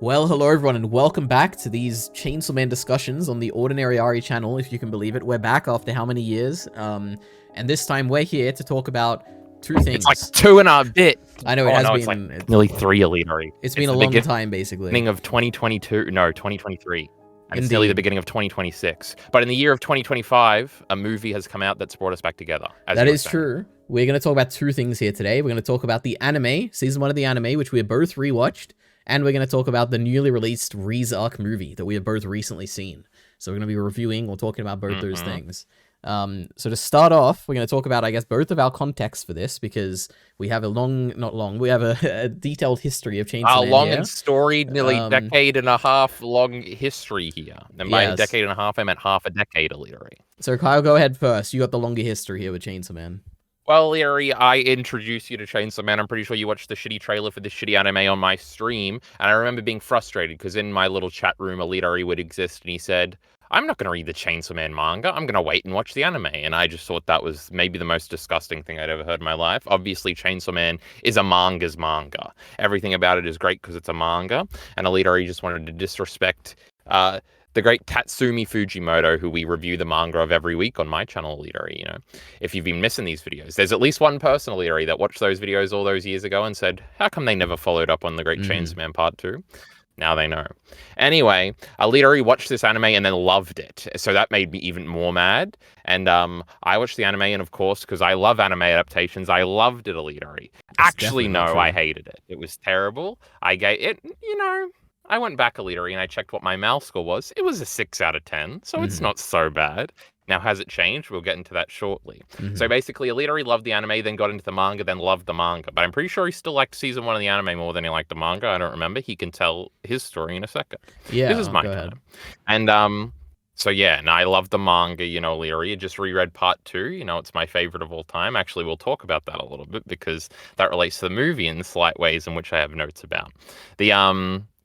Well, hello everyone, and welcome back to these Chainsaw Man discussions on the EliteAri channel, if you can believe it. We're back after how many years? And this time we're here to talk about two things. It's like 2 and a bit. I know, it has been... It's like nearly 3 EliteAri. It's been a long time, basically. Beginning of 2022, no, 2023. And Indeed. It's nearly the beginning of 2026. But in the year of 2025, a movie has come out that's brought us back together. That is true. We're going to talk about two things here today. We're going to talk about the anime, season 1 of the anime, which we have both rewatched. And we're going to talk about the newly released Reze Arc movie that we have both recently seen. So we're going to be reviewing or talking about both those things. So to start off, we're going to talk about, I guess, both of our contexts for this, because we have a we have a detailed history of Chainsaw Man. A long and storied, nearly decade and a half long history here. And by a decade and a half, I meant half a decade, EliteAri. So Kyle, go ahead first. You got the longer history here with Chainsaw Man. Well, EliteAri, I introduced you to Chainsaw Man. I'm pretty sure you watched the shitty trailer for this shitty anime on my stream. And I remember being frustrated because in my little chat room, EliteAri would exist. And he said, I'm not going to read the Chainsaw Man manga. I'm going to wait and watch the anime. And I just thought that was maybe the most disgusting thing I'd ever heard in my life. Obviously, Chainsaw Man is a manga's manga. Everything about it is great because it's a manga. And EliteAri just wanted to disrespect the great Tatsumi Fujimoto, who we review the manga of every week on my channel, EliteAri. You know, if you've been missing these videos, there's at least one person, EliteAri, that watched those videos all those years ago and said, how come they never followed up on the Great Chainsaw Man Part 2? Now they know. Anyway, EliteAri watched this anime and then loved it. So that made me even more mad. And I watched the anime, and of course, because I love anime adaptations, I loved it, EliteAri. Actually, no, I hated it. It was terrible. I gave it, I went back, EliteAri, and I checked what my MAL score was. It was a 6 out of 10, so it's not so bad. Now, has it changed? We'll get into that shortly. So basically, EliteAri loved the anime, then got into the manga, then loved the manga. But I'm pretty sure he still liked season 1 of the anime more than he liked the manga. I don't remember. He can tell his story in a second. Yeah, this is my time. And so yeah, and I love the manga, EliteAri. I just reread part 2. It's my favorite of all time. Actually, we'll talk about that a little bit because that relates to the movie in slight ways in which I have notes about.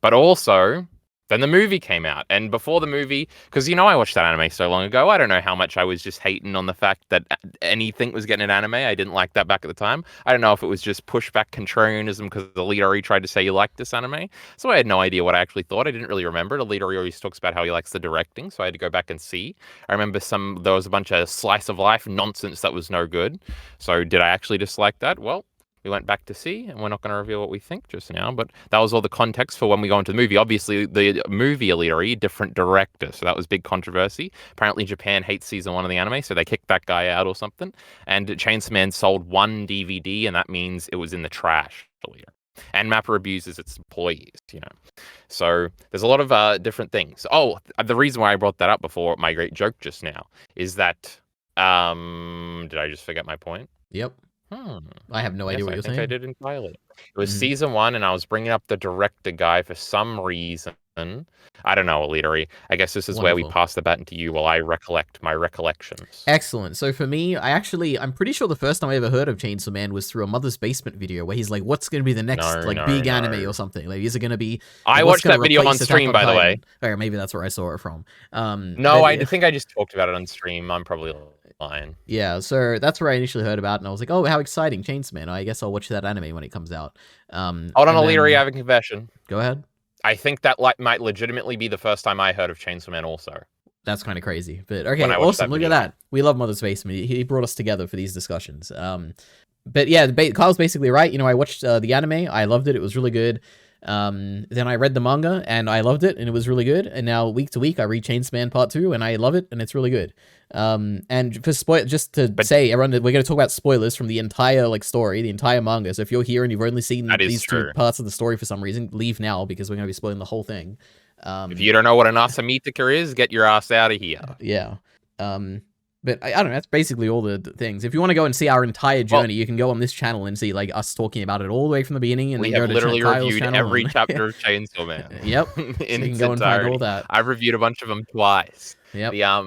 But also, then the movie came out. And before the movie, because, I watched that anime so long ago, I don't know how much I was just hating on the fact that anything was getting an anime. I didn't like that back at the time. I don't know if it was just pushback contrarianism because EliteAri tried to say you liked this anime. So I had no idea what I actually thought. I didn't really remember it. EliteAri always talks about how he likes the directing, so I had to go back and see. I remember there was a bunch of slice of life nonsense that was no good. So did I actually dislike that? Well, we went back to see, and we're not going to reveal what we think just now, but that was all the context for when we go into the movie. Obviously, the movie, EliteAri, different director, so that was big controversy. Apparently, Japan hates season 1 of the anime, so they kicked that guy out or something. And Chainsaw Man sold 1 DVD, and that means it was in the trash. And MAPPA abuses its employees, So there's a lot of different things. Oh, the reason why I brought that up before my great joke just now is that, did I just forget my point? Yep. I have no idea what you're saying. I did entirely. It was season 1, and I was bringing up the director guy for some reason. I don't know, EliteAri. I guess this is where we pass the baton to you while I recollect my recollections. Excellent. So for me, I'm pretty sure the first time I ever heard of Chainsaw Man was through a Mother's Basement video where he's like, what's going to be the next big anime or something? Like, is it going to be... I watched that video on stream, by the way. Or maybe that's where I saw it from. No, I think I just talked about it on stream. I'm probably lying. Yeah, so that's where I initially heard about it, and I was like, oh, how exciting, Chainsaw Man. I guess I'll watch that anime when it comes out. Hold on, EliteAri, I have a confession. Go ahead. I think that might legitimately be the first time I heard of Chainsaw Man also. That's kind of crazy. But okay, awesome. Look at that. We love Mother's Basement. He brought us together for these discussions. But yeah, Kyle's basically right. I watched the anime. I loved it. It was really good. Then I read the manga, and I loved it, and it was really good. And now, week to week, I read Chainsaw Man Part 2, and I love it, and it's really good. And for say, everyone, we're going to talk about spoilers from the entire story, the entire manga. So if you're here and you've only seen these 2 parts of the story for some reason, leave now because we're going to be spoiling the whole thing. If you don't know what an Asamitaka is, get your ass out of here. Yeah. But I don't know, that's basically all the things. If you want to go and see our entire journey, you can go on this channel and see us talking about it all the way from the beginning. And we have literally reviewed every chapter of Chainsaw Man. Yep. So you can go and find all that. I've reviewed a bunch of them twice. Yep. Yeah,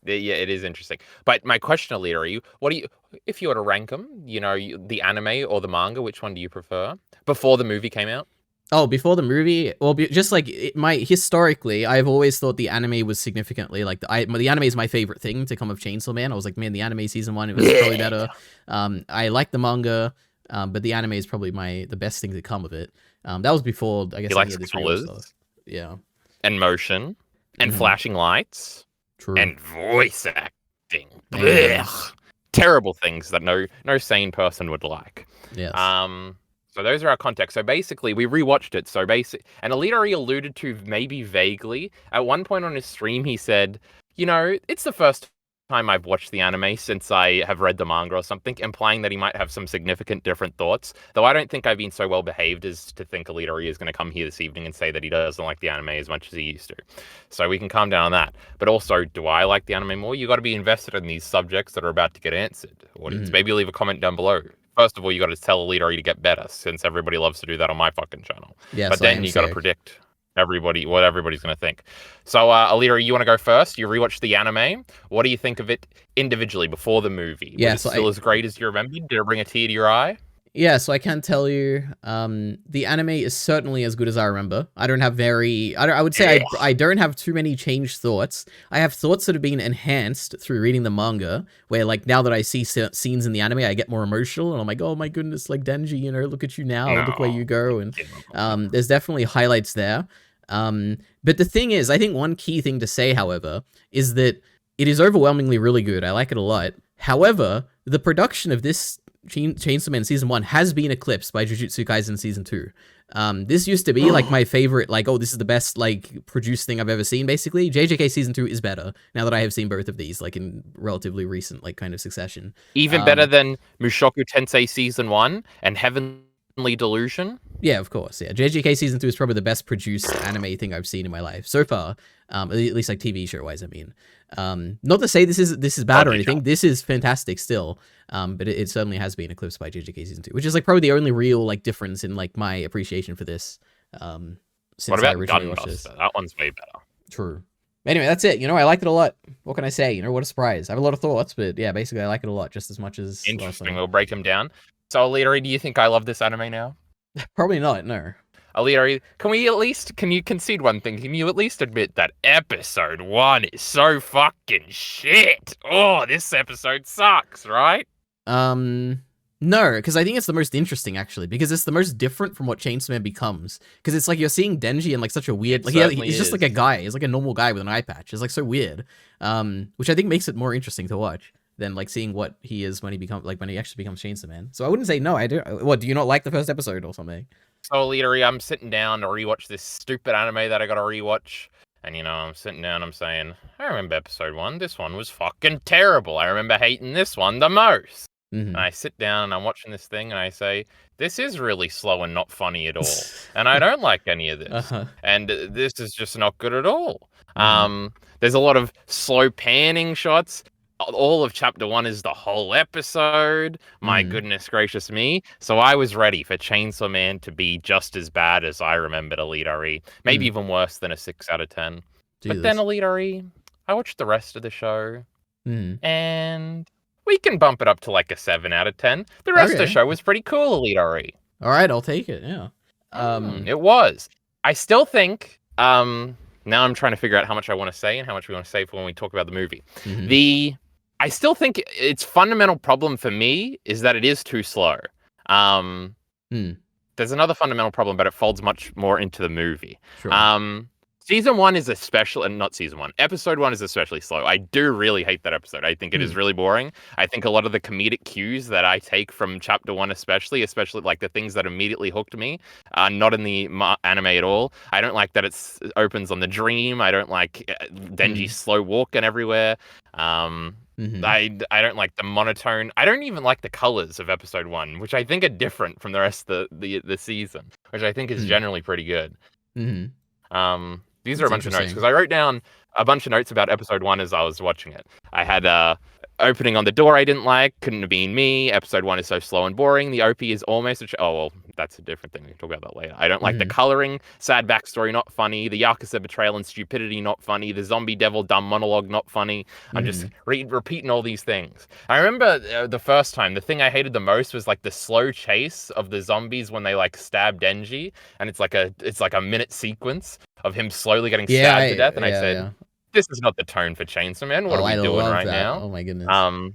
it is interesting. But my question, EliteAri, if you were to rank them, the anime or the manga, which one do you prefer? Before the movie came out? Oh, before the movie? Well, just historically, I've always thought the anime was significantly, the anime is my favorite thing to come of Chainsaw Man. I was like, man, the anime season 1, it was probably better. I like the manga, but the anime is probably the best thing to come of it. That was before, I guess, He any likes of this real colors stuff. Yeah. and motion and flashing lights. True. And voice acting. Amen. Terrible things that no sane person would like. Yes. So those are our context. So basically, we rewatched it. And EliteAri alluded to maybe vaguely at one point on his stream. He said, it's the first time I've watched the anime since I have read the manga or something, implying that he might have some significant different thoughts. Though I don't think I've been so well behaved as to think EliteAri is going to come here this evening and say that he doesn't like the anime as much as he used to. So we can calm down on that. But also, do I like the anime more? You got to be invested in these subjects that are about to get answered. Audience, maybe leave a comment down below. First of all, you got to tell EliteAri to get better, since everybody loves to do that on my fucking channel. Yes, but then you got to predict what everybody's going to think. So, EliteAri, you want to go first? You rewatched the anime. What do you think of it individually before the movie? Yeah, Was it still as great as you remembered? Did it bring a tear to your eye? Yeah, so I can tell you, the anime is certainly as good as I remember. I don't have I would say I don't have too many changed thoughts. I have thoughts that have been enhanced through reading the manga, where like now that I see scenes in the anime, I get more emotional, and I'm like, oh my goodness, like Denji, look at you now, look where you go, and there's definitely highlights there. But the thing is, I think one key thing to say, however, is that it is overwhelmingly really good. I like it a lot. However, the production of this Chainsaw Man Season 1 has been eclipsed by Jujutsu Kaisen Season 2. This used to be like my favorite, like, oh, this is the best like produced thing I've ever seen, basically. JJK Season 2 is better now that I have seen both of these, like in relatively recent like kind of succession. Even better than Mushoku Tensei Season 1 and Heavenly Delusion? Yeah, of course. Yeah, JJK Season 2 is probably the best produced anime thing I've seen in my life so far. At least like TV show wise, I mean. Not to say this is bad or anything. This is fantastic still. But it certainly has been eclipsed by JJK Season 2, which is like probably the only real like difference in like my appreciation for this. Since I originally watched this. That one's way better. True. Anyway, that's it. I liked it a lot. What can I say? What a surprise. I have a lot of thoughts, but yeah, basically I like it a lot, just as much as interesting. We'll break them down. So, EliteAri, do you think I love this anime now? Probably not, no. EliteAri, can you concede one thing? Can you at least admit that episode 1 is so fucking shit? Oh, this episode sucks, right? No, because I think it's the most interesting, actually, because it's the most different from what Chainsaw Man becomes. Because it's like you're seeing Denji in like such a weird, like he's just like a guy. He's like a normal guy with an eye patch. It's like so weird, which I think makes it more interesting to watch than like seeing what he is when he actually becomes Chainsaw Man. So I wouldn't say no. I do. What, do you not like the first episode or something? So, EliteAri, I'm sitting down to rewatch this stupid anime that I gotta rewatch. And, I'm sitting down, I'm saying, I remember episode 1. This one was fucking terrible. I remember hating this one the most. And I sit down and I'm watching this thing and I say, this is really slow and not funny at all. And I don't like any of this. And this is just not good at all. There's a lot of slow panning shots. All of chapter 1 is the whole episode. My goodness gracious me. So I was ready for Chainsaw Man to be just as bad as I remembered EliteAri. Maybe even worse than a 6 out of 10. But then EliteAri, I watched the rest of the show. And we can bump it up to like a 7 out of 10. The rest of the show was pretty cool, EliteAri. All right, I'll take it, yeah. It was. I still think... now I'm trying to figure out how much I want to say and how much we want to say for when we talk about the movie. I still think its fundamental problem for me is that it is too slow. There's another fundamental problem, but it folds much more into the movie. Sure. Season 1 is episode 1 is especially slow. I do really hate that episode. I think it is really boring. I think a lot of the comedic cues that I take from chapter 1 especially like the things that immediately hooked me, are not in the anime at all. I don't like that it opens on the dream. I don't like Denji's slow walking everywhere. I don't like the monotone. I don't even like the colors of episode 1, which I think are different from the rest of the season, which I think is generally pretty good. These are a bunch of notes because I wrote down a bunch of notes about episode 1 as I was watching it. I had opening on the door I didn't like, couldn't have been me. Episode 1 is so slow and boring. The OP is almost that's a different thing. We can talk about that later. I don't like the coloring, sad backstory, not funny. The Yakuza betrayal and stupidity, not funny. The zombie devil dumb monologue, not funny. I'm just repeating all these things. I remember the first time, the thing I hated the most was like the slow chase of the zombies when they like stab Denji, and it's like a minute sequence of him slowly getting stabbed to death. And I said, this is not the tone for Chainsaw Man. What are we doing right now? Oh my goodness.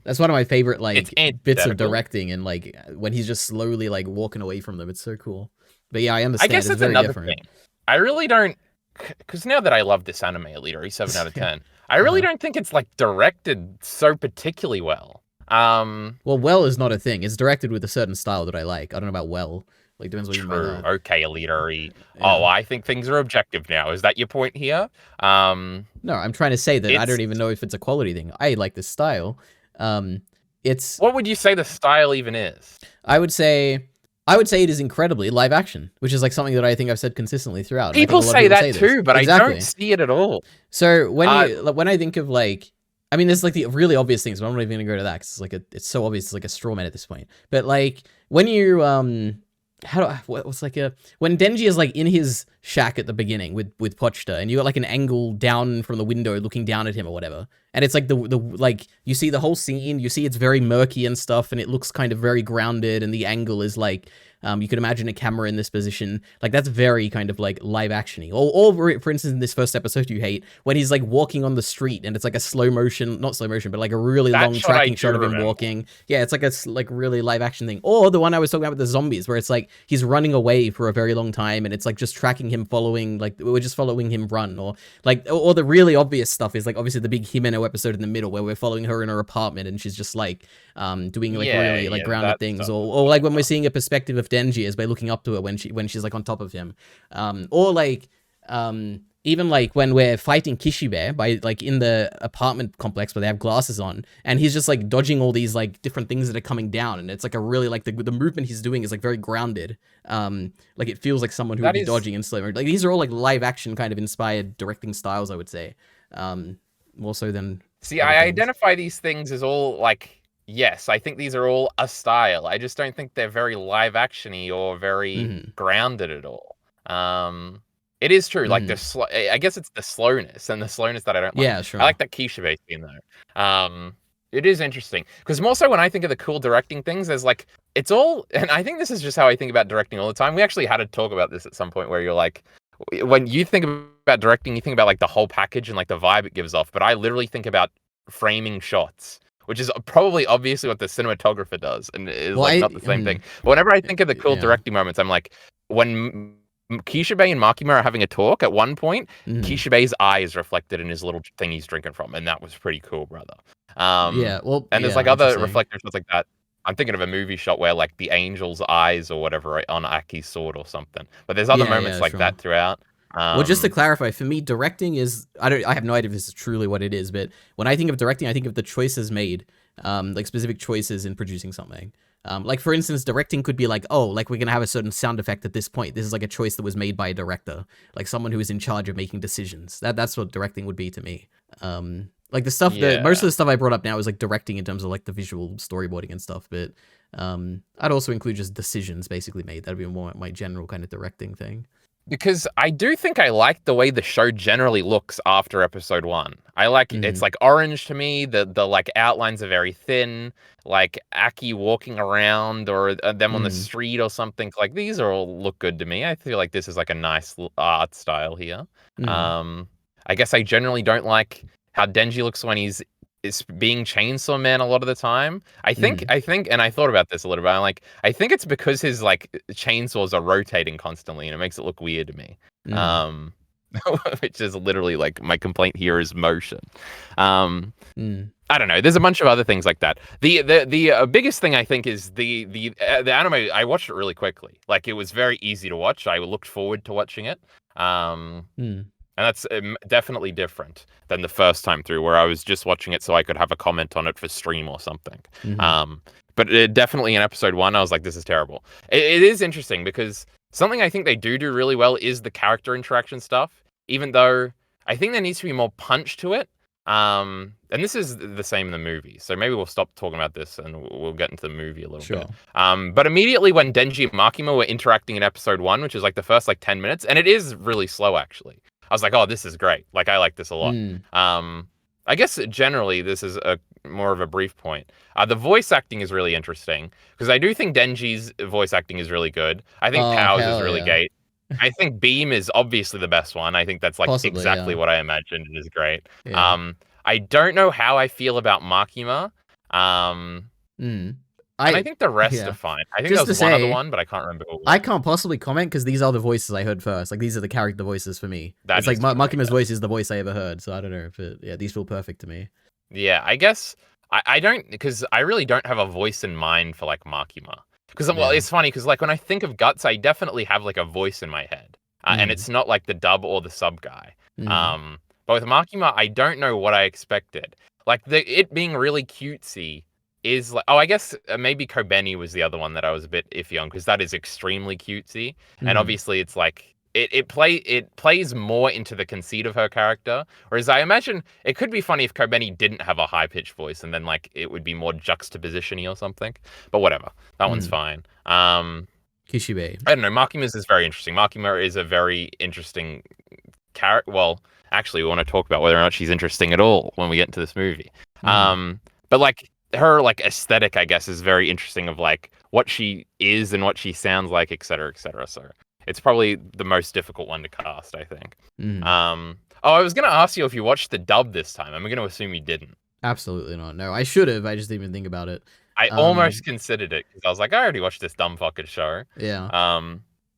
That's one of my favorite like bits of directing, and like when he's just slowly like walking away from them. It's so cool. But yeah, I understand. I guess it's that's very another different. thing. I really don't, because now that I love this anime, EliteAri 7 out of 10, I really don't think it's like directed so particularly well. Well is not a thing. It's directed with a certain style that I like. I don't know about well. Like, depends what you mean by that. Okay, EliteAri. Yeah. Oh, I think things are objective now. Is that your point here? No, I'm trying to say that I don't even know if it's a quality thing. I like this style. It's... What would you say the style even is? I would say it is incredibly live action, which is like something that I think I've said consistently throughout. People say that too, but exactly. I don't see it at all. So when I think of like, I mean, there's like the really obvious things, but I'm not even gonna go to that because it's like it's so obvious. It's like a straw man at this point. But like when you when Denji is like in his shack at the beginning with Pochta, and you got like an angle down from the window looking down at him or whatever, and it's like the like you see the whole scene, you see it's very murky and stuff, and it looks kind of very grounded, and the angle is like you could imagine a camera in this position. Like, that's very kind of like live actiony. Or for instance, in this first episode you hate, when he's like walking on the street and it's like a slow motion, not slow motion, but like a really long tracking shot of him walking. Yeah, it's like a really live action thing. Or the one I was talking about with the zombies, where it's like he's running away for a very long time and it's like just tracking him, following, like we're just following him run. Or like, or the really obvious stuff is like obviously the big Himeno episode in the middle where we're following her in her apartment and she's just like doing like really like grounded things. Or like when we're seeing a perspective of Denji is by looking up to her when she's like on top of him, or like even like when we're fighting Kishibe by like in the apartment complex where they have glasses on, and he's just like dodging all these like different things that are coming down, and it's like a really like the movement he's doing is like very grounded. Like it feels like someone who would be dodging in slow motion. Like these are all like live action kind of inspired directing styles, I would say. More so than I identify these things as all like, yes, I think these are all a style. I just don't think they're very live actiony or very grounded at all. It is true. Like I guess it's the slowness, and the slowness that I don't like. Yeah, sure. I like that Kishibe scene though. It is interesting because more so when I think of the cool directing things, there's like it's all, and I think this is just how I think about directing all the time. We actually had a talk about this at some point where you're like, when you think about directing, you think about like the whole package and like the vibe it gives off. But I literally think about framing shots, which is probably obviously what the cinematographer does, and is not the same thing. But whenever I think of the cool directing moments, I'm like, when Kishibe and Makima are having a talk, at one point, Kishibe's eye is reflected in his little thing he's drinking from, and that was pretty cool, brother. And there's like other reflector shots like that. I'm thinking of a movie shot where like the angel's eyes or whatever on Aki's sword or something. But there's other moments like that throughout. Well, just to clarify, for me, directing is I have no idea if this is truly what it is, but when I think of directing, I think of the choices made, like specific choices in producing something. Like for instance, directing could be like, oh, like we're gonna have a certain sound effect at this point. This is like a choice that was made by a director, like someone who is in charge of making decisions. That's what directing would be to me. Like the stuff that most of the stuff I brought up now is like directing in terms of like the visual storyboarding and stuff, but I'd also include just decisions basically made. That'd be more my general kind of directing thing. Because I do think I like the way the show generally looks after episode 1. I like it's like orange to me. The like outlines are very thin. Like Aki walking around or them on the street or something. Like these are all look good to me. I feel like this is like a nice art style here. I guess I generally don't like how Denji looks when he's being Chainsaw Man a lot of the time. I think, and I thought about this a little bit. I'm like, I think it's because his like chainsaws are rotating constantly, and it makes it look weird to me. Which is literally like my complaint here is motion. I don't know. There's a bunch of other things like that. The biggest thing I think is the anime. I watched it really quickly. Like it was very easy to watch. I looked forward to watching it. And that's definitely different than the first time through, where I was just watching it so I could have a comment on it for stream or something. But definitely in episode 1, I was like, this is terrible. It is interesting because something I think they do really well is the character interaction stuff, even though I think there needs to be more punch to it. And this is the same in the movie. So maybe we'll stop talking about this and we'll get into the movie a little bit. But immediately when Denji and Makima were interacting in episode 1, which is like the first like 10 minutes, and it is really slow actually. I was like, oh, this is great. Like, I like this a lot. I guess generally this is more of a brief point. The voice acting is really interesting because I do think Denji's voice acting is really good. I think Pow's is really great. I think Beam is obviously the best one. I think that's like exactly what I imagined. It is great. I don't know how I feel about Makima. And I think the rest are fine. I think there was one other one, but I can't remember. I can't possibly comment because these are the voices I heard first. Like, these are the character voices for me. It's like Makima's voice is the voice I ever heard, so I don't know if these feel perfect to me. Yeah, I guess I don't, because I really don't have a voice in mind for like Makima. Because well, it's funny because like when I think of Guts, I definitely have like a voice in my head, and it's not like the dub or the sub guy. But with Makima, I don't know what I expected. Like it being really cutesy is like, I guess maybe Kobeni was the other one that I was a bit iffy on, because that is extremely cutesy, and obviously it's like it plays more into the conceit of her character. Whereas I imagine it could be funny if Kobeni didn't have a high pitched voice, and then like it would be more juxtaposition-y or something. But whatever, that one's fine. Kishibe. I don't know. Makima's is very interesting. Makima is a very interesting character. Well, actually, we want to talk about whether or not she's interesting at all when we get into this movie. But like her like aesthetic, I guess, is very interesting, of like what she is and what she sounds like, etc., etc. So it's probably the most difficult one to cast, I think. I was gonna ask you if you watched the dub this time. I'm gonna assume you didn't. Absolutely not. No, I should have. I just didn't even think about it. I almost considered it because I was like, I already watched this dumb fucking show. Yeah.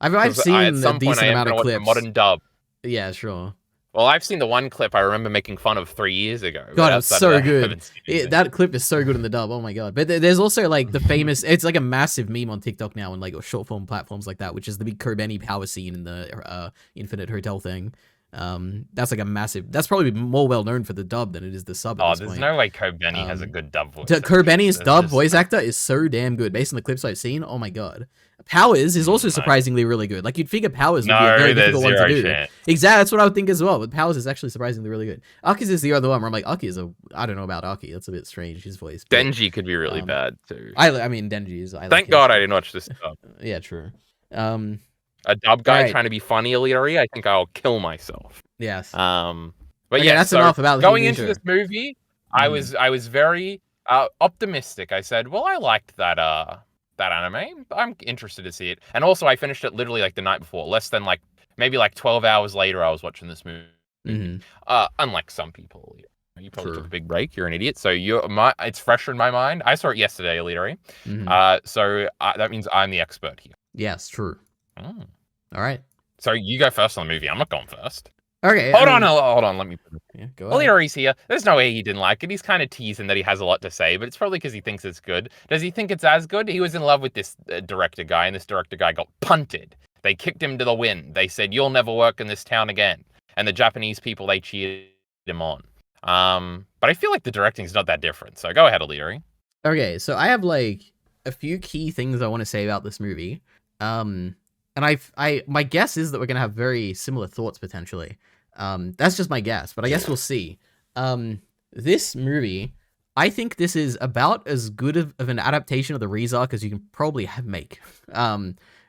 I've seen a decent amount of clips. Modern dub. Yeah, sure. Well, I've seen the one clip I remember making fun of 3 years ago. God, it's so good. That clip is so good in the dub. Oh my god. But there's also like the famous, it's like a massive meme on TikTok now and like short form platforms like that, which is the big Kobeni power scene in the Infinite Hotel thing. That's like a massive, that's probably more well known for the dub than it is the sub. Oh, there's no way Kobeni has a good dub voice. Kobeni's dub voice actor is so damn good based on the clips I've seen. Oh my god. Powers is also surprisingly really good. Like, you'd figure Powers would be a very difficult one to do. Exactly, that's what I would think as well. But Powers is actually surprisingly really good. Aki's is the other one where I'm like, I don't know about Aki. That's a bit strange, his voice. But, Denji could be really bad too. I mean, Denji is. Thank God I didn't watch this dub. Yeah, true. A dub guy trying to be funny, EliteAri, I think I'll kill myself. Yes. But yeah, that's enough about going into this movie. I was very optimistic. I said, well, I liked that anime. I'm interested to see it. And also, I finished it literally like the night before. Less than like maybe like 12 hours later, I was watching this movie. Unlike some people, you probably took a big break. You're an idiot. So it's fresh in my mind. I saw it yesterday, EliteAri. So that means I'm the expert here. Yes, true. All right. So you go first on the movie. I'm not going first. Okay. Hold on. Let me. Yeah, go ahead. EliteAri's here. There's no way he didn't like it. He's kind of teasing that he has a lot to say, but it's probably because he thinks it's good. Does he think it's as good? He was in love with this director guy, and this director guy got punted. They kicked him to the wind. They said, "You'll never work in this town again." And the Japanese people, they cheered him on. But I feel like the directing's not that different. So go ahead, EliteAri. Okay, so I have like a few key things I want to say about this movie. And my guess is that we're gonna have very similar thoughts potentially. That's just my guess, but I guess we'll see. This movie, I think this is about as good of an adaptation of the Reze Arc as you can probably make.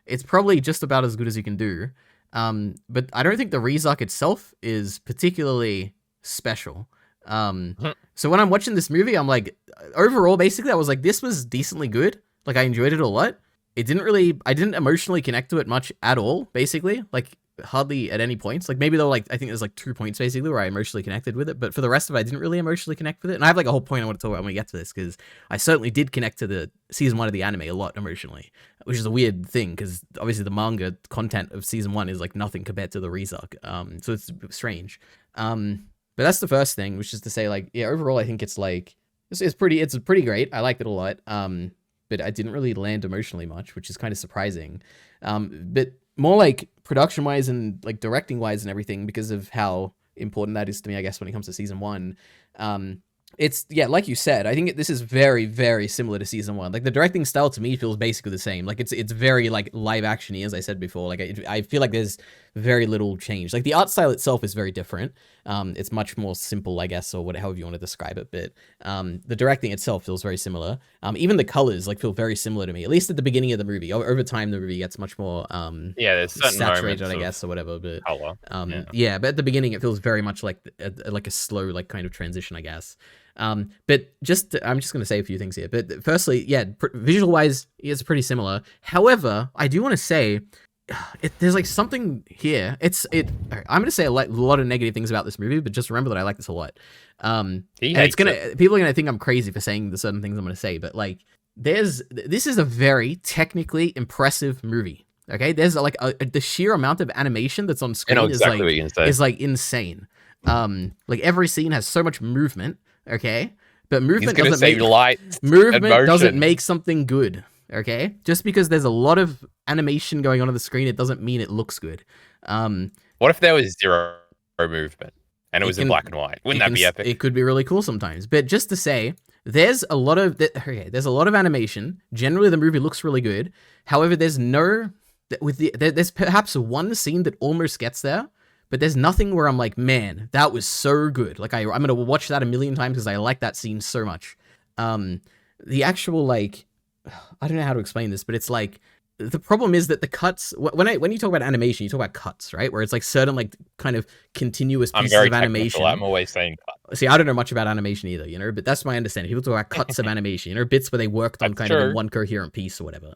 It's probably just about as good as you can do. But I don't think the Reze Arc itself is particularly special. So when I'm watching this movie, I'm like, overall, basically, I was like, this was decently good. Like, I enjoyed it a lot. I didn't emotionally connect to it much at all, basically. Like, hardly at any points. Like, maybe though, like, I think there's like 2 points basically where I emotionally connected with it, but for the rest of it, I didn't really emotionally connect with it. And I have like a whole point I want to talk about when we get to this, because I certainly did connect to the season 1 of the anime a lot emotionally, which is a weird thing, because obviously the manga content of season 1 is like nothing compared to the Reze Arc. So it's strange. But that's the first thing, which is to say, like, yeah, overall, I think it's like, it's pretty great. I liked it a lot. But I didn't really land emotionally much, which is kind of surprising. But more like production-wise and like directing-wise and everything, because of how important that is to me, I guess, when it comes to season 1. It's, yeah, like you said, I think this is very, very similar to season 1. Like, the directing style to me feels basically the same. Like, it's very like live action-y, as I said before. Like, I feel like there's very little change. Like, the art style itself is very different. It's much more simple, I guess, or however you want to describe it. But the directing itself feels very similar. Even the colors like feel very similar to me, at least at the beginning of the movie. Over time, the movie gets much more there's certain saturated, I guess, or whatever. But color. Yeah, but at the beginning, it feels very much like a slow, like, kind of transition, I guess. But I'm just going to say a few things here. But firstly, yeah, visual wise, it's pretty similar. However, I do want to say, there's like something here. I'm going to say a lot of negative things about this movie, but just remember that I like this a lot. And people are going to think I'm crazy for saying the certain things I'm going to say, but like, this is a very technically impressive movie. Okay, there's like the sheer amount of animation that's on screen is like insane. Like every scene has so much movement. Okay, but movement doesn't make something good. Okay, just because there's a lot of animation going on the screen, it doesn't mean it looks good. What if there was zero movement and it was in black and white? Wouldn't that be epic? It could be really cool sometimes. But just to say, there's a lot of animation. Generally, the movie looks really good. However, there's perhaps one scene that almost gets there, but there's nothing where I'm like, man, that was so good. Like I'm gonna watch that a million times because I like that scene so much. The actual like, I don't know how to explain this, but it's like the problem is that the cuts, when you talk about animation, you talk about cuts, right? Where it's like certain like kind of continuous pieces of animation. I'm always saying cut. See, I don't know much about animation either, you know, but that's my understanding. People talk about cuts of animation, you know, bits where they worked on kind of one coherent piece or whatever.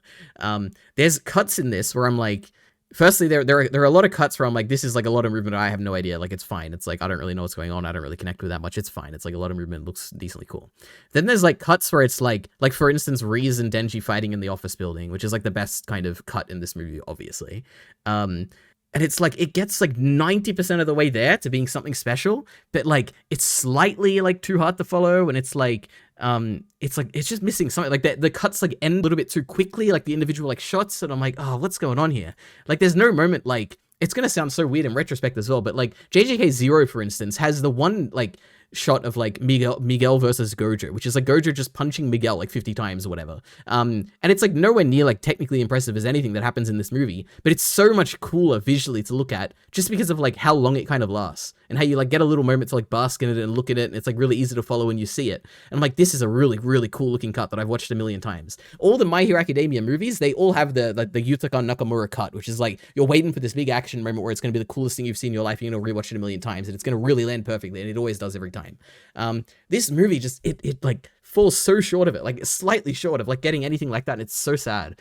There's cuts in this where I'm like, firstly, there are a lot of cuts where I'm like, this is like a lot of movement. I have no idea. Like, it's fine. It's like, I don't really know what's going on. I don't really connect with that much. It's fine. It's like a lot of movement. Looks decently cool. Then there's like cuts where it's like for instance, Reze and Denji fighting in the office building, which is like the best kind of cut in this movie, obviously. And it's like, it gets like 90% of the way there to being something special, but like, it's slightly like too hard to follow. And it's like, it's just missing something. Like the cuts like end a little bit too quickly, like the individual like shots. And I'm like, oh, what's going on here? Like, there's no moment, like, it's going to sound so weird in retrospect as well, but like JJK Zero, for instance, has the one like shot of like Miguel versus Gojo, which is like Gojo just punching Miguel like 50 times or whatever. And it's like nowhere near like technically impressive as anything that happens in this movie, but it's so much cooler visually to look at just because of like how long it kind of lasts and how you like get a little moment to like bask in it and look at it, and it's like really easy to follow when you see it. And like, this is a really, really cool looking cut that I've watched a million times. All the My Hero Academia movies, they all have the Yutaka Nakamura cut, which is like, you're waiting for this big action moment where it's going to be the coolest thing you've seen in your life, and you're going to rewatch it a million times, and it's going to really land perfectly, and it always does every time. This movie just, it like falls so short of it, like slightly short of like getting anything like that, and it's so sad.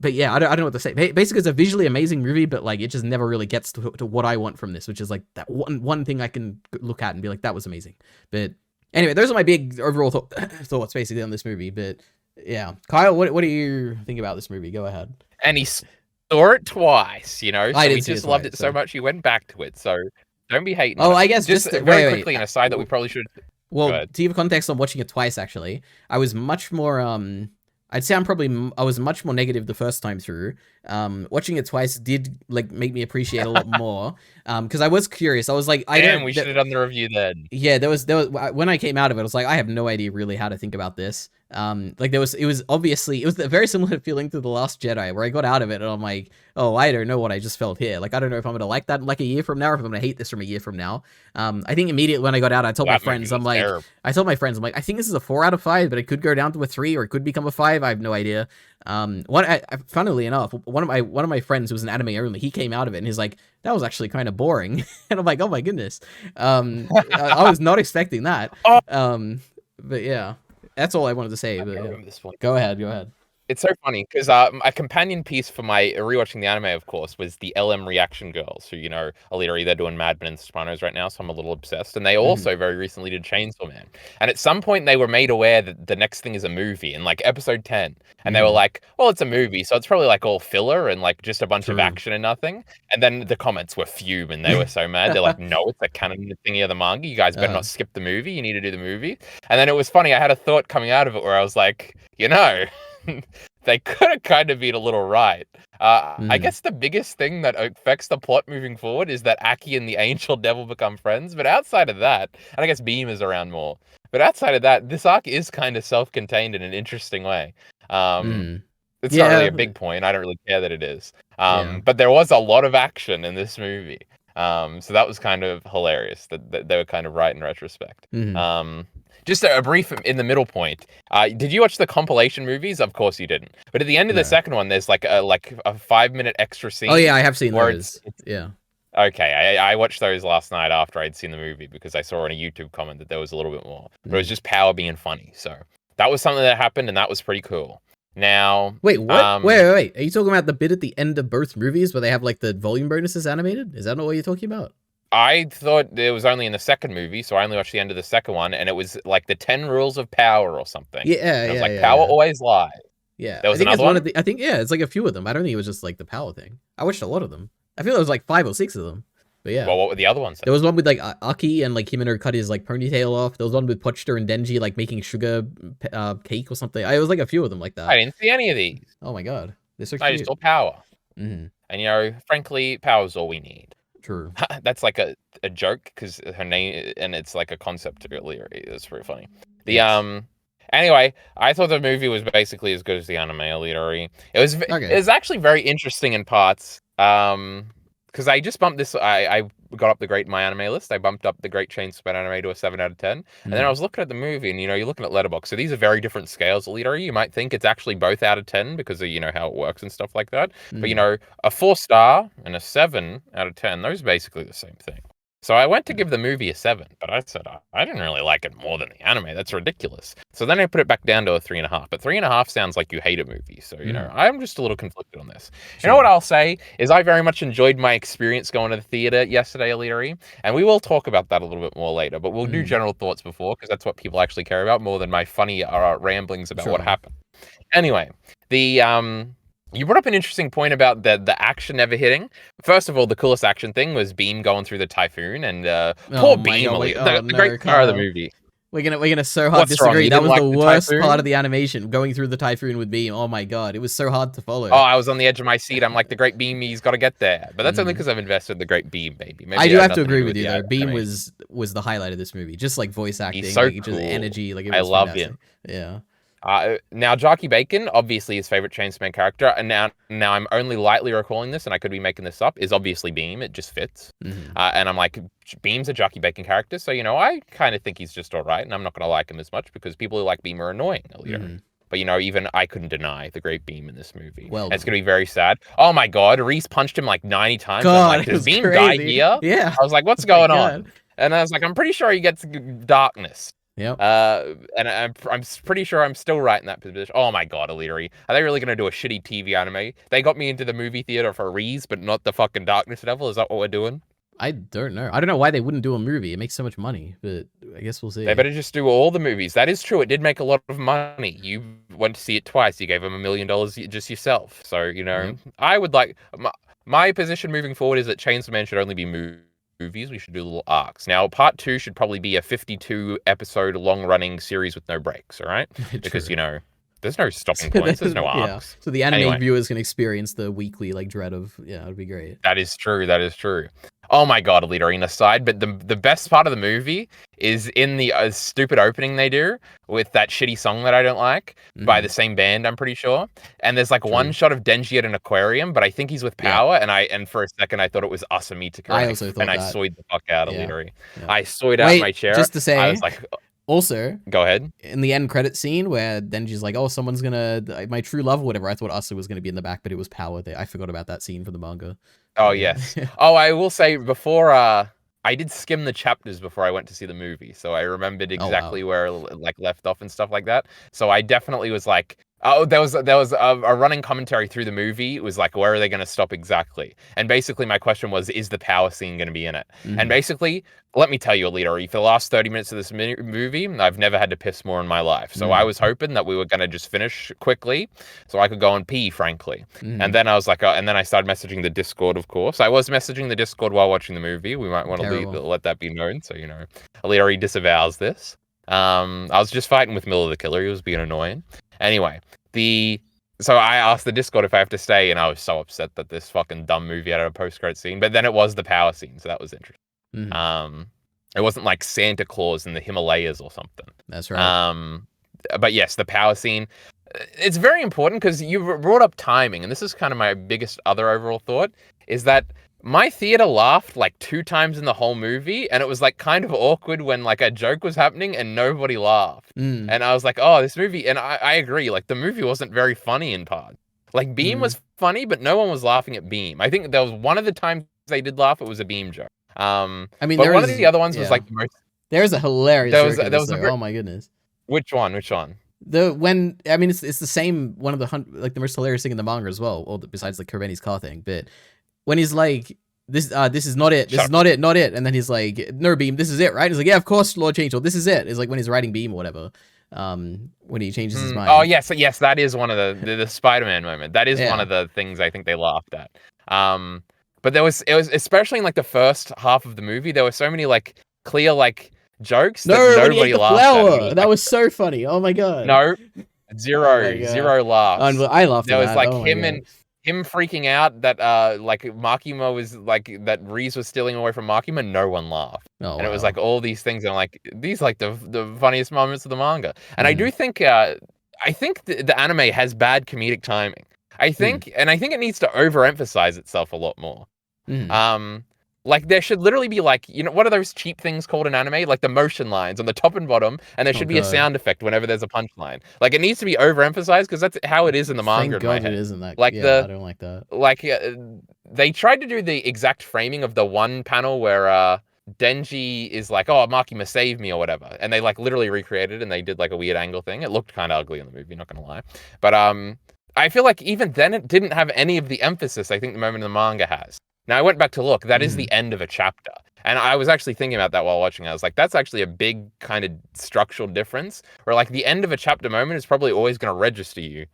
But yeah, I don't know what to say. Basically, it's a visually amazing movie, but like, it just never really gets to what I want from this, which is like that one thing I can look at and be like, that was amazing. But anyway, those are my big overall thoughts basically on this movie. But yeah, Kyle, what do you think about this movie? Go ahead. And he saw it twice, you know, so he just loved it so much he went back to it. So don't be hating. Oh, I guess just very quickly an aside that we probably should. Well, to give context on watching it twice, actually, I was much more I'd say I was much more negative the first time through. Watching it twice did like make me appreciate a lot more. Because I was curious. I was like, we should have done the review then. Yeah, there was when I came out of it, I was like, I have no idea really how to think about this. Like it was a very similar feeling to The Last Jedi, where I got out of it and I'm like, oh, I don't know what I just felt here. Like, I don't know if I'm gonna like that in like a year from now, or if I'm gonna hate this from a year from now. I think immediately when I got out, I told my friends, I'm like, I think this is a 4 out of 5, but it could go down to a 3, or it could become a 5. I have no idea. Funnily enough, one of my friends who was an anime only, he came out of it and he's like, that was actually kind of boring. And I'm like, oh my goodness. I was not expecting that. But yeah, that's all I wanted to say. But yeah. Go ahead. It's so funny because a companion piece for my rewatching the anime, of course, was the LM Reaction Girls, who, you know, EliteAri, they're doing Mad Men and Sopranos right now, so I'm a little obsessed. And they also very recently did Chainsaw Man. And at some point, they were made aware that the next thing is a movie in like episode 10. And they were like, well, it's a movie, so it's probably like all filler and like just a bunch of action and nothing. And then the comments were fume and they were so mad. They're like, no, it's a canon thingy of the manga. You guys better not skip the movie. You need to do the movie. And then it was funny. I had a thought coming out of it where I was like, you know, they could have kind of been a little right. I guess the biggest thing that affects the plot moving forward is that Aki and the Angel Devil become friends. But outside of that, and I guess Beam is around more. But outside of that, this arc is kind of self-contained in an interesting way. It's not really a big point. I don't really care that it is. But there was a lot of action in this movie. So that was kind of hilarious that they were kind of right in retrospect. Just a brief in the middle point. Did you watch the compilation movies? Of course you didn't. But at the end of the second one, there's like a 5-minute extra scene. Oh yeah, I have seen those. Yeah. Okay, I watched those last night after I'd seen the movie because I saw on a YouTube comment that there was a little bit more. But it was just Power being funny. So that was something that happened, and that was pretty cool. Now, wait, what? Wait! Are you talking about the bit at the end of both movies where they have like the volume bonuses animated? Is that not what you're talking about? I thought it was only in the second movie, so I only watched the end of the second one, and it was like the 10 rules of power or something. Yeah, and it was yeah, like yeah, power yeah. always lies. Yeah, There I was think that's another one one. of the. I think it's like a few of them. I don't think it was just like the power thing. I watched a lot of them. I feel there was like 5 or 6 of them. But yeah. Well, what were the other ones then? There was one with like Aki and like Himeno cut his like ponytail off. There was one with Pochster and Denji like making sugar cake or something. It was like a few of them like that. I didn't see any of these. Oh my god, they're so I cute. just saw power. Mm-hmm. And frankly, power's all we need. True. That's like a joke because her name, and it's like a concept earlier. It's very funny. Anyway, I thought the movie was basically as good as the anime, EliteAri. It was actually very interesting in parts. Because I just bumped this. I got up the Great My Anime list. I bumped up the Great Chainsaw Man anime to a 7 out of 10. And then I was looking at the movie, and you're looking at Letterboxd. So these are very different scales. EliteAri, you might think it's actually both out of 10 because of how it works and stuff like that. But a 4-star and a 7 out of 10, those are basically the same thing. So I went to give the movie a 7, but I said I didn't really like it more than the anime. That's ridiculous. So then I put it back down to a 3.5. But 3.5 sounds like you hate a movie. So I'm just a little conflicted on this. Sure. You know what I'll say is I very much enjoyed my experience going to the theater yesterday, EliteAri, and we will talk about that a little bit more later. But we'll do general thoughts before because that's what people actually care about more than my funny ramblings about what happened. Anyway, you brought up an interesting point about the action never hitting. First of all, the coolest action thing was Beam going through the typhoon, and poor Beam, the great star of the movie. We're gonna so hard disagree. That was the worst part of the animation, going through the typhoon with Beam. Oh my god, it was so hard to follow. Oh, I was on the edge of my seat. I'm like, the Great Beam, he's got to get there. But that's only because I've invested in the Great Beam, baby. Maybe I do have to agree with you though. Beam was the highlight of this movie, just like voice acting, he's so like, cool. Just energy. Like I love him. Yeah. Now, Jockey Bacon, obviously his favorite Chainsaw Man character, and now I'm only lightly recalling this, and I could be making this up, is obviously Beam. It just fits. And I'm like, Beam's a Jockey Bacon character, so, I kind of think he's just all right, and I'm not going to like him as much, because people who like Beam are annoying. But, even I couldn't deny the great Beam in this movie. Well, it's going to be very sad. Oh, my God. Reze punched him like 90 times. God, I'm like, does Beam die here? Yeah. I was like, what's going on? And I was like, I'm pretty sure he gets darkness. Yep. And I'm pretty sure I'm still right in that position. Oh my god, EliteAri. Are they really going to do a shitty TV anime? They got me into the movie theater for Reze, but not the fucking Darkness Devil? Is that what we're doing? I don't know. I don't know why they wouldn't do a movie. It makes so much money, but I guess we'll see. They better just do all the movies. That is true. It did make a lot of money. You went to see it twice. You gave them $1 million just yourself. So, I would like... My position moving forward is that Chainsaw Man should only be movies. We should do little arcs. Now, part 2 should probably be a 52-episode long-running series with no breaks, all right? Because, there's no stopping points. There's no arcs. So the anime viewers can experience the weekly, dread of... Yeah, it'd be great. That is true. That is true. Oh my god, EliteAri aside, but the best part of the movie is in the stupid opening they do with that shitty song that I don't like by the same band, I'm pretty sure. And there's one shot of Denji at an aquarium, but I think he's with power. And for a second I thought it was Asami Takurai. I also thought I soyed the fuck out of EliteAri. Yeah. I soyed out my chair. Just to say, I was like, also, go ahead. In the end credit scene where Denji's like, "Oh, someone's gonna my true love," or whatever. I thought Asa was gonna be in the back, but it was Power. I forgot about that scene from the manga. Oh yes. Oh, I will say before I did skim the chapters before I went to see the movie, so I remembered exactly where left off and stuff like that. So I definitely was like, oh, there was a running commentary through the movie. It was like, where are they going to stop exactly? And basically my question was, is the power scene going to be in it? And basically, let me tell you, EliteAri, for the last 30 minutes of this movie, I've never had to piss more in my life. So I was hoping that we were going to just finish quickly so I could go and pee, frankly. And then I was like, and then I started messaging the Discord, of course. I was messaging the Discord while watching the movie. We might want to let that be known. So, EliteAri disavows this. I was just fighting with Miller the Killer. He was being annoying. Anyway, so I asked the Discord if I have to stay, and I was so upset that this fucking dumb movie had a post-credit scene. But then it was the power scene, so that was interesting. It wasn't like Santa Claus in the Himalayas or something. That's right. But yes, the power scene. It's very important because you brought up timing, and this is kind of my biggest other overall thought, is that my theater laughed 2 times in the whole movie, and it was kind of awkward when a joke was happening and nobody laughed. And I was like, oh, this movie, and I agree, the movie wasn't very funny in parts. Beam was funny, but no one was laughing at Beam. I think there was one of the times they did laugh, it was a Beam joke. I mean, but one of the other ones was the most... There's a hilarious joke oh my goodness. Which one? It's the same, one of the most hilarious thing in the manga as well, besides the Kobeni's car thing, but when he's this is not it. This is not it. Not it. And then he's like, no, Beam, this is it, right? He's like, yeah, of course, Lord Changeable, this is it. It's like when he's writing Beam or whatever. When he changes his mind. Oh yes, yes, that is one of the Spider-Man moment. That is one of the things I think they laughed at. But it was especially in like the first half of the movie, there were so many like clear like jokes that nobody laughed at. That was so funny. Oh my god. No, zero laughs. I laughed. There was like him freaking out that like Makima was like that Reze was stealing away from Makima. No one laughed. And it was like all these things, and I'm like, these like the funniest moments of the manga. And I do think the anime has bad comedic timing. I think it needs to overemphasize itself a lot more. Like there should literally be like, you know, what are those cheap things called in anime? Like the motion lines on the top and bottom, and there should be a sound effect whenever there's a punchline. Like it needs to be overemphasized because that's how it is in the manga. Thank God it isn't that. Like I don't like that. Like they tried to do the exact framing of the one panel where Denji is like, "Oh, Makima saved me" or whatever, and they like literally recreated it, and they did like a weird angle thing. It looked kind of ugly in the movie, not gonna lie, but I feel like even then it didn't have any of the emphasis I think the moment in the manga has. Now, I went back to look. That is the end of a chapter. And I was actually thinking about that while watching it. I was like, that's actually a big kind of structural difference where like the end of a chapter moment is probably always going to register you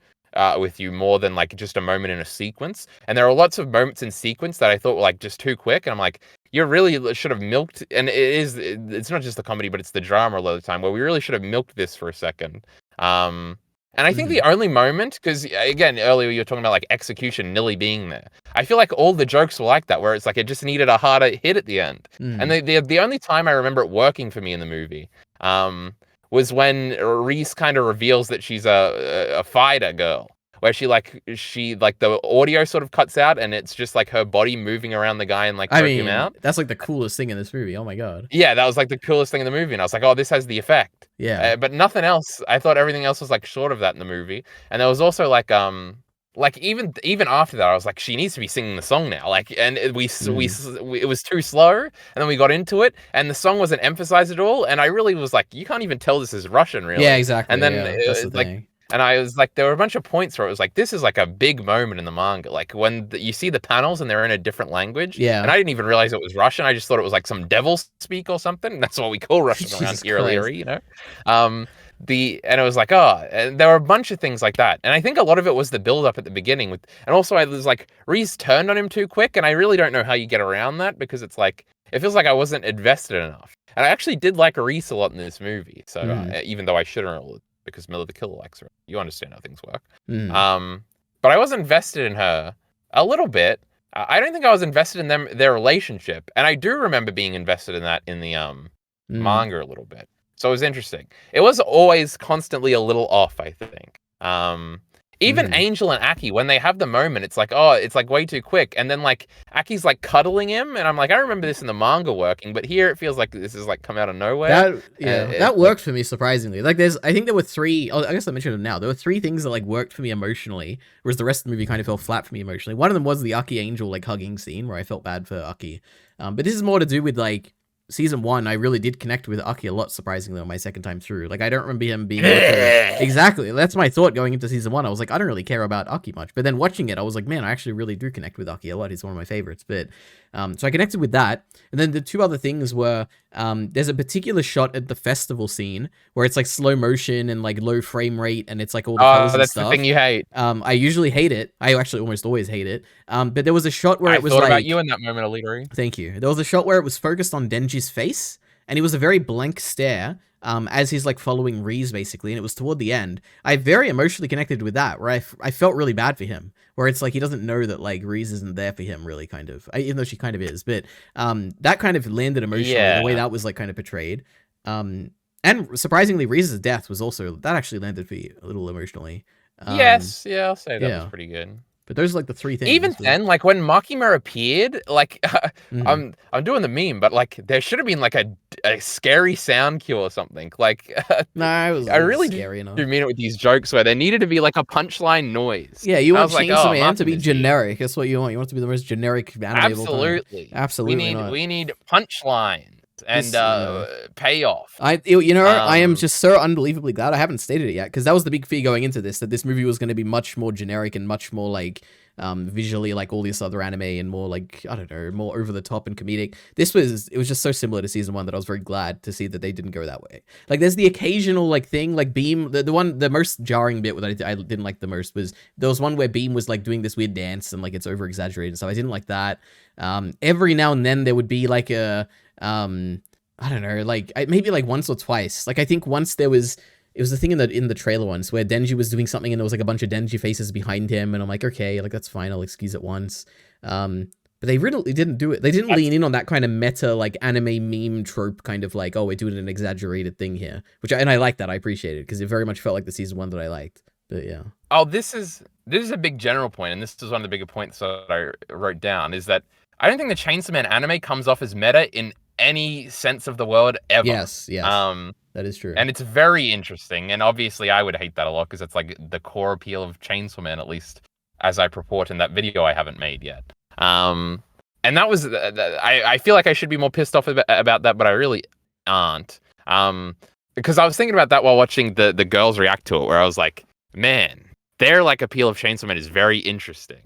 with you more than like just a moment in a sequence. And there are lots of moments in sequence that I thought were like just too quick. And I'm like, you really should have milked. And it's not just the comedy, but it's the drama a lot of the time where we really should have milked this for a second. And I think the only moment, because again, earlier you were talking about like execution nearly being there. I feel like all the jokes were like that, where it's like it just needed a harder hit at the end. And the only time I remember it working for me in the movie was when Reze kind of reveals that she's a fighter girl, where she the audio sort of cuts out and it's just like her body moving around the guy and like choking him out. That's like the coolest thing in this movie. Oh my god. Yeah, that was like the coolest thing in the movie, and I was like, oh, this has the effect. Yeah. But nothing else. I thought everything else was like short of that in the movie, and there was also like even after that, I was like, she needs to be singing the song now. Like, and it was too slow, and then we got into it, and the song wasn't emphasized at all, and I really was like, you can't even tell this is Russian, really. Yeah, exactly. And then it was like. And I was like, there were a bunch of points where it was like, this is like a big moment in the manga. Like when you see the panels and they're in a different language. Yeah. And I didn't even realize it was Russian. I just thought it was like some devil speak or something. That's what we call Russian around here, EliteAri, you know? And it was like, and there were a bunch of things like that. And I think a lot of it was the build up at the beginning and also I was like, Reze turned on him too quick. And I really don't know how you get around that because it's like, it feels like I wasn't invested enough. And I actually did like Reze a lot in this movie. So even though I shouldn't, because Miller the Killer likes her. You understand how things work. But I was invested in her a little bit. I don't think I was invested in their relationship. And I do remember being invested in that in the manga a little bit. So it was interesting. It was always constantly a little off, I think. Even Angel and Aki, when they have the moment, it's like, oh, it's like way too quick. And then like Aki's like cuddling him. And I'm like, I remember this in the manga working, but here it feels like this is like come out of nowhere. That worked for me surprisingly. Like I think there were three, I guess I mentioned them now. There were three things that like worked for me emotionally, whereas the rest of the movie kind of fell flat for me emotionally. One of them was the Aki Angel like hugging scene where I felt bad for Aki. But this is more to do with like, Season 1, I really did connect with Aki a lot, surprisingly, on my second time through. Like, I don't remember him being... Exactly. That's my thought going into Season 1. I was like, I don't really care about Aki much. But then watching it, I was like, man, I actually really do connect with Aki a lot. He's one of my favorites. But so I connected with that. And then the two other things were, there's a particular shot at the festival scene where it's like slow motion and like low frame rate and it's like all the colors and stuff. That's the thing you hate. I usually hate it. I actually almost always hate it. But there was a shot where it was like... I thought about you in that moment, EliteAri. Thank you. There was a shot where it was focused on Denji's face, and it was a very blank stare as he's like following Reze basically, and it was toward the end. I very emotionally connected with that, where I felt really bad for him, where it's like he doesn't know that like Reze isn't there for him really, kind of, even though she kind of is, but that kind of landed emotionally, the way that was like kind of portrayed. And surprisingly, Reze's death was also, that actually landed for you a little emotionally. Yes, I'll say that was pretty good. But those are like the three things. Even then, like when Makima appeared, like I'm doing the meme, but like there should have been like a scary sound cue or something. Like nah, I really scary enough. Do mean it with these jokes where there needed to be like a punchline noise. Yeah, you want Chainsaw Man to be generic. That's what you want. You want it to be the most generic anime of all time. Absolutely. We need punchline. And payoff. I am just so unbelievably glad I haven't stated it yet, because that was the big fear going into this, that this movie was going to be much more generic and much more like visually like all this other anime, and more like, I don't know, more over the top and comedic. It was just so similar to season 1 that I was very glad to see that they didn't go that way. Like there's the occasional like thing like Beam, the most jarring bit that I didn't like the most was there was one where Beam was like doing this weird dance and like it's over exaggerated, so I didn't like that. Every now and then there would be like a I don't know, like maybe like once or twice. Like I think once it was the thing in the trailer once where Denji was doing something and there was like a bunch of Denji faces behind him, and I'm like, okay, like that's fine, I'll excuse it once. But they really didn't do it. They didn't lean in on that kind of meta like anime meme trope kind of like, oh, we're doing an exaggerated thing here, and I like that. I appreciate it because it very much felt like the season 1 that I liked. But yeah. Oh, this is a big general point, and this is one of the bigger points that I wrote down, is that I don't think the Chainsaw Man anime comes off as meta in any sense of the word ever. Yes. That is true. And it's very interesting, and obviously I would hate that a lot because it's like the core appeal of Chainsaw Man, at least as I purport in that video I haven't made yet. And that was I feel like I should be more pissed off about that, but I really aren't. Because I was thinking about that while watching the girls react to it, where I was like, man, their like appeal of Chainsaw Man is very interesting.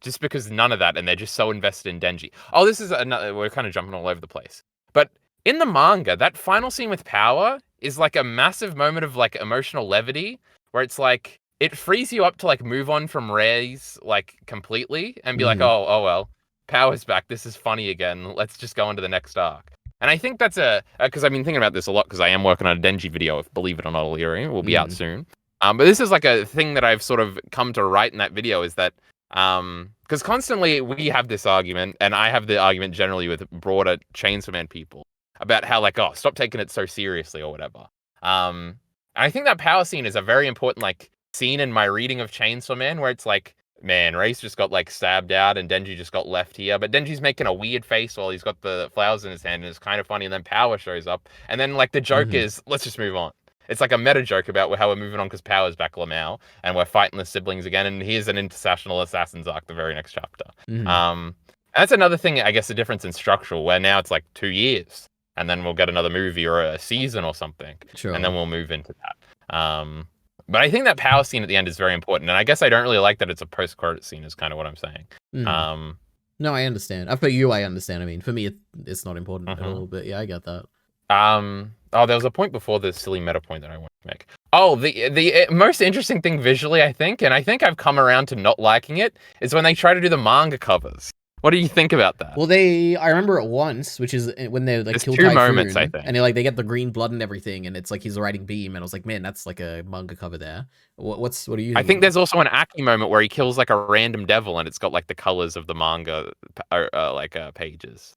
Just because none of that, and they're just so invested in Denji. Oh, this is another. We're kind of jumping all over the place, but in the manga, that final scene with Power is like a massive moment of like emotional levity, where it's like it frees you up to like move on from Reze like completely and be like, oh well, Power's back. This is funny again. Let's just go on to the next arc. And I think that's because I've been thinking about this a lot because I am working on a Denji video. If believe it or not, EliteAri will be out soon. But this is like a thing that I've sort of come to write in that video, is that because constantly we have this argument, and I have the argument generally with broader Chainsaw Man people about how like, oh, stop taking it so seriously or whatever. And I think that power scene is a very important like scene in my reading of Chainsaw Man, where it's like, man, Race just got like stabbed out and Denji just got left here, but Denji's making a weird face while he's got the flowers in his hand, and it's kind of funny, and then Power shows up, and then like the joke is, let's just move on. It's like a meta joke about how we're moving on because Power's back Lamau, and we're fighting the siblings again, and here's an International Assassins arc, the very next chapter. And that's another thing, I guess, the difference in structural, where now it's like 2 years, and then we'll get another movie or a season or something, and then we'll move into that. But I think that power scene at the end is very important, and I guess I don't really like that it's a post-credit scene, is kind of what I'm saying. No, I understand. For you, I understand. I mean, for me, it's not important at all, but yeah, I get that. Oh, there was a point before the silly meta point that I wanted to make. Oh, the most interesting thing visually, I think, and I think I've come around to not liking it, is when they try to do the manga covers. What do you think about that? Well, I remember it once, which is when they like kill Typhoon, moments, I think, and they get the green blood and everything, and it's like he's riding Beam, and I was like, man, that's like a manga cover there. What are you? I think there's also an Aki moment where he kills like a random devil, and it's got like the colors of the manga, pages,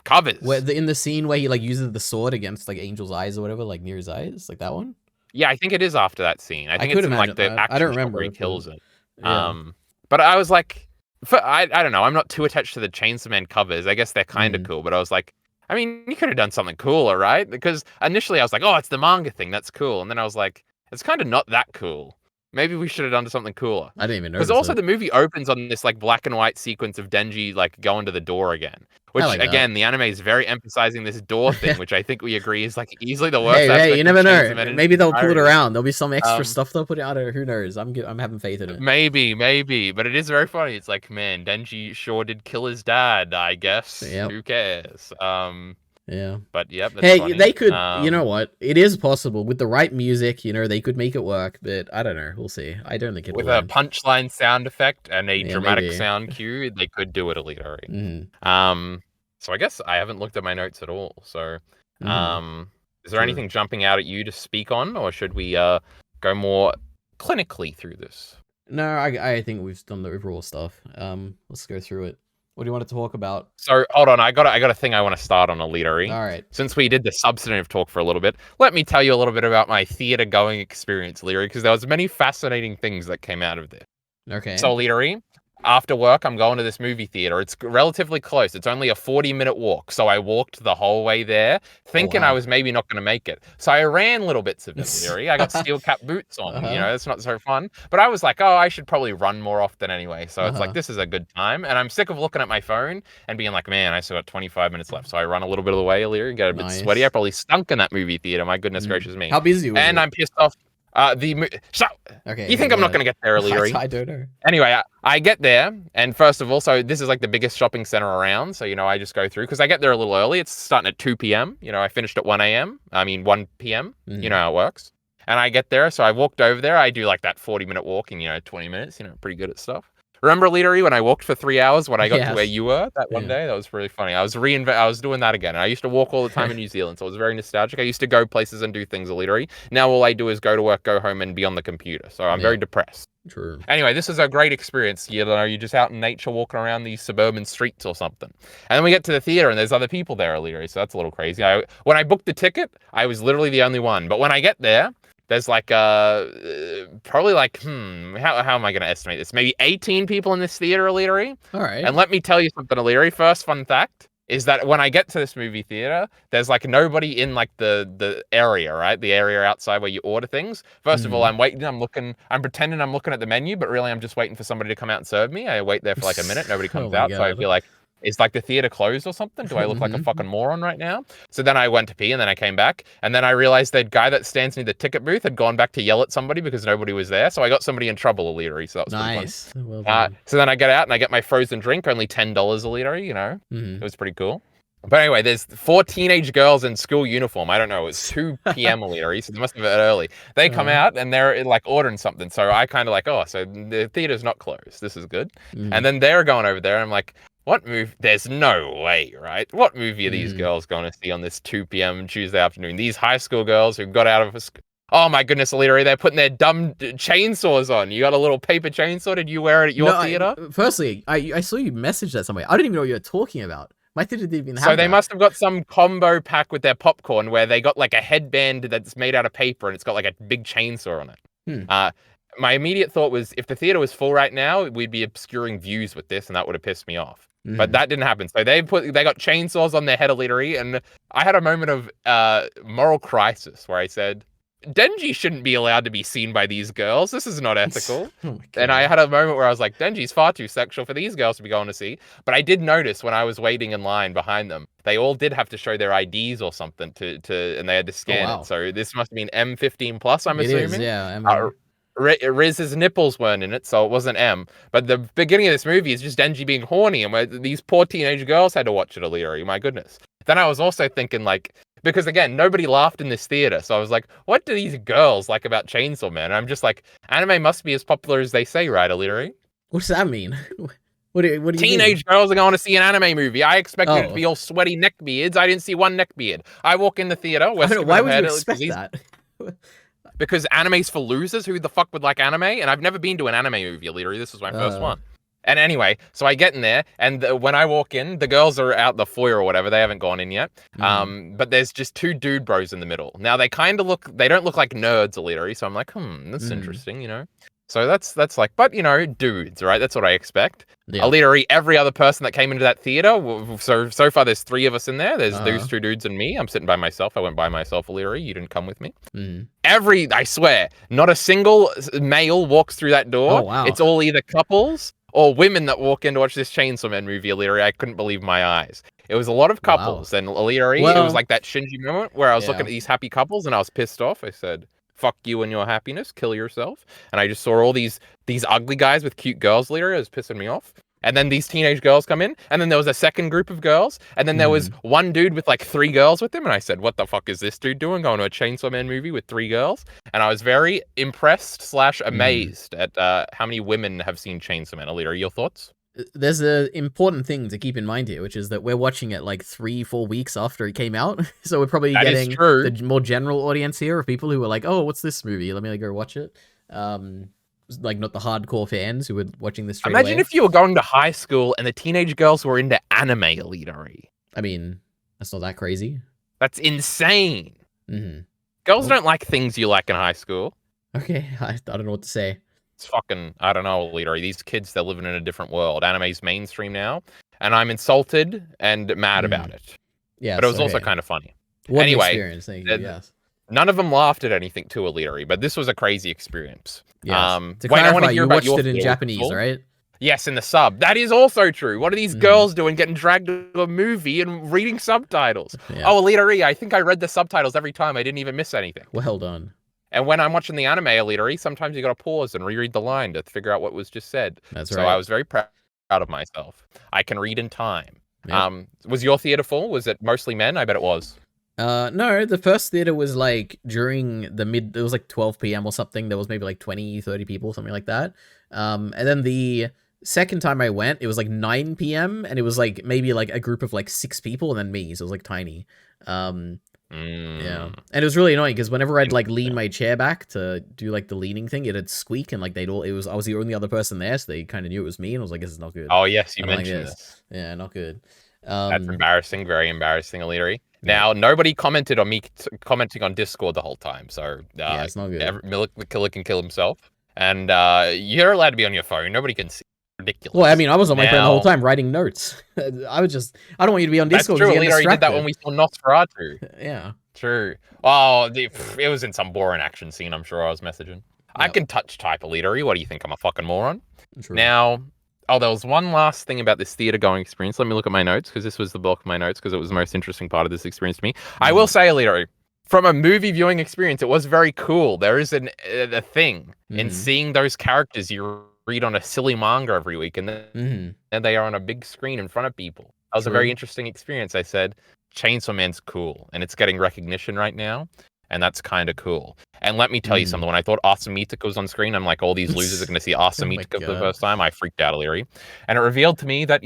covers. Where in the scene where he like uses the sword against like Angel's eyes or whatever, like near his eyes, like that one. Yeah, I think it is after that scene. I think it's in like the action I don't remember where he kills it. Yeah. But I was like, I don't know. I'm not too attached to the Chainsaw Man covers. I guess they're kind of cool, but I was like, I mean, you could have done something cooler, right? Because initially I was like, oh, it's the manga thing. That's cool. And then I was like, it's kind of not that cool. Maybe we should have done something cooler. I didn't even know. Because also the movie opens on this like black and white sequence of Denji like going to the door again. Which again, the anime is very emphasizing this door thing, which I think we agree is like easily the worst. Hey, you never know. Maybe they'll pull it around. There'll be some extra stuff they'll put out. Who knows? I'm having faith in it. Maybe, but it is very funny. It's like, man, Denji sure did kill his dad. I guess. Yep. Who cares? Yeah. But yep. That's hey, funny. they could. You know what? It is possible with the right music. You know, they could make it work. But I don't know. We'll see. I don't think it with will. A punchline sound effect and a dramatic sound cue, they could do it EliteAri. So I guess I haven't looked at my notes at all. So, is there anything jumping out at you to speak on, or should we go more clinically through this? No, I think we've done the overall stuff. Let's go through it. What do you want to talk about? So hold on, I got a thing I want to start on EliteAri. All right. Since we did the substantive talk for a little bit, let me tell you a little bit about my theater going experience, EliteAri, because there was many fascinating things that came out of this. Okay. So EliteAri, after work, I'm going to this movie theater. It's relatively close. It's only a 40-minute walk. So I walked the whole way there, thinking I was maybe not going to make it. So I ran little bits of EliteAri. I got steel cap boots on. You know, it's not so fun. But I was like, oh, I should probably run more often anyway. So it's like, this is a good time. And I'm sick of looking at my phone and being like, man, I still got 25 minutes left. So I run a little bit of the way, EliteAri, get a bit sweaty. I probably stunk in that movie theater. My goodness gracious me. How busy was it? I'm pissed off. Okay. You think I'm not going to get there, EliteAri? I don't know. Anyway, I get there, and first of all, so this is like the biggest shopping center around. So, I just go through because I get there a little early. It's starting at 2 p.m. I finished at 1 a.m. 1 p.m. You know how it works. And I get there, so I walked over there. I do like that 40-minute walk in, 20 minutes, pretty good at stuff. Remember, EliteAri, when I walked for 3 hours when I got to where you were that one day? That was really funny. I was doing that again. I used to walk all the time in New Zealand, so it was very nostalgic. I used to go places and do things, EliteAri. Now all I do is go to work, go home, and be on the computer. So I'm very depressed. True. Anyway, this is a great experience. You're just out in nature walking around these suburban streets or something. And then we get to the theater and there's other people there, EliteAri, so that's a little crazy. When I booked the ticket, I was literally the only one. But when I get there, there's like probably like how am I going to estimate this? Maybe 18 people in this theater, EliteAri. All right. And let me tell you something, EliteAri. First fun fact is that when I get to this movie theater, there's like nobody in like the area, right? The area outside where you order things. First of all, I'm waiting, I'm pretending I'm looking at the menu, but really I'm just waiting for somebody to come out and serve me. I wait there for like a minute, nobody comes out, so I feel like, is like the theater closed or something? Do I look like a fucking moron right now? So then I went to pee and then I came back and then I realized that guy that stands near the ticket booth had gone back to yell at somebody because nobody was there. So I got somebody in trouble, EliteAri. So that was nice. pretty fun. Well so then I get out and I get my frozen drink, only $10, EliteAri, It was pretty cool. But anyway, there's 4 teenage girls in school uniform. I don't know. It was 2 p.m. EliteAri, so they must have been early. They come out and they're like ordering something. So I kind of like, so the theater's not closed. This is good. And then they're going over there. And I'm like, what movie? There's no way, right? What movie are these girls going to see on this 2 p.m. Tuesday afternoon? These high school girls who got out of a oh my goodness, EliteAri, they're putting their dumb chainsaws on. You got a little paper chainsaw. Did you wear it at your theater? Firstly, I saw you message that somewhere. I didn't even know what you were talking about. My theater didn't even have So they must have got some combo pack with their popcorn where they got like a headband that's made out of paper and it's got like a big chainsaw on it. My immediate thought was if the theater was full right now, we'd be obscuring views with this and that would have pissed me off. But that didn't happen. So they got chainsaws on their head, EliteAri, and I had a moment of moral crisis where I said, Denji shouldn't be allowed to be seen by these girls. This is not ethical. And I had a moment where I was like, Denji's far too sexual for these girls to be going to see. But I did notice when I was waiting in line behind them, they all did have to show their IDs or something and they had to scan it. So this must have been M15 plus, I'm assuming. Reze's nipples weren't in it, so it wasn't M. But the beginning of this movie is just Denji being horny, and where these poor teenage girls had to watch it, EliteAri. My goodness. Then I was also thinking, like, because again, nobody laughed in this theater, so I was like, what do these girls like about Chainsaw Man? And I'm just like, anime must be as popular as they say, right, EliteAri? What does that mean? What do you Teenage girls are going to see an anime movie. I expected it to be all sweaty neckbeards. I didn't see one neckbeard. I walk in the theater. Why would you expect that? Because anime's for losers. Who the fuck would like anime? And I've never been to an anime movie, EliteAri. This was my first one. And anyway, so I get in there, and when I walk in, the girls are out the foyer or whatever. They haven't gone in yet. But there's just 2 dude bros in the middle. Now they kind of they don't look like nerds, EliteAri. So I'm like, that's interesting, So that's like, but dudes, right? That's what I expect. Yeah. EliteAri, every other person that came into that theater. So far, there's 3 of us in there. There's those 2 dudes and me. I'm sitting by myself. I went by myself, EliteAri. You didn't come with me. I swear, not a single male walks through that door. Oh, wow. It's all either couples or women that walk in to watch this Chainsaw Man movie, EliteAri. I couldn't believe my eyes. It was a lot of couples. And EliteAri, it was like that Shinji moment where I was looking at these happy couples and I was pissed off. I said, fuck you and your happiness, kill yourself. And I just saw all these ugly guys with cute girls, EliteAri. It was pissing me off. And then these teenage girls come in, and then there was a second group of girls, and then there was one dude with like 3 girls with him, and I said, what the fuck is this dude doing going to a Chainsaw Man movie with 3 girls? And I was very impressed / amazed at how many women have seen Chainsaw Man. EliteAri, your thoughts? There's an important thing to keep in mind here, which is that we're watching it like 3-4 weeks after it came out. So we're probably getting the more general audience here of people who are like, oh, what's this movie? Let me go watch it. Like not the hardcore fans who were watching this straight Imagine away. if you were going to high school and the teenage girls were into anime, EliteAri. I mean, that's not that crazy. That's insane. Girls don't like things you like in high school. Okay, I don't know what to say. It's fucking, I don't know, EliteAri. These kids, they're living in a different world. Anime's mainstream now, and I'm insulted and mad about it. Yeah, but it was also kind of funny. What experience? Thank you. Yes. None of them laughed at anything too, EliteAri, but this was a crazy experience. Yes. To clarify, you watched it in Japanese, right? Yes, in the sub. That is also true. What are these girls doing getting dragged to a movie and reading subtitles? Yeah. Oh, EliteAri, I think I read the subtitles every time. I didn't even miss anything. Well done. And when I'm watching the anime EliteAri, sometimes you got to pause and reread the line to figure out what was just said. That's so right. I was very proud of myself. I can read in time. Yep. Was your theater full? Was it mostly men? I bet it was. No, the first theater was like during it was like 12 p.m. or something. There was maybe like 20, 30 people, something like that. And then the second time I went, it was like 9 p.m. and it was like maybe like a group of like 6 people and then me. So it was like tiny. Yeah. And it was really annoying because whenever I'd like lean my chair back to do like the leaning thing, it'd squeak and like I was the only other person there, so they kind of knew it was me and I was like, this is not good. Oh yes, you mentioned this. Yeah, not good. That's embarrassing, very embarrassing, EliteAri. Now, nobody commented on me commenting on Discord the whole time, so yeah, it's not good. Milik the Killer can kill himself, and you're allowed to be on your phone. Nobody can see. Ridiculous. Well, I mean, I was on my phone the whole time writing notes. I don't want you to be on Discord. That's true. EliteAri did that when we saw Nosferatu. Yeah. True. Oh, it was in some boring action scene. I'm sure I was messaging. Yep. I can touch type EliteAri. What do you think? I'm a fucking moron. True. Now. Oh, there was one last thing about this theater going experience. Let me look at my notes because this was the bulk of my notes because it was the most interesting part of this experience to me. I will say, EliteAri, from a movie viewing experience, it was very cool. There is a thing in seeing those characters you read on a silly manga every week, and then they are on a big screen in front of people. That was a very interesting experience. I said, Chainsaw Man's cool, and it's getting recognition right now. And that's kind of cool. And let me tell you something. When I thought Arsamitaka was on screen, I'm like, all these losers are going to see Arsamitaka for the first time. I freaked out, EliteAri. And it revealed to me that,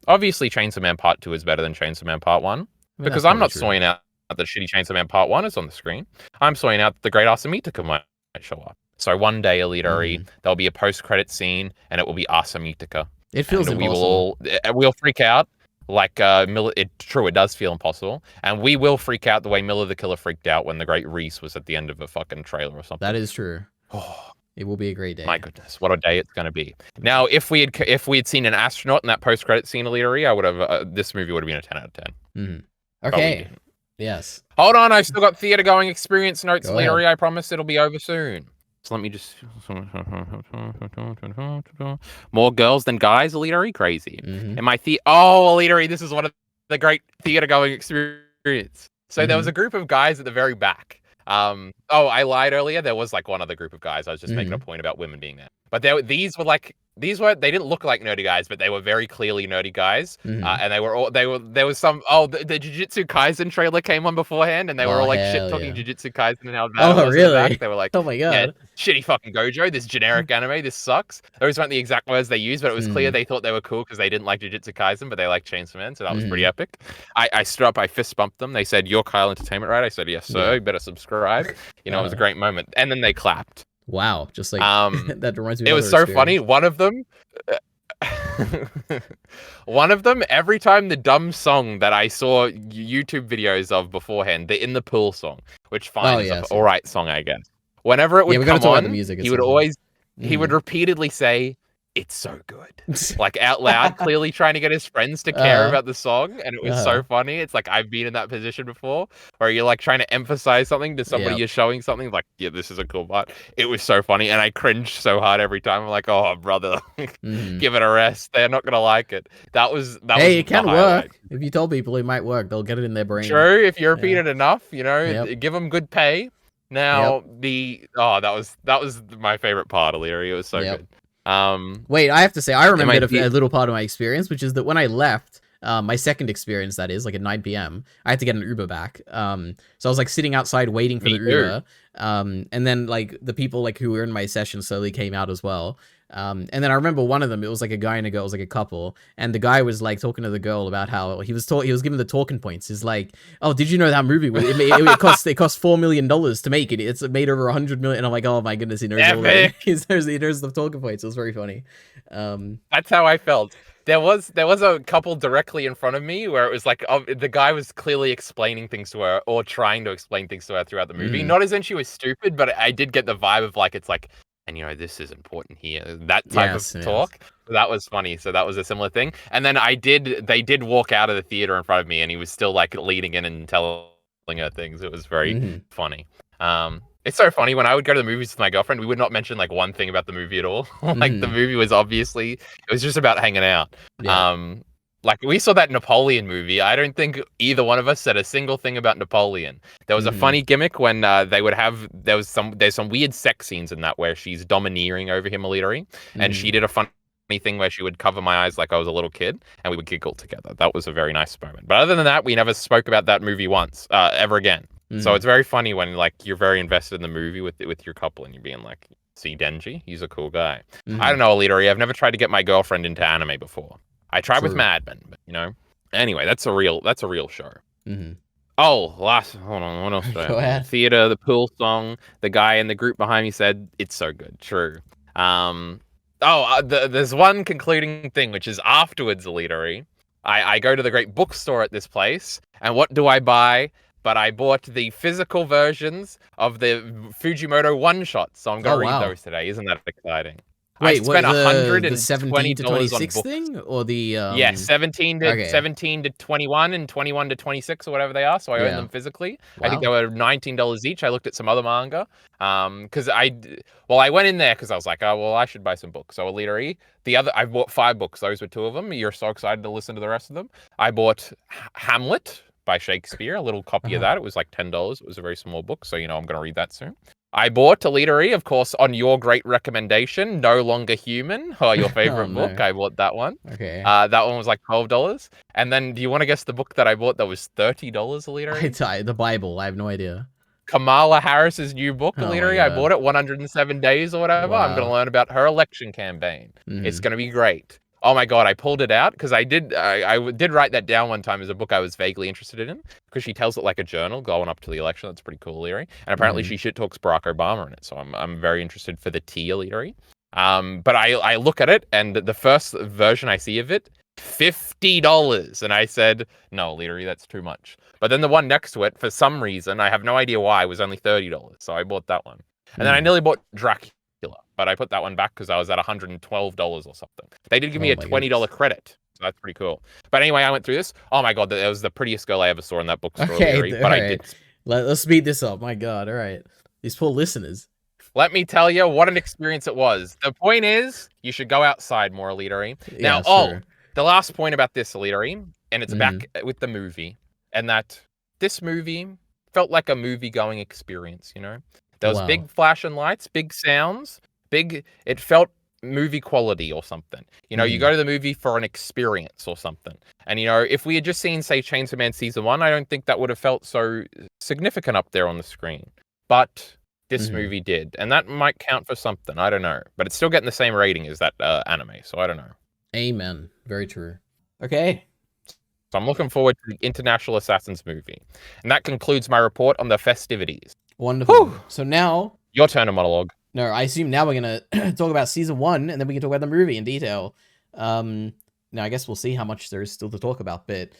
obviously Chainsaw Man Part 2 is better than Chainsaw Man Part 1. Because I'm not sawing out that shitty Chainsaw Man Part 1 is on the screen. I'm sawing out that the great Arsamitaka might show up. So one day, EliteAri, there'll be a post-credit scene, and it will be Arsamitaka. It feels impossible. We'll freak out. Like it does feel impossible, and we will freak out the way Miller the Killer freaked out when the Great Reese was at the end of a fucking trailer or something. That is true. It will be a great day. My goodness, what a day it's going to be. Now, if we had seen an astronaut in that post-credit scene, EliteAri, I would have this movie would have been a 10 out of 10. Okay. Yes. Hold on, I've still got theater going experience notes, EliteAri. I promise it'll be over soon. So let me just more girls than guys, EliteAri, crazy. And my EliteAri, this is one of the great theater going experience. So there was a group of guys at the very back. I lied earlier. There was like one other group of guys. I was just making a point about women being there. But they didn't look like nerdy guys, but they were very clearly nerdy guys. And there was some, the Jujutsu Kaisen trailer came on beforehand, and they were all like shit talking Jujutsu Kaisen and how bad it was. Really? They were like, oh my god, yeah, shitty fucking Gojo, this generic anime, this sucks. Those weren't the exact words they used, but it was clear they thought they were cool because they didn't like Jujutsu Kaisen, but they liked Chainsaw Man, so that was pretty epic. I stood up, I fist bumped them. They said, "You're Kyle Entertainment, right?" I said, "Yes, sir. You better subscribe." It was a great moment. And then they clapped. Wow, just like that reminds me. It was so funny. One of them, every time the dumb song that I saw YouTube videos of beforehand, the In the Pool song, which fine is an alright song, I guess. Whenever it would come on, the music, he would he would repeatedly say, "It's so good," like out loud, clearly trying to get his friends to care about the song, and it was so funny. It's like I've been in that position before, where you're like trying to emphasize something to somebody you're showing something, like, yeah, this is a cool part. It was so funny, and I cringed so hard every time. I'm like, oh brother, give it a rest. They're not gonna like it. That was it can work. If you tell people, it might work. They'll get it in their brain. True, if you repeat it enough, give them good pay. Now that was my favorite part of EliteAri. It was so good. Wait, I have to say, I remembered a little part of my experience, which is that when I left, my second experience, that is, like at 9 p.m., I had to get an Uber back. So I was like sitting outside waiting for the Uber. And then like the people like who were in my session slowly came out as well. And then I remember one of them, it was like a guy and a girl, it was like a couple, and the guy was like talking to the girl about how he was given the talking points. He's like, "Oh, did you know that movie? It cost $4 million to make it. It's made over 100 million." And I'm like, "Oh my goodness, he knows all that. He knows the talking points." It was very funny. That's how I felt. There was a couple directly in front of me where it was like the guy was clearly explaining things to her or trying to explain things to her throughout the movie. Not as in she was stupid, but I did get the vibe of like it's like. And this is important here. That type of talk. So that was funny. So that was a similar thing. And then they did walk out of the theater in front of me, and he was still like leading in and telling her things. It was very funny. It's so funny when I would go to the movies with my girlfriend, we would not mention like one thing about the movie at all. Like the movie was it was just about hanging out. Like, we saw that Napoleon movie. I don't think either one of us said a single thing about Napoleon. There was a funny gimmick when they would have, there's some weird sex scenes in that where she's domineering over him, EliteAri, and she did a funny thing where she would cover my eyes like I was a little kid, and we would giggle together. That was a very nice moment. But other than that, we never spoke about that movie once, ever again. So it's very funny when, like, you're very invested in the movie with your couple, and you're being like, see Denji, he's a cool guy. I don't know, EliteAri, I've never tried to get my girlfriend into anime before. I tried with Mad Men, but, you know. Anyway, that's a real show. Oh, hold on, what else? Go ahead. Theater, the pool song. The guy in the group behind me said it's so good. True. There's one concluding thing, which is afterwards, EliteAri. I go to the great bookstore at this place, and what do I buy? But I bought the physical versions of the Fujimoto one-shots, so I'm going to read those today. Isn't that exciting? Wait, I spent $120 the 17 to 26 thing, or the 17 to 21 and 21 to 26 or whatever they are. So I own them physically. I think they were $19 each. I looked at some other manga because I went in there because I was like, oh well, I should buy some books. So EliteAri, I bought 5 books. Those were 2 of them. You're so excited to listen to the rest of them. I bought Hamlet by Shakespeare, a little copy of that. It was like $10. It was a very small book, so I'm going to read that soon. I bought EliteAri, of course, on your great recommendation, No Longer Human, your favorite book. I bought that one. Okay. That one was like $12. And then, do you want to guess the book that I bought that was $30, EliteAri? It's the Bible. I have no idea. Kamala Harris's new book, EliteAri. I bought it 107 Days or whatever. I'm going to learn about her election campaign. It's going to be great. Oh my God, I pulled it out because I did write that down one time as a book I was vaguely interested in because she tells it like a journal going up to the election. That's pretty cool, EliteAri. And apparently she shit talks Barack Obama in it. So I'm very interested for the tea, EliteAri. But I look at it and the first version I see of it, $50. And I said, no, EliteAri, that's too much. But then the one next to it, for some reason, I have no idea why, was only $30. So I bought that one. And then I nearly bought Dracula. But I put that one back because I was at $112 or something. They did give me a $20 credit. So that's pretty cool. But anyway, I went through this. Oh my God, that was the prettiest girl I ever saw in that bookstore. Okay, but I did. Let's speed this up. My God, all right. These poor listeners. Let me tell you what an experience it was. The point is, you should go outside more, EliteAri. Now, the last point about this, EliteAri, and it's back with the movie, and that this movie felt like a movie-going experience, you know? There was big flashing lights, big sounds. It felt movie quality or something. You know, you go to the movie for an experience or something. And, you know, if we had just seen, say, Chainsaw Man Season 1, I don't think that would have felt so significant up there on the screen. But this movie did. And that might count for something. I don't know. But it's still getting the same rating as that anime. So I don't know. Amen. Very true. Okay. So I'm looking forward to the International Assassins movie. And that concludes my report on the festivities. Wonderful. Whew. So now... Your turn to monologue. No, I assume now we're going to talk about Season 1, and then we can talk about the movie in detail. Now, I guess we'll see how much there is still to talk about, but...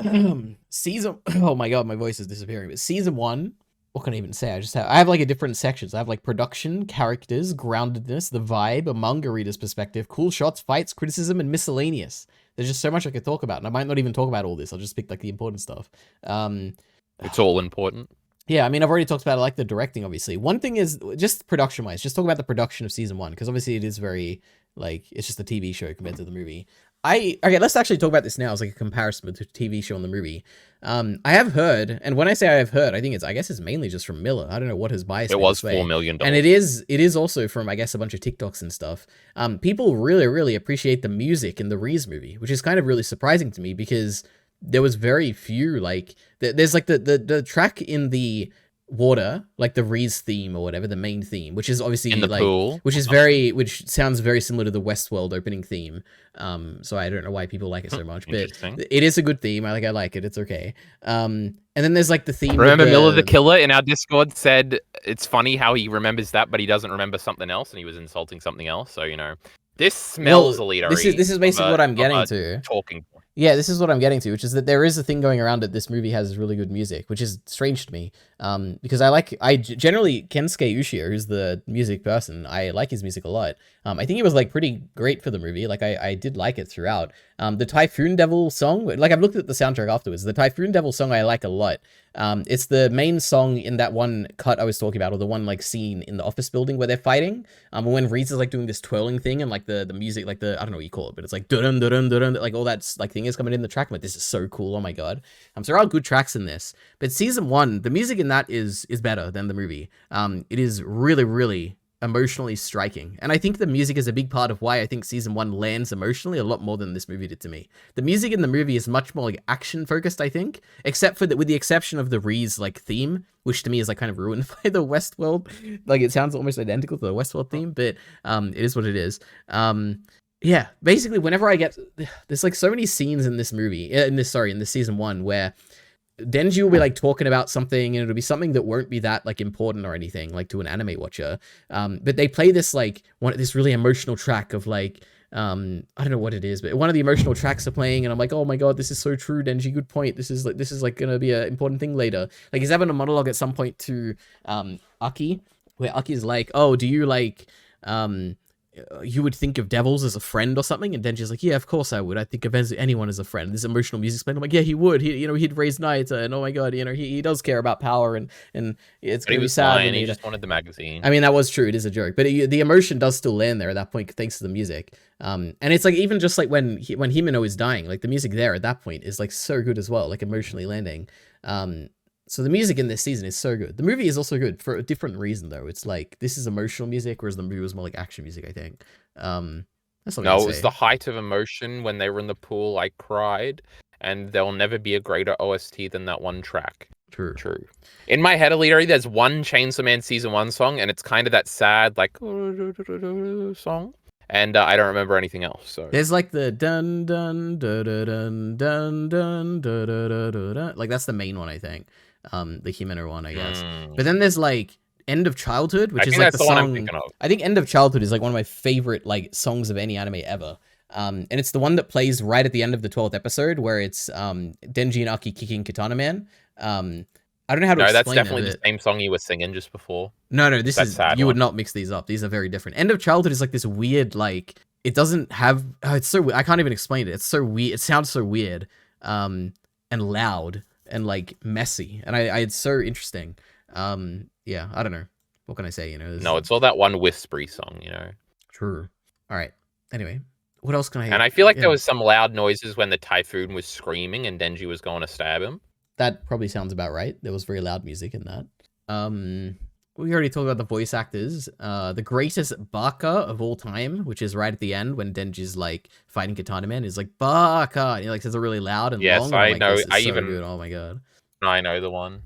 Oh my God, my voice is disappearing. But Season 1, what can I even say? I have like a different sections. I have like production, characters, groundedness, the vibe, a manga reader's perspective, cool shots, fights, criticism, and miscellaneous. There's just so much I could talk about, and I might not even talk about all this. I'll just pick like the important stuff. It's all important. Yeah, I mean, I've already talked about like the directing, obviously. One thing is just production-wise. Just talk about the production of Season 1, because obviously it is very, like, it's just a TV show compared to the movie. Okay, let's actually talk about this now as like a comparison between the TV show and the movie. I have heard, and when I say I have heard, I guess it's mainly just from Miller. I don't know what his bias is. It was $4 million. And it is also from, I guess, a bunch of TikToks and stuff. People really, really appreciate the music in the Reze movie, which is kind of really surprising to me because there was very few, like, there's like the track in the water, like the Reze theme or whatever, the main theme, which is obviously in the like pool, which sounds very similar to the Westworld opening theme. So I don't know why people like it so much, but it is a good theme. I like it. It's okay. And then there's like the theme. Remember Miller the Killer in our Discord said it's funny how he remembers that, but he doesn't remember something else, and he was insulting something else. So, you know, this smells EliteAri. This is basically what I'm getting to. Talking point. Yeah, this is what I'm getting to, which is that there is a thing going around that this movie has really good music, which is strange to me. Because I generally, Kensuke Ushio, who's the music person, I like his music a lot. I think it was like pretty great for the movie. Like I did like it throughout. The Typhoon Devil song, like I've looked at the soundtrack afterwards. The Typhoon Devil song I like a lot. It's the main song in that one cut I was talking about, or the one like scene in the office building where they're fighting. When Reese is like doing this twirling thing and like the music, like the I don't know what you call it, but it's like dun dun dun dun, like all that like thing is coming in the track. I'm like, this is so cool. Oh my god. So there are good tracks in this, but season 1, the music in that is better than the movie. It is really emotionally striking, and I think the music is a big part of why I think season 1 lands emotionally a lot more than this movie did to me. The music in the movie is much more like action focused, I think, except for with the exception of the Reze like theme, which to me is like kind of ruined by the Westworld. Like it sounds almost identical to the Westworld theme, but it is what it is. Yeah, basically whenever I get, there's like so many scenes in this movie, in this season 1 where Denji will be like talking about something and it'll be something that won't be that like important or anything like to an anime watcher. But they play this like this really emotional track of like, I don't know what it is, but one of the emotional tracks are playing and I'm like, oh my god, this is so true, Denji, good point. This is like gonna be an important thing later. Like he's having a monologue at some point to Aki, where Aki's like, oh, do you like you would think of devils as a friend or something, and Denji's like, yeah, of course I would. I think of anyone as a friend. This emotional music's playing. I'm like, yeah, he would. He'd raise knights, and oh my god, he does care about power, and it's gonna be sad. And he just wanted the magazine. I mean, that was true. It is a joke, but the emotion does still land there at that point thanks to the music. And it's like even just like when Himeno is dying, like the music there at that point is like so good as well, like emotionally landing. So the music in this season is so good. The movie is also good for a different reason, though. It's like this is emotional music, whereas the movie was more like action music, I think. That's no, it was the height of emotion when they were in the pool. I cried, and there will never be a greater OST than that one track. True. In my head, EliteAri, there's one Chainsaw Man season 1 song, and it's kind of that sad like song. And I don't remember anything else. So there's like the dun dun dun dun dun dun dun dun, like that's the main one, I think. The Himeno one, I guess. But then there's like End of Childhood, which is like the song. I'm thinking of. I think End of Childhood is like one of my favorite like songs of any anime ever. And it's the one that plays right at the end of the 12th episode, where it's Denji and Aki kicking Katana Man. I don't know how to explain it. No, that's definitely the same song you were singing just before. No, this is you would not mix these up. These are very different. End of Childhood is like this weird, like it doesn't have. Oh, it's so I can't even explain it. It's so weird. It sounds so weird, and loud and like messy, and it's so interesting. Yeah, I don't know. What can I say? No, it's all that one whispery song. True. All right. Anyway, what else can I? And I feel like there was some loud noises when the Typhoon was screaming and Denji was going to stab him. That probably sounds about right. There was very loud music in that. We already talked about the voice actors. The greatest Baka of all time, which is right at the end when Denji's like fighting Katana Man, is like Baka. And he like says it really loud and long. Yes, I know. Good. Oh my god. I know the one.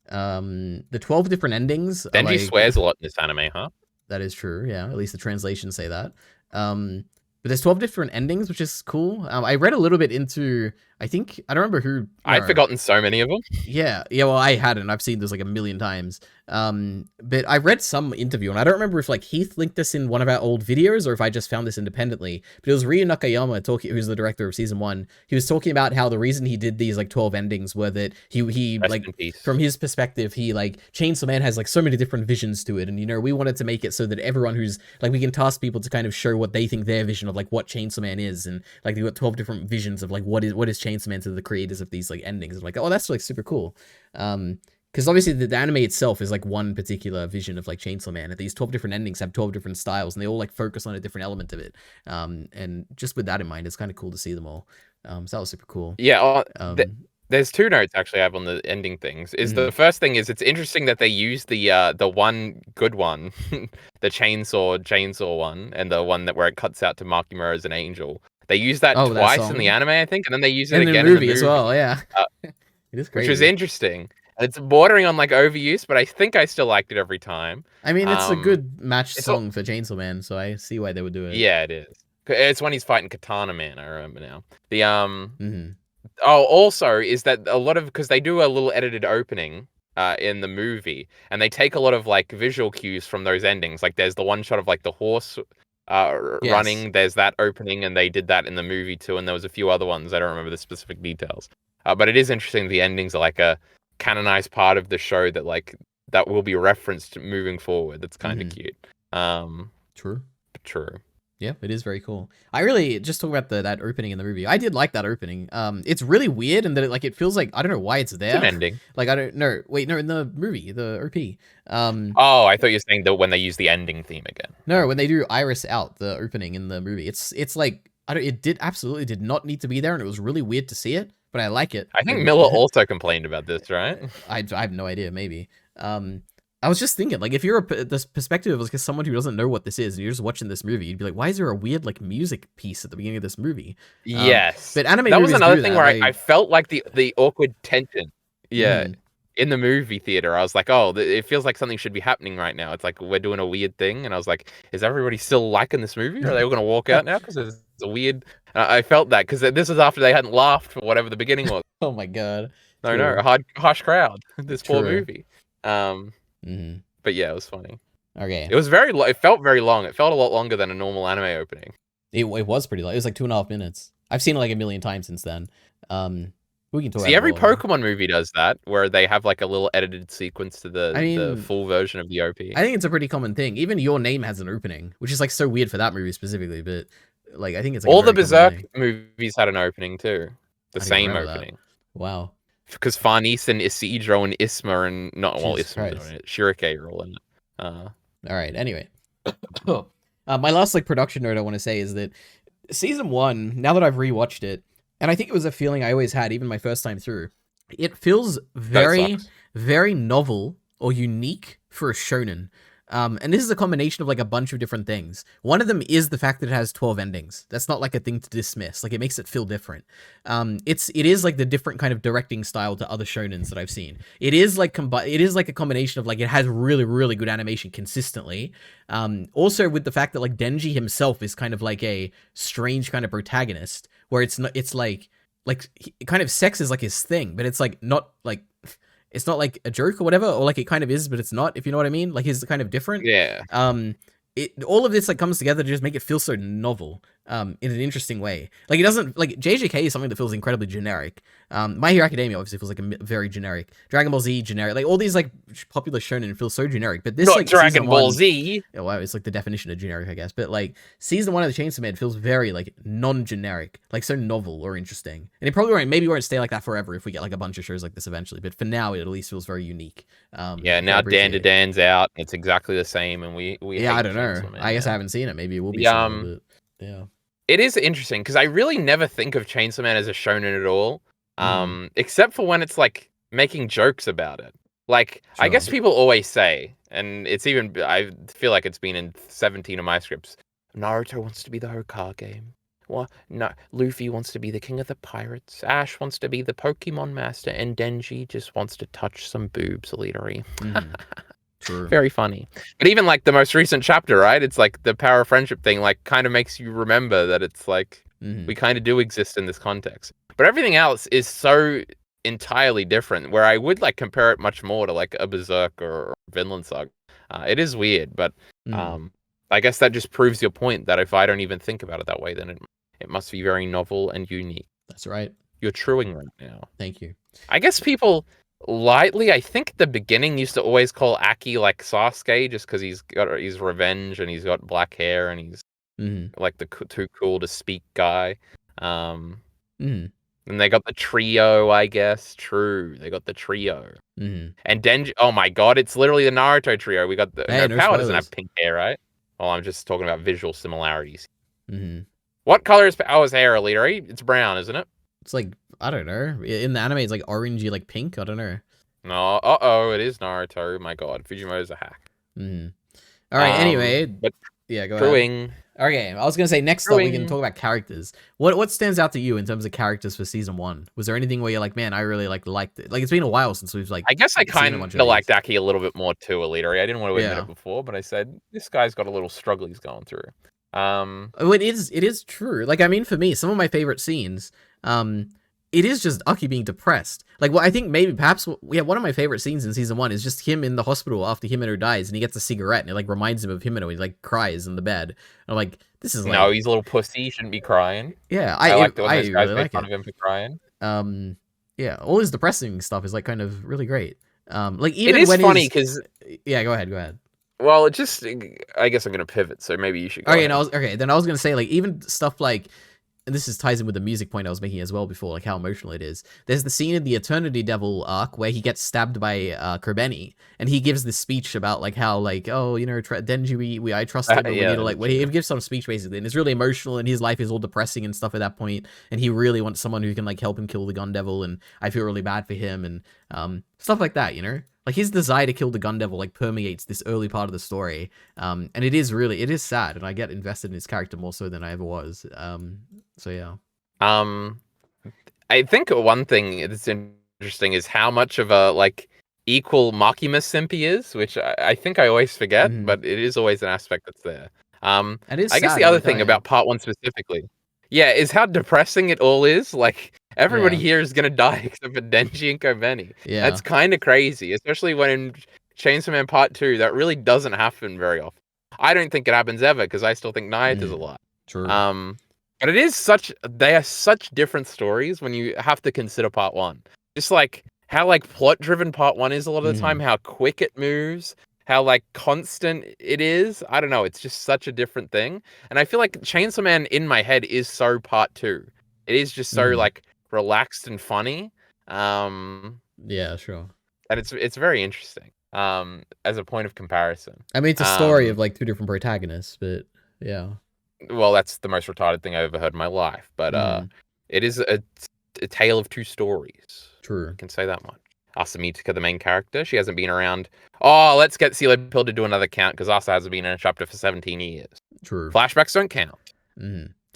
The 12 different endings. Denji swears a lot in this anime, huh? That is true. Yeah, at least the translations say that. But there's 12 different endings, which is cool. I read a little bit into, I don't remember who. I'd forgotten so many of them. Yeah, well, I hadn't. I've seen this like a million times. But I read some interview, and I don't remember if like Heath linked this in one of our old videos or if I just found this independently. But it was Ryu Nakayama who's the director of season 1. He was talking about how the reason he did these like 12 endings were that he like from his perspective, he like Chainsaw Man has like so many different visions to it, and we wanted to make it so that everyone who's like we can task people to kind of show what they think their vision of like what Chainsaw Man is, and like they got 12 different visions of like what is Chainsaw Man to the creators of these like endings. I'm like, oh, that's like super cool. Because obviously the anime itself is like one particular vision of like Chainsaw Man, and these 12 different endings have 12 different styles, and they all like focus on a different element of it. And just with that in mind, it's kind of cool to see them all. So that was super cool. Yeah. There's 2 notes actually I have on the ending things. The first thing is it's interesting that they use the one good one, the chainsaw one, and the one where it cuts out to Makimura as an angel. They use that twice in the anime, I think, and then they use it again in the movie as well. Yeah, it is crazy. Which was interesting. It's bordering on like overuse, but I think I still liked it every time. I mean, it's a good match song for Chainsaw Man, so I see why they would do it. Yeah, it is. It's when he's fighting Katana Man. I remember now. Also is that a lot of because they do a little edited opening in the movie, and they take a lot of like visual cues from those endings. Like there's the one shot of like the horse running. There's that opening, and they did that in the movie too. And there was a few other ones. I don't remember the specific details. But it is interesting. The endings are like a canonized part of the show that like that will be referenced moving forward. That's kind of cute. True. Yeah, it is very cool. I really just talk about that opening in the movie. I did like that opening. It's really weird and that it feels like I don't know why it's there. It's an ending. Like I don't know. Wait, no, in the movie, the OP. Oh, I thought you were saying that when they use the ending theme again. No, when they do Iris Out, the opening in the movie, it's like it absolutely did not need to be there, and it was really weird to see it, but I like it. I think Miller also complained about this, right? I have no idea. Maybe. I was just thinking, like, if you're this perspective of like someone who doesn't know what this is, and you're just watching this movie, you'd be like, why is there a weird like music piece at the beginning of this movie? Yes, but anime that was another thing where like... I felt like the awkward tension. Yeah. In the movie theater, I was like, oh, it feels like something should be happening right now. It's like we're doing a weird thing. And I was like, is everybody still liking this movie? Or are they all going to walk out now? Because it's a weird... I felt that, because this was after they hadn't laughed for whatever the beginning was. Oh my god. No, a harsh crowd. This poor movie. But yeah, it was funny. Okay. It was it felt very long. It felt a lot longer than a normal anime opening. It was pretty long. It was like 2.5 minutes. I've seen it like a million times since then. We can talk See, every Pokemon movie does that, where they have like a little edited sequence to the full version of the OP. I think it's a pretty common thing. Even Your Name has an opening, which is like so weird for that movie specifically, but like I think it's like all the Berserk movies had an opening too. The same opening. That. Wow. Because Farnese and Isidro and Isma and Isma, Shirake are all in it. All right. Anyway, my last like production note I want to say is that season 1. Now that I've rewatched it, and I think it was a feeling I always had, even my first time through. It feels very, very novel or unique for a shonen. And this is a combination of like a bunch of different things. One of them is the fact that it has 12 endings. That's not like a thing to dismiss. Like it makes it feel different. It is like the different kind of directing style to other shonens that I've seen. It is like a combination of like it has really, really good animation consistently. Also with the fact that like Denji himself is kind of like a strange kind of protagonist where it's like kind of sex is like his thing, but it's like not like it's not like a joke or whatever, or like it kind of is, but it's not, if you know what I mean. Like he's kind of different. Yeah. All of this like comes together to just make it feel so novel, in an interesting way. Like it doesn't like JJK is something that feels incredibly generic. My Hero Academia obviously feels like a very generic. Dragon Ball Z generic. Like all these like popular shonen feel so generic, but this not like Dragon Ball Z. Oh, wow, it's like the definition of generic, I guess. But like season 1 of the Chainsaw Man feels very like non-generic, like so novel or interesting. And it probably won't stay like that forever if we get like a bunch of shows like this eventually. But for now, it at least feels very unique. Yeah, now Dan to Dan's out. It's exactly the same, and we yeah, I don't know. I guess I haven't seen it. Maybe it will be. Yeah. It is interesting because I really never think of Chainsaw Man as a shonen at all, except for when it's like making jokes about it. Like I guess people always say, and it's even I feel like it's been in 17 of my scripts. Naruto wants to be the Hokage. Well, no, Luffy wants to be the king of the pirates. Ash wants to be the Pokemon master, and Denji just wants to touch some boobs, EliteAri. True. Very funny. But even like the most recent chapter, right? It's like the power of friendship thing, like kind of makes you remember that it's like we kind of do exist in this context. But everything else is so entirely different, where I would like compare it much more to like a Berserk or Vinland Saga. It is weird, but I guess that just proves your point that if I don't even think about it that way, then it must be very novel and unique. That's right. You're truing right now. Thank you. I guess people lightly, I think at the beginning used to always call Aki like Sasuke just because he's revenge and he's got black hair and he's like the too cool to speak guy. And they got the trio, I guess. True, they got the trio. And Denji, oh my god, it's literally the Naruto trio. We got the Power doesn't have pink hair, right? Well, I'm just talking about visual similarities. What color is Power's hair, EliteAri? It's brown, isn't it? It's like, I don't know. In the anime, it's like orangey, like pink. I don't know. No, it is Naruto. My god, Fujimoto's a hack. All right, anyway. But yeah, go ahead. Okay, I was going to say, next up, we can talk about characters. What stands out to you in terms of characters for season 1? Was there anything where you're like, man, I really liked it? Like, it's been a while since we've like... I guess I kind of liked Aki a little bit more too, EliteAri. I didn't want to admit it before, but I said, this guy's got a little struggle he's going through. It is true. Like, I mean, for me, some of my favorite scenes, it is just Aki being depressed. Like, well, I think maybe perhaps one of my favorite scenes in season 1 is just him in the hospital after Himeno dies, and he gets a cigarette, and it like reminds him of Himeno. He like cries in the bed. And I'm like, this is like, no, he's a little pussy. He shouldn't be crying. Yeah, I like when those guys make fun of him for crying. Yeah, all his depressing stuff is like kind of really great. Like even it is when funny because yeah, go ahead. Well, just I guess I'm gonna pivot, so maybe you should go. Okay, then I was gonna say, like, even stuff like, and this ties in with the music point I was making as well before, like how emotional it is. There's the scene in the Eternity Devil arc where he gets stabbed by Kerbeni, and he gives this speech about like how like, oh, you know, Denji, I trust him, and we need to like, he gives some speech basically, and it's really emotional, and his life is all depressing and stuff at that point, and he really wants someone who can like help him kill the Gun Devil, and I feel really bad for him, and stuff like that, you know. Like his desire to kill the Gun Devil like permeates this early part of the story, and it is sad, and I get invested in his character more so than I ever was. So yeah. I think one thing that's interesting is how much of a like equal Makima simp he is, which I think I always forget, but it is always an aspect that's there. It is I guess the other thing about part 1 specifically, is how depressing it all is. Like everybody here is gonna die except for Denji and Kobeni. Yeah, that's kind of crazy, especially when in Chainsaw Man Part 2 that really doesn't happen very often. I don't think it happens ever because I still think Nayata's alive. True. But they are such different stories when you have to consider part 1. Just like how like plot driven part 1 is a lot of the time, how quick it moves, how like constant it is. I don't know, it's just such a different thing. And I feel like Chainsaw Man in my head is so part 2. It is just so like relaxed and funny. Yeah, sure. And it's very interesting. As a point of comparison. I mean, it's a story of like 2 different protagonists, but yeah. Well, that's the most retarded thing I've ever heard in my life. But it is a tale of 2 stories. True. I can say that much. Asa Mitsuka, the main character, she hasn't been around. Oh, let's get Seal Pill to do another count because Asa hasn't been in a chapter for 17 years. True. Flashbacks don't count.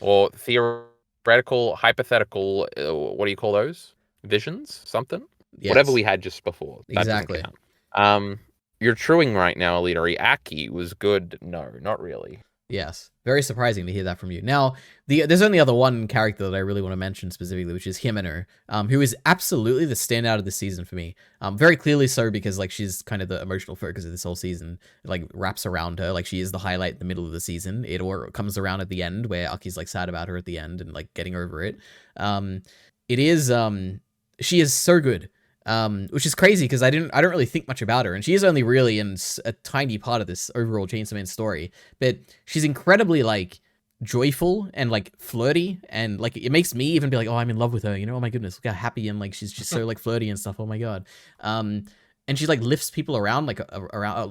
Or theoretical, hypothetical, what do you call those? Visions? Something? Yes. Whatever we had just before. That exactly. doesn't count. You're truing right now, EliteAri. Aki was good. No, not really. Yes. Very surprising to hear that from you. Now, there's only other one character that I really want to mention specifically, which is Himeno, who is absolutely the standout of the season for me. Very clearly so, because like she's kind of the emotional focus of this whole season. It, like wraps around her, like she is the highlight in the middle of the season. It or comes around at the end where Aki's like sad about her at the end and like getting over it. It is she is so good. Which is crazy because I don't really think much about her, and she is only really in a tiny part of this overall Chainsaw Man story, but she's incredibly like joyful and like flirty, and like it makes me even be like, oh, I'm in love with her, you know. Oh my goodness, look how happy, and like she's just so like flirty and stuff. Oh my god. And she like lifts people around, like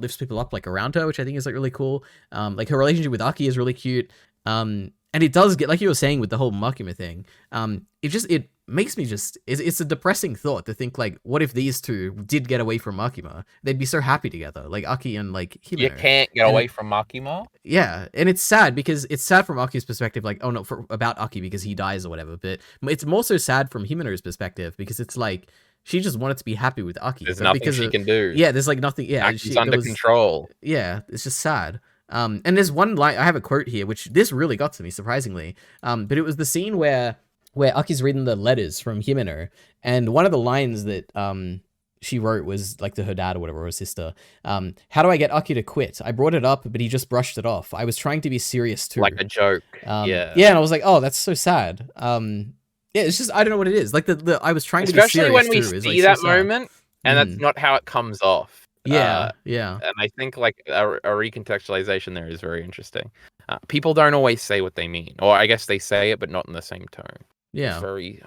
lifts people up like around her, which I think is like really cool. Like her relationship with Aki is really cute. And it does get, like you were saying with the whole Makima thing, it makes me just, it's a depressing thought to think like, what if these 2 did get away from Makima? They'd be so happy together, like Aki and like Himeno. You can't get away from Makima? Yeah, and it's sad because it's sad from Aki's perspective, like, oh no, about Aki because he dies or whatever, but it's more so sad from Himeno's perspective because it's like, she just wanted to be happy with Aki. There's nothing she can do. Yeah, there's like nothing, yeah. Aki's under control. Yeah, it's just sad. And there's one line, I have a quote here, which this really got to me, surprisingly. But it was the scene where Aki's reading the letters from Himeno, and one of the lines that she wrote was like to her dad or whatever, or her sister. How do I get Aki to quit? I brought it up, but he just brushed it off. I was trying to be serious too. Like a joke. Yeah, and I was like, oh, that's so sad. Yeah, it's just, I don't know what it is. Like I was trying to be serious. Especially when we see that moment, and that's not how it comes off. Yeah. And I think like a recontextualization there is very interesting. People don't always say what they mean, or I guess they say it, but not in the same tone. Yeah. It's very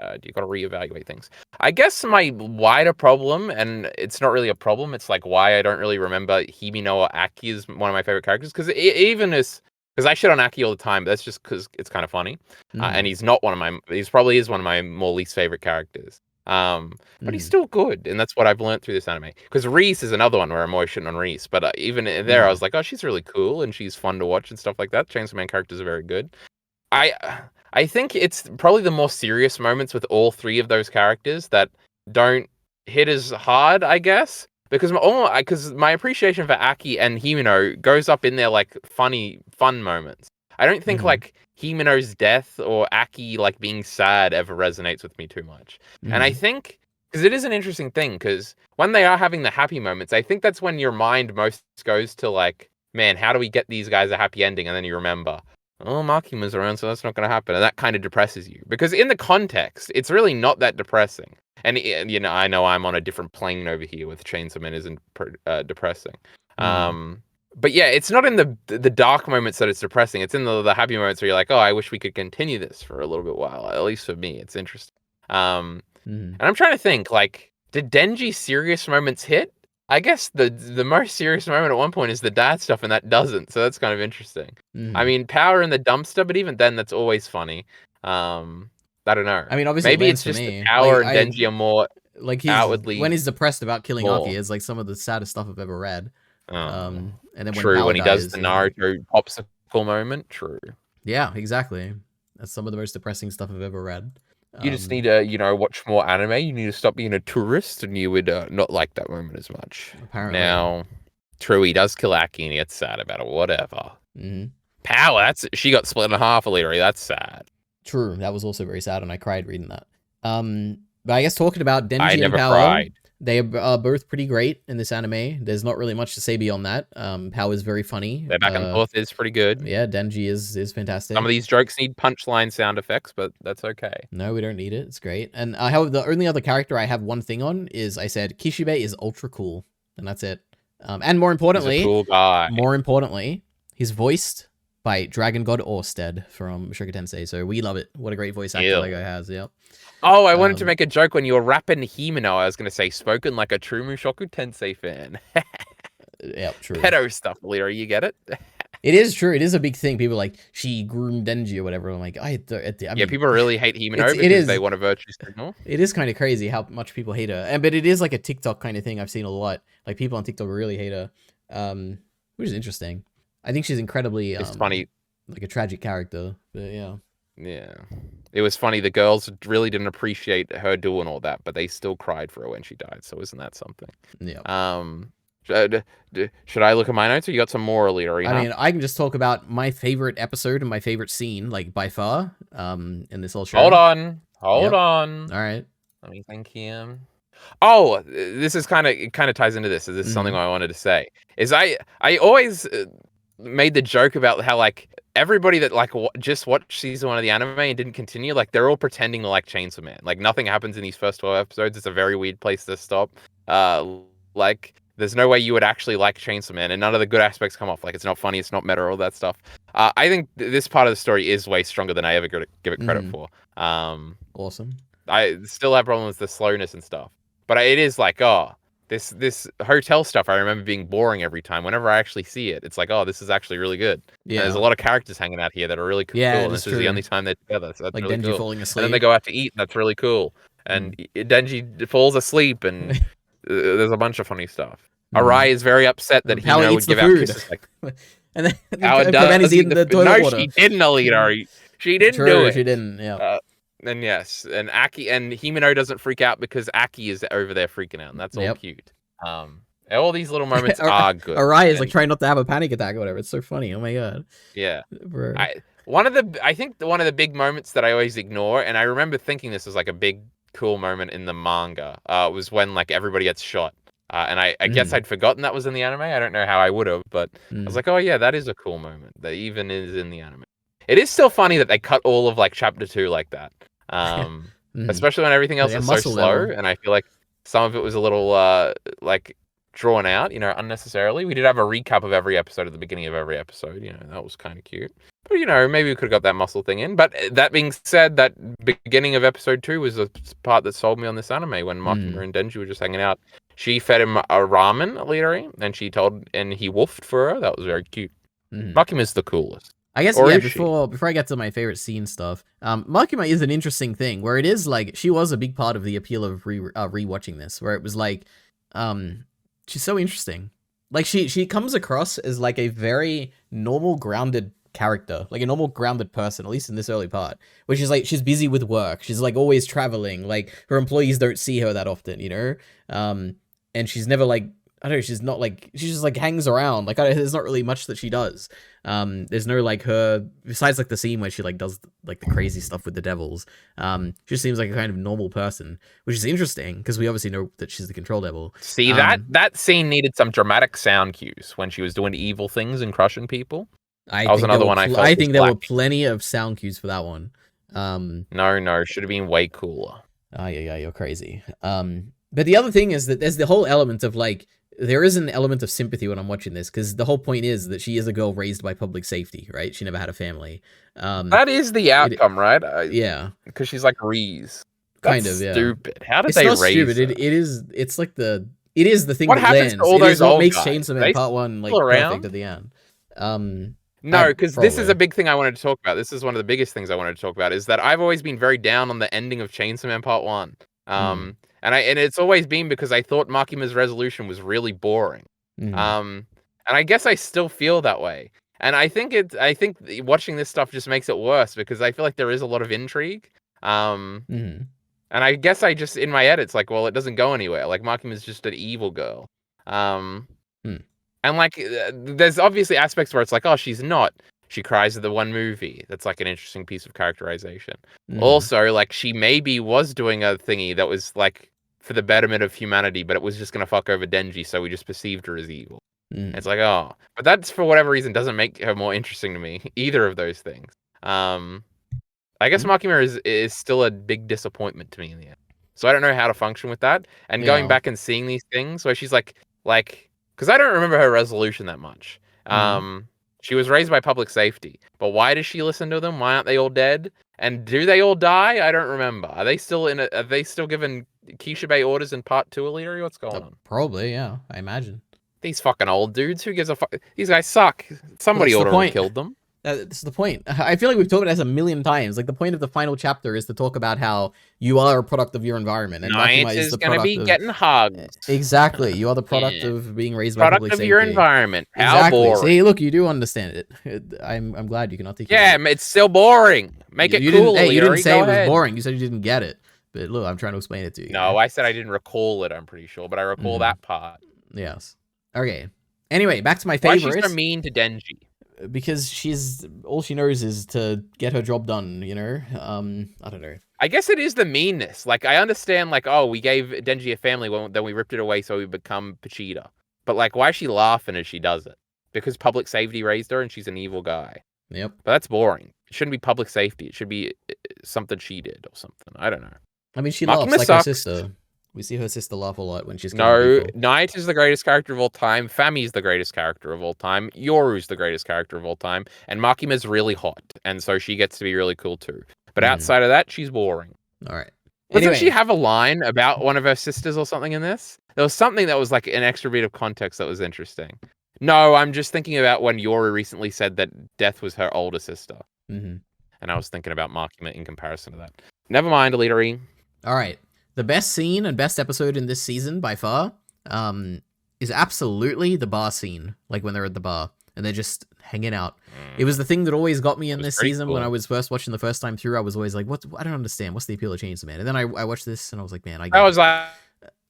sad. You got to reevaluate things. I guess my wider problem, and it's not really a problem, it's like why I don't really remember Himeno or Aki is one of my favorite characters, because because I shit on Aki all the time, but that's just because it's kind of funny. And he's probably is one of my more least favorite characters. But he's still good, and that's what I've learned through this anime. Because Reese is another one where I'm always shitting on Reese, but even there, I was like, oh, she's really cool and she's fun to watch and stuff like that. Chainsaw Man characters are very good. I think it's probably the more serious moments with all 3 of those characters that don't hit as hard, I guess, because my appreciation for Aki and Himeno goes up in their like fun moments. I don't think like Himeno's death or Aki like being sad ever resonates with me too much. And I think because it is an interesting thing, because when they are having the happy moments, I think that's when your mind most goes to like, man, how do we get these guys a happy ending? And then you remember, oh, Makima's around, so that's not going to happen. And that kind of depresses you, because in the context, it's really not that depressing. And I know I'm on a different plane over here with Chainsaw Man isn't depressing. But yeah, it's not in the dark moments that it's depressing. It's in the happy moments where you're like, oh, I wish we could continue this for a little bit while. At least for me, it's interesting. And I'm trying to think, like, did Denji's serious moments hit? I guess the most serious moment at one point is the dad stuff, and that doesn't. So that's kind of interesting. I mean, Power in the dumpster, but even then, that's always funny. I don't know. I mean, obviously, maybe it's just the Power and Denji are more like outwardly when he's depressed about killing Aki is like some of the saddest stuff I've ever read. And then when he does the Naruto popsicle moment, true. Yeah, exactly. That's some of the most depressing stuff I've ever read. You just need to, watch more anime. You need to stop being a tourist, and you would not like that moment as much. Apparently. Now, true, he does kill Aki, and he gets sad about it. Whatever. Power. She got split in half, literally. That's sad. True, that was also very sad, and I cried reading that. But I guess talking about Denji I never and Power, cried. They are both pretty great in this anime. There's not really much to say beyond that. Power is very funny. Their back and forth is pretty good. Yeah, Denji is fantastic. Some of these jokes need punchline sound effects, but that's okay. No, we don't need it. It's great. And however, the only other character I have one thing on is I said Kishibe is ultra cool, and that's it. And more importantly, he's a cool guy. More importantly, he's voiced by Dragon God Orsted from Mushoku Tensei. So we love it. What a great voice actor that guy has. Yep. Oh, I wanted to make a joke when you were rapping Himeno. I was going to say, spoken like a true Mushoku Tensei fan. Yep, true. Pedo stuff, Lira, you get it? It is true. It is a big thing. People are like, she groomed Denji or whatever. I'm like, I mean, people really hate Himeno because they want a virtue signal. It is kind of crazy how much people hate her. But it is like a TikTok kind of thing I've seen a lot. Like, people on TikTok really hate her, which is interesting. I think she's incredibly... It's funny. Like a tragic character, but yeah. Yeah. It was funny. The girls really didn't appreciate her doing all that, but they still cried for her when she died. So isn't that something? Yeah. Should I look at my notes, or you got some more, EliteAri? I mean, I can just talk about my favorite episode and my favorite scene, like by far, in this whole show. Hold on. All right. Let me think here. Oh, this is kind of ties into this. This is something I wanted to say. Is I always made the joke about how, like, everybody that like just watched season 1 of the anime and didn't continue, like, they're all pretending to like Chainsaw Man. Like, nothing happens in these first 12 episodes. It's a very weird place to stop. Like, there's no way you would actually like Chainsaw Man, and none of the good aspects come off. Like, it's not funny, it's not meta, all that stuff. I think this part of the story is way stronger than I ever give it credit for. Awesome. I still have problems with the slowness and stuff, but it is like, this hotel stuff, I remember being boring every time. Whenever I actually see it, it's like, oh, this is actually really good. Yeah. And there's a lot of characters hanging out here that are really cool. Yeah, and this is the only time they're together. So that's like really Denji cool. falling asleep. And then they go out to eat, and that's really cool. And Denji falls asleep, and there's a bunch of funny stuff. Arai is very upset that Himeno would give out kisses. Like, and then Pavani's eating the toilet water. No, she didn't, EliteAri. She didn't do it. She didn't, yeah. And yes, and Aki and Himeno doesn't freak out because Aki is over there freaking out, and that's all cute. All these little moments are good. Arai is like trying not to have a panic attack or whatever. It's so funny. Oh my god. Yeah. I think one of the big moments that I always ignore, and I remember thinking this was like a big cool moment in the manga, was when like everybody gets shot. And I guess I'd forgotten that was in the anime. I don't know how I would have, but I was like, oh yeah, that is a cool moment. That even is in the anime. It is still funny that they cut all of like chapter 2 like that. Especially when everything else is so slow, and I feel like some of it was a little like drawn out, unnecessarily. We did have a recap of every episode at the beginning of every episode, that was kind of cute. But maybe we could have got that muscle thing in. But that being said, that beginning of episode 2 was the part that sold me on this anime, when Makima and Denji were just hanging out. She fed him a ramen, EliteAri, and he woofed for her. That was very cute. Makima's the coolest. I guess, yeah, before I get to my favorite scene stuff, Makima is an interesting thing, where it is like, she was a big part of the appeal of rewatching this, where it was like, she's so interesting. Like, she comes across as like a very normal, grounded character, like a normal, grounded person, at least in this early part, where she's like, she's busy with work, she's like always traveling, like her employees don't see her that often, and she's never like, I don't know, she's not like, she just like hangs around. Like, there's not really much that she does. There's no like her, besides like the scene where she like does like the crazy stuff with the devils. She just seems like a kind of normal person, which is interesting because we obviously know that she's the control devil. See, that scene needed some dramatic sound cues when she was doing evil things and crushing people. I think there were plenty of sound cues for that one. No, should have been way cooler. Oh yeah, you're crazy. But the other thing is that there's the whole element of like, there is an element of sympathy when I'm watching this, because the whole point is that she is a girl raised by public safety, right? She never had a family. That is the outcome, right? Yeah. Because she's like Reze. Kind That's of, yeah. stupid. How did It's they not raise stupid. her? It's like it is the thing What that happens lands. to all It those is what old makes guys? Chainsaw Man They Part 1 like still perfect around? at the end. No, because this is a Probably. big thing I wanted to talk about. This is one of the biggest things I wanted to talk about, is that I've always been very down on the ending of Chainsaw Man Part 1. And it's always been because I thought Makima's resolution was really boring. And I guess I still feel that way. And I think watching this stuff just makes it worse, because I feel like there is a lot of intrigue. And I guess I just, in my head, it's like, well, it doesn't go anywhere. Like, Makima's just an evil girl. And like, there's obviously aspects where it's like, oh, she's not. She cries at the one movie. That's like an interesting piece of characterization. Also, like, she maybe was doing a thingy that was like for the betterment of humanity, but it was just gonna fuck over Denji, so we just perceived her as evil. It's like, oh, but that's, for whatever reason, doesn't make her more interesting to me. Either of those things. I guess Makima is still a big disappointment to me in the end. So I don't know how to function with that. And going back and seeing these things where she's like, because I don't remember her resolution that much. She was raised by public safety, but why does she listen to them? Why aren't they all dead? And do they all die? I don't remember. Are they still given Kishibe orders in Part 2 EliteAri? What's going on? Probably, yeah. I imagine. These fucking old dudes. Who gives a fuck? These guys suck. Somebody ought to have killed them. That's the point. I feel like we've talked about this a million times. Like, the point of the final chapter is to talk about how you are a product of your environment, and Makima is the going to be getting hugs. Exactly, you are the product of being raised by public safety. Product of your environment. How exactly. boring. See, look, you do understand it. I'm glad you can articulate. Yeah, it's still boring. Make it cool. Hey, you didn't say it was boring. You said you didn't get it. But look, I'm trying to explain it to you. No, I said I didn't recall it. I'm pretty sure, but I recall that part. Yes. Okay. Anyway, back to my favorites. Why is she so mean to Denji? Because all she knows is to get her job done, you know? I don't know. I guess it is the meanness. Like, I understand, like, oh, we gave Denji a family, then we ripped it away so we become Pachita. But, like, why is she laughing as she does it? Because public safety raised her and she's an evil guy. Yep. But that's boring. It shouldn't be public safety. It should be something she did or something. I don't know. I mean, she laughs like her sister. We see her sister laugh a lot when she's Knight is the greatest character of all time. Fami's the greatest character of all time. Yoru's the greatest character of all time. And Makima's really hot. And so she gets to be really cool too. But outside of that, she's boring. All right. Doesn't she have a line about one of her sisters or something in this? There was something that was like an extra bit of context that was interesting. No, I'm just thinking about when Yoru recently said that Death was her older sister. And I was thinking about Makima in comparison to that. Never mind, EliteAri. All right. The best scene and best episode in this season, by far, is absolutely the bar scene. Like, when they're at the bar and they're just hanging out. It was the thing that always got me in this season. Cool. When I was first watching the first time through, I was always like, I don't understand. What's the appeal of Chainsaw Man? And then I watched this and I was like, man, I was like,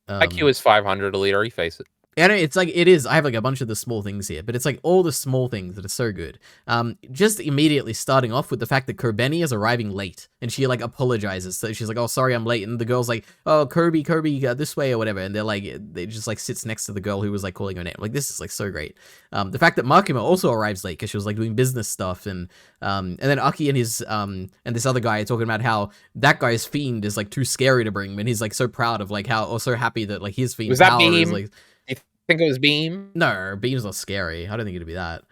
IQ is 500, EliteAri, face it. And it's like, it is. I have like a bunch of the small things here, but it's like all the small things that are so good. Just immediately starting off with the fact that Kobeni is arriving late and she like apologizes. So she's like, oh, sorry, I'm late. And the girl's like, oh, Kirby, this way or whatever. And they just like sits next to the girl who was like calling her name. Like, this is like so great. The fact that Makima also arrives late because she was like doing business stuff. And then Aki and his, and this other guy are talking about how that guy's fiend is like too scary to bring. And he's like so proud of like how, or so happy that like his fiend power is like, think it was Beam? No, Beam's not scary. I don't think it'd be that.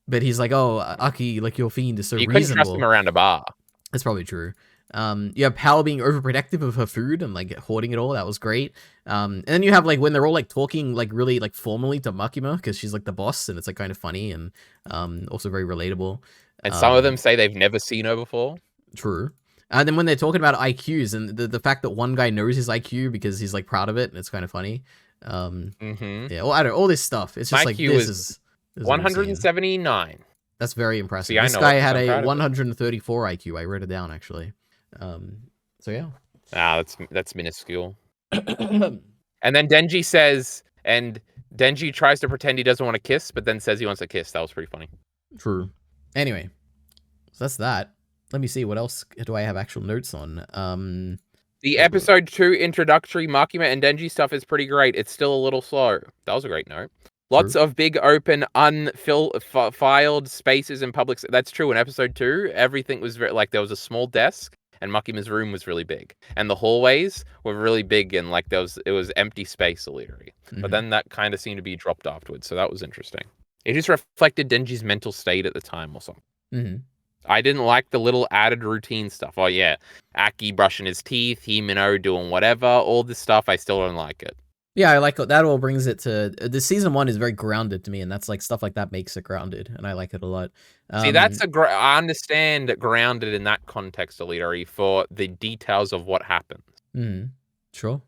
But he's like, oh, Aki, like your fiend is so reasonable. You couldn't trust him around a bar. That's probably true. You have Power being overprotective of her food and like hoarding it all. That was great. And then you have like when they're all like talking like really like formally to Makima because she's like the boss and it's like kind of funny and also very relatable. And some of them say they've never seen her before. True. And then when they're talking about IQs and the fact that one guy knows his IQ because he's like proud of it and it's kind of funny. Yeah, well, I don't know, all this stuff. It's just IQ like this is 179. That's very impressive. See, this guy had a 134 IQ. I wrote it down actually. So yeah. That's minuscule. And then Denji says, and Denji tries to pretend he doesn't want to kiss, but then says he wants a kiss. That was pretty funny. True. Anyway, so that's that. Let me see, what else do I have actual notes on? The episode 2 introductory Makima and Denji stuff is pretty great. It's still a little slow. That was a great note. Lots of big, open, unfiled spaces in public. That's true. In episode 2, everything was very, like, there was a small desk and Makima's room was really big, and the hallways were really big, and like it was empty space, EliteAri. But then that kind of seemed to be dropped afterwards, so that was interesting. It just reflected Denji's mental state at the time or something. I didn't like the little added routine stuff. Oh yeah, Aki brushing his teeth, Himeno doing whatever, all this stuff. I still don't like it. Yeah, I like that. All brings it to the season 1 is very grounded to me, and that's like stuff like that makes it grounded, and I like it a lot. See, that's I understand grounded in that context, EliteAri, for the details of what happens. Sure.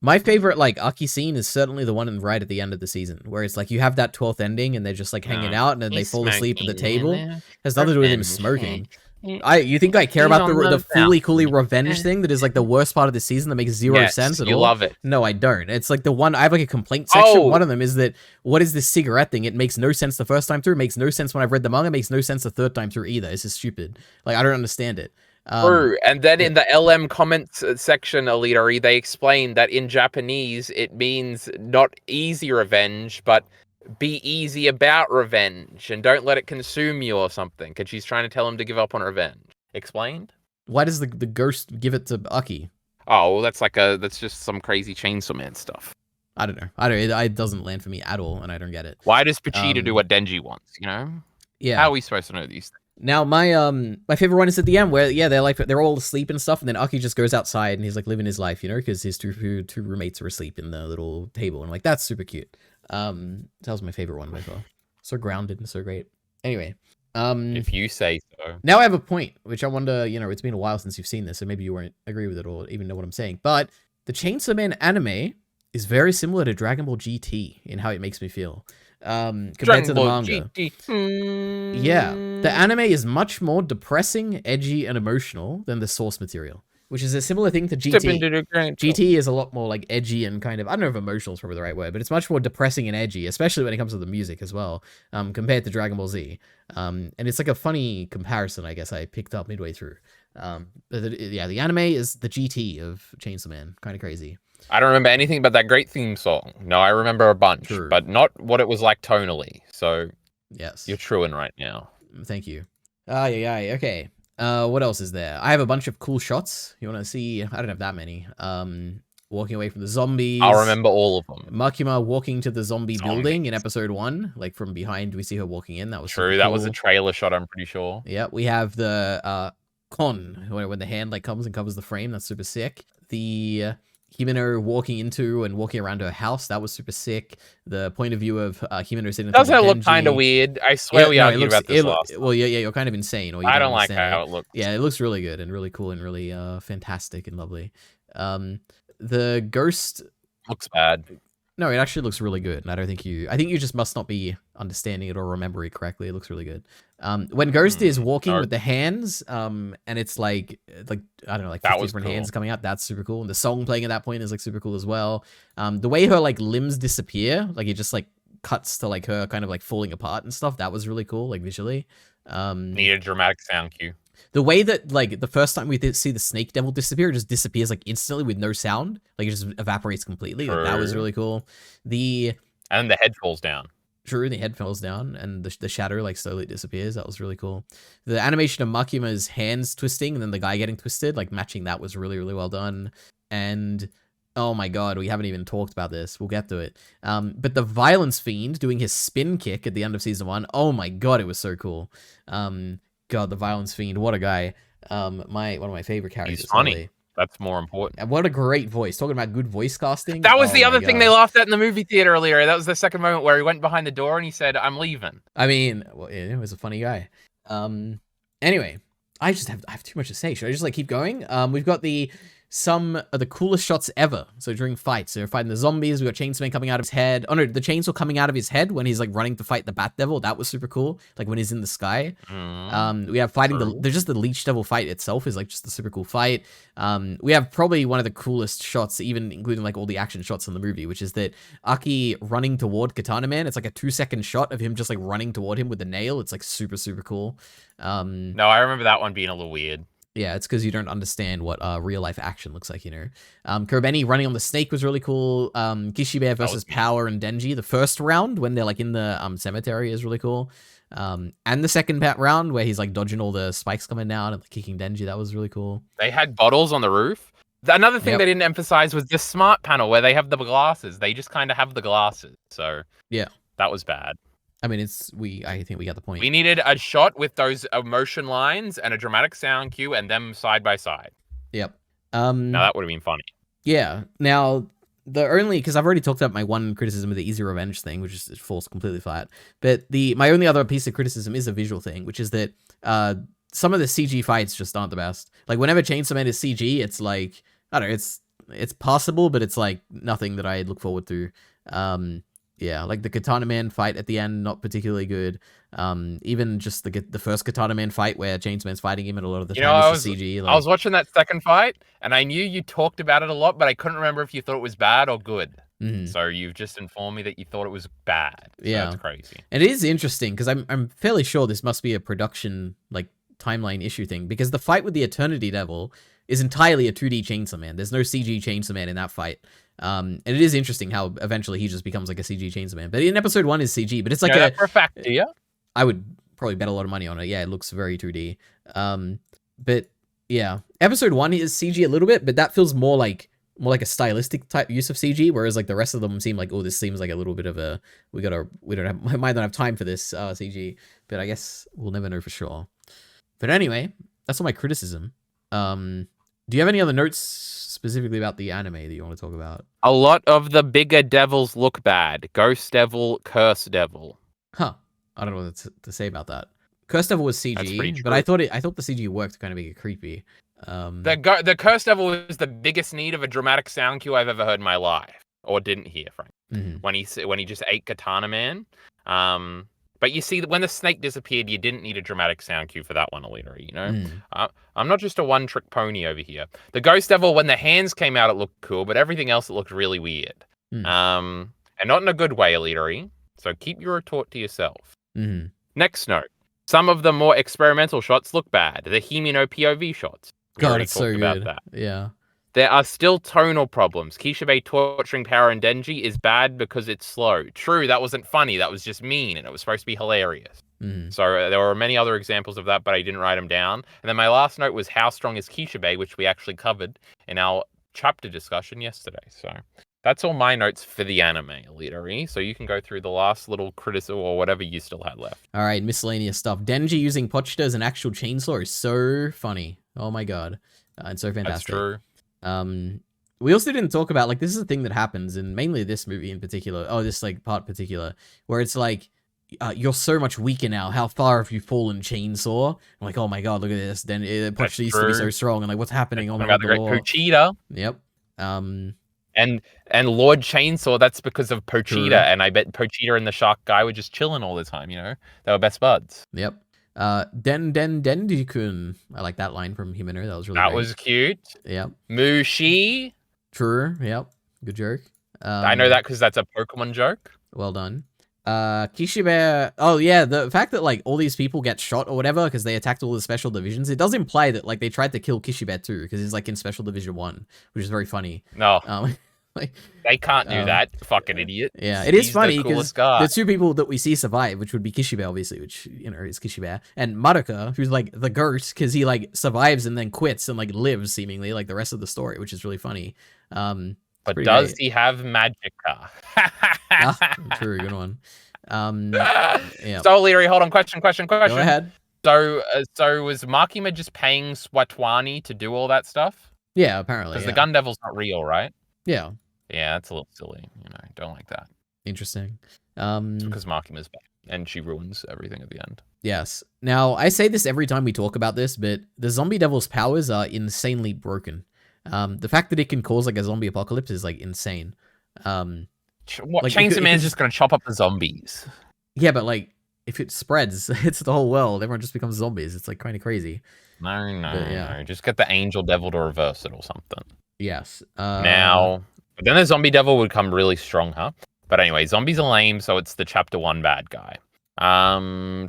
My favorite like Aki scene is certainly the one right at the end of the season, where it's like you have that 12th ending, and they're just like hanging out, and then they fall asleep at the table. It has nothing to do with him smoking. You think I care about the Fooly Cooly revenge thing that is like the worst part of the season that makes zero sense at all? You love it. No, I don't. It's like the one I have like a complaint section. One of them is that what is this cigarette thing? It makes no sense the first time through. It makes no sense when I've read the manga. It makes no sense the third time through either. It's just stupid. Like I don't understand it. True. And then in the LM comments section, EliteAri, they explain that in Japanese it means not easy revenge, but be easy about revenge and don't let it consume you or something, because she's trying to tell him to give up on revenge. Explained? Why does the ghost give it to Aki? Oh, well, that's just some crazy Chainsaw Man stuff. I don't know. It doesn't land for me at all, and I don't get it. Why does Pachita do what Denji wants, you know? Yeah. How are we supposed to know these things? Now my favorite one is at the end where they're all asleep and stuff, and then Aki just goes outside and he's like living his life, you know, because his two roommates are asleep in the little table, and like that's super cute. That was my favorite one by far. So grounded and so great. Anyway, if you say so. Now I have a point, which I wonder, you know, it's been a while since you've seen this, so maybe you won't agree with it or even know what I'm saying. But the Chainsaw Man anime is very similar to Dragon Ball GT in how it makes me feel. Compared to the manga. Yeah. The anime is much more depressing, edgy, and emotional than the source material, which is a similar thing to GT. GT is a lot more like edgy and kind of, I don't know if emotional is probably the right word, but it's much more depressing and edgy, especially when it comes to the music as well, compared to Dragon Ball Z. And it's like a funny comparison, I guess I picked up midway through. The anime is the GT of Chainsaw Man. Kind of crazy. I don't remember anything about that great theme song. No, I remember a bunch, but not what it was like tonally. So, yes, you're truing right now. Thank you. Okay. What else is there? I have a bunch of cool shots. You want to see? I don't have that many. Walking away from the zombies. I'll remember all of them. Makima walking to the zombie building in episode 1. Like from behind, we see her walking in. That was true. That was a trailer shot, I'm pretty sure. Yeah, we have the con when the hand like comes and covers the frame. That's super sick. The Himeno walking into and walking around her house. That was super sick. The point of view of Himeno sitting. Doesn't it look kind of weird? I swear we argued about this last time. Well, yeah, you're kind of insane. Or you I don't like how it looks. Yeah, it looks really good and really cool and really fantastic and lovely. The ghost looks bad. No, it actually looks really good, and I think you just must not be understanding it or remember it correctly. It looks really good. When Ghost is walking with the hands, and it's like I don't know, like 50 different hands coming out, that's super cool. And the song playing at that point is like super cool as well. The way her like limbs disappear, like it just like cuts to like her kind of like falling apart and stuff, that was really cool, like visually. Need a dramatic sound cue. The way that, like, the first time we see the snake devil disappear, it just disappears, like, instantly with no sound. Like, it just evaporates completely. Like, that was really cool. And the head falls down. True, the head falls down, and the shadow, like, slowly disappears. That was really cool. The animation of Makima's hands twisting, and then the guy getting twisted, like, matching that was really, really well done. And, oh my god, we haven't even talked about this. We'll get to it. But the Violence Fiend doing his spin kick at the end of Season 1, oh my god, it was so cool. God, the Violence Fiend, what a guy. One of my favorite characters. He's funny. Really. That's more important. And what a great voice. Talking about good voice casting. That was the other thing they laughed at in the movie theater earlier. That was the second moment where he went behind the door and he said, "I'm leaving." I mean, well, it was a funny guy. Anyway, I have too much to say. Should I just like keep going? We've got some of the coolest shots ever. So during fights, they're fighting the zombies. We got Chainsaw Man coming out of his head. Oh no, the chainsaw coming out of his head when he's like running to fight the Bat Devil. That was super cool. Like when he's in the sky. We have fighting there's just the Leech Devil fight itself is like just a super cool fight. We have probably one of the coolest shots, even including like all the action shots in the movie, which is that Aki running toward Katana Man. It's like a 2-second shot of him just like running toward him with a nail. It's like super, super cool. No, I remember that one being a little weird. Yeah, it's because you don't understand what real life action looks like, you know. Kurbeni running on the snake was really cool. Kishibe versus Power and Denji, the first round when they're like in the cemetery is really cool. And the second round where he's like dodging all the spikes coming down and like, kicking Denji, that was really cool. They had bottles on the roof. Another thing they didn't emphasize was the smart panel where they have the glasses. They just kind of have the glasses. So yeah, that was bad. I mean, I think we got the point. We needed a shot with those emotion lines and a dramatic sound cue and them side by side. Yep. Now that would have been funny. Yeah. Now because I've already talked about my one criticism of the easy revenge thing, which is it falls completely flat. But my only other piece of criticism is a visual thing, which is that some of the CG fights just aren't the best. Like whenever Chainsaw Man is CG, it's like I don't know, it's possible, but it's like nothing that I look forward to. Yeah, like the Katana Man fight at the end, not particularly good. Even just the first Katana Man fight where Chainsaw Man's fighting him, and a lot of the time it's CG. I was watching that second fight, and I knew you talked about it a lot, but I couldn't remember if you thought it was bad or good. So you've just informed me that you thought it was bad. So yeah, that's crazy. And it is interesting because I'm fairly sure this must be a production like timeline issue thing, because the fight with the Eternity Devil is entirely a 2D Chainsaw Man. There's no CG Chainsaw Man in that fight. And it is interesting how eventually he just becomes like a CG Chainsaw Man. But in episode 1 is CG, but it's like that for a fact, do you? I would probably bet a lot of money on it. Yeah, it looks very 2D. But yeah, episode 1 is CG a little bit, but that feels more like a stylistic type use of CG, whereas like the rest of them seem like, oh, this seems like a little bit of a we might not have time for this CG. But I guess we'll never know for sure. But anyway, that's all my criticism. Do you have any other notes specifically about the anime that you want to talk about? A lot of the bigger devils look bad. Ghost Devil, Curse Devil. Huh. I don't know what to say about that. Curse Devil was CG, but I thought the CG worked to kind of make it creepy. The Curse Devil was the biggest need of a dramatic sound cue I've ever heard in my life, or didn't hear, Frank. When he just ate Katana Man. But you see, when the snake disappeared, you didn't need a dramatic sound cue for that one, EliteAri, you know? I'm not just a one-trick pony over here. The Ghost Devil, when the hands came out, it looked cool, but everything else, it looked really weird. And not in a good way, EliteAri. So keep your retort to yourself. Next note. Some of the more experimental shots look bad. The Himino POV shots. God, it's so good. That. Yeah. There are still tonal problems. Kishibe torturing Power and Denji is bad because it's slow. True, that wasn't funny. That was just mean, and it was supposed to be hilarious. So there were many other examples of that, but I didn't write them down. And then my last note was how strong is Kishibe, which we actually covered in our chapter discussion yesterday. So that's all my notes for the anime, EliteAri. So you can go through the last little criticism or whatever you still had left. All right, miscellaneous stuff. Denji using Pochita as an actual chainsaw is so funny. Oh my god. And so fantastic. That's true. We also didn't talk about, like, this is a thing that happens in mainly this movie in particular, this like part particular, where it's like, you're so much weaker now, how far have you fallen, chainsaw? I'm like, oh my god, look at this, then Pochita used to be so strong, and like, what's happening? Oh my god, the great Pochita. Yep. And Lord Chainsaw, that's because of Pochita, and I bet Pochita and the shark guy were just chilling all the time, you know? They were best buds. Yep. Denji-kun. I like that line from Himeno. That was really great. Was cute. Yep. Mushi. True. Yep. Good joke. I know that because that's a Pokemon joke. Well done. Kishibe. Oh yeah, the fact that like all these people get shot or whatever because they attacked all the special divisions, it does imply that like they tried to kill Kishibe too because he's like in Special Division 1, which is very funny. No. Like, they can't do that, fucking idiot. Yeah, it is funny because the two people that we see survive, which would be Kishibe, obviously, which, you know, is Kishibe, and Maruka, who's like the ghost, because he like survives and then quits and like lives seemingly like the rest of the story, which is really funny. But does he have magicka? True, good one. Yeah. So, Leary, hold on, question. Go ahead. So was Makima just paying Swatwani to do all that stuff? Yeah, apparently. Because the Gun Devil's not real, right? Yeah. Yeah, that's a little silly. You know, don't like that. Interesting. It's because Makima's back, and she ruins everything at the end. Yes. Now, I say this every time we talk about this, but the Zombie Devil's powers are insanely broken. The fact that it can cause like a zombie apocalypse is like insane. What, like, Chainsaw Man's just gonna chop up the zombies? Yeah, but like if it spreads, it's the whole world. Everyone just becomes zombies. It's like kind of crazy. No. Just get the Angel Devil to reverse it or something. Yes. Now, but then the Zombie Devil would come really strong, huh? But anyway, zombies are lame, so it's the Chapter 1 bad guy. Oh,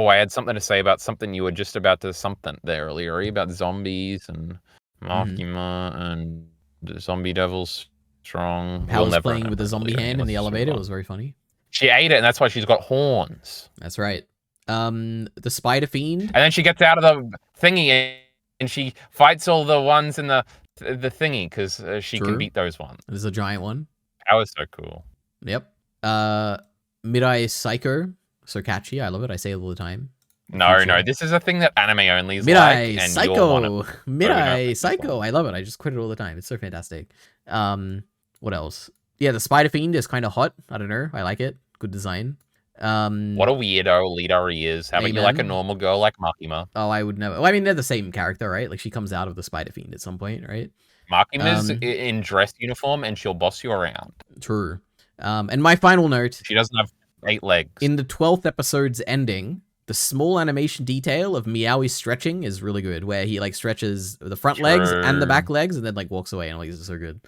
I had something to say about something you were just about to something there earlier about zombies and Makima and the Zombie Devil's strong. How was playing with the zombie hand in the elevator was very funny. She ate it, and that's why she's got horns. That's right. The spider fiend. And then she gets out of the thingy, and she fights all the ones in the thingy, because she can beat those ones. There's a giant one. That was so cool. Yep. Midai Psycho. So catchy. I love it. I say it all the time. No, this is a thing that anime only is Midai like. Psycho. Midai Psycho. I love it. I just quote it all the time. It's so fantastic. What else? Yeah, the spider fiend is kind of hot. I don't know. I like it. Good design. What a weirdo EliteAri is. How about you like a normal girl like Makima? Oh, I would never. Well, I mean, they're the same character, right? Like, she comes out of the spider fiend at some point, right? Makima's in dress uniform, and she'll boss you around. True. And my final note. She doesn't have 8 legs. In the 12th episode's ending, the small animation detail of Meowie stretching is really good, where he like stretches the front legs and the back legs and then like walks away, and I'm like, this is so good.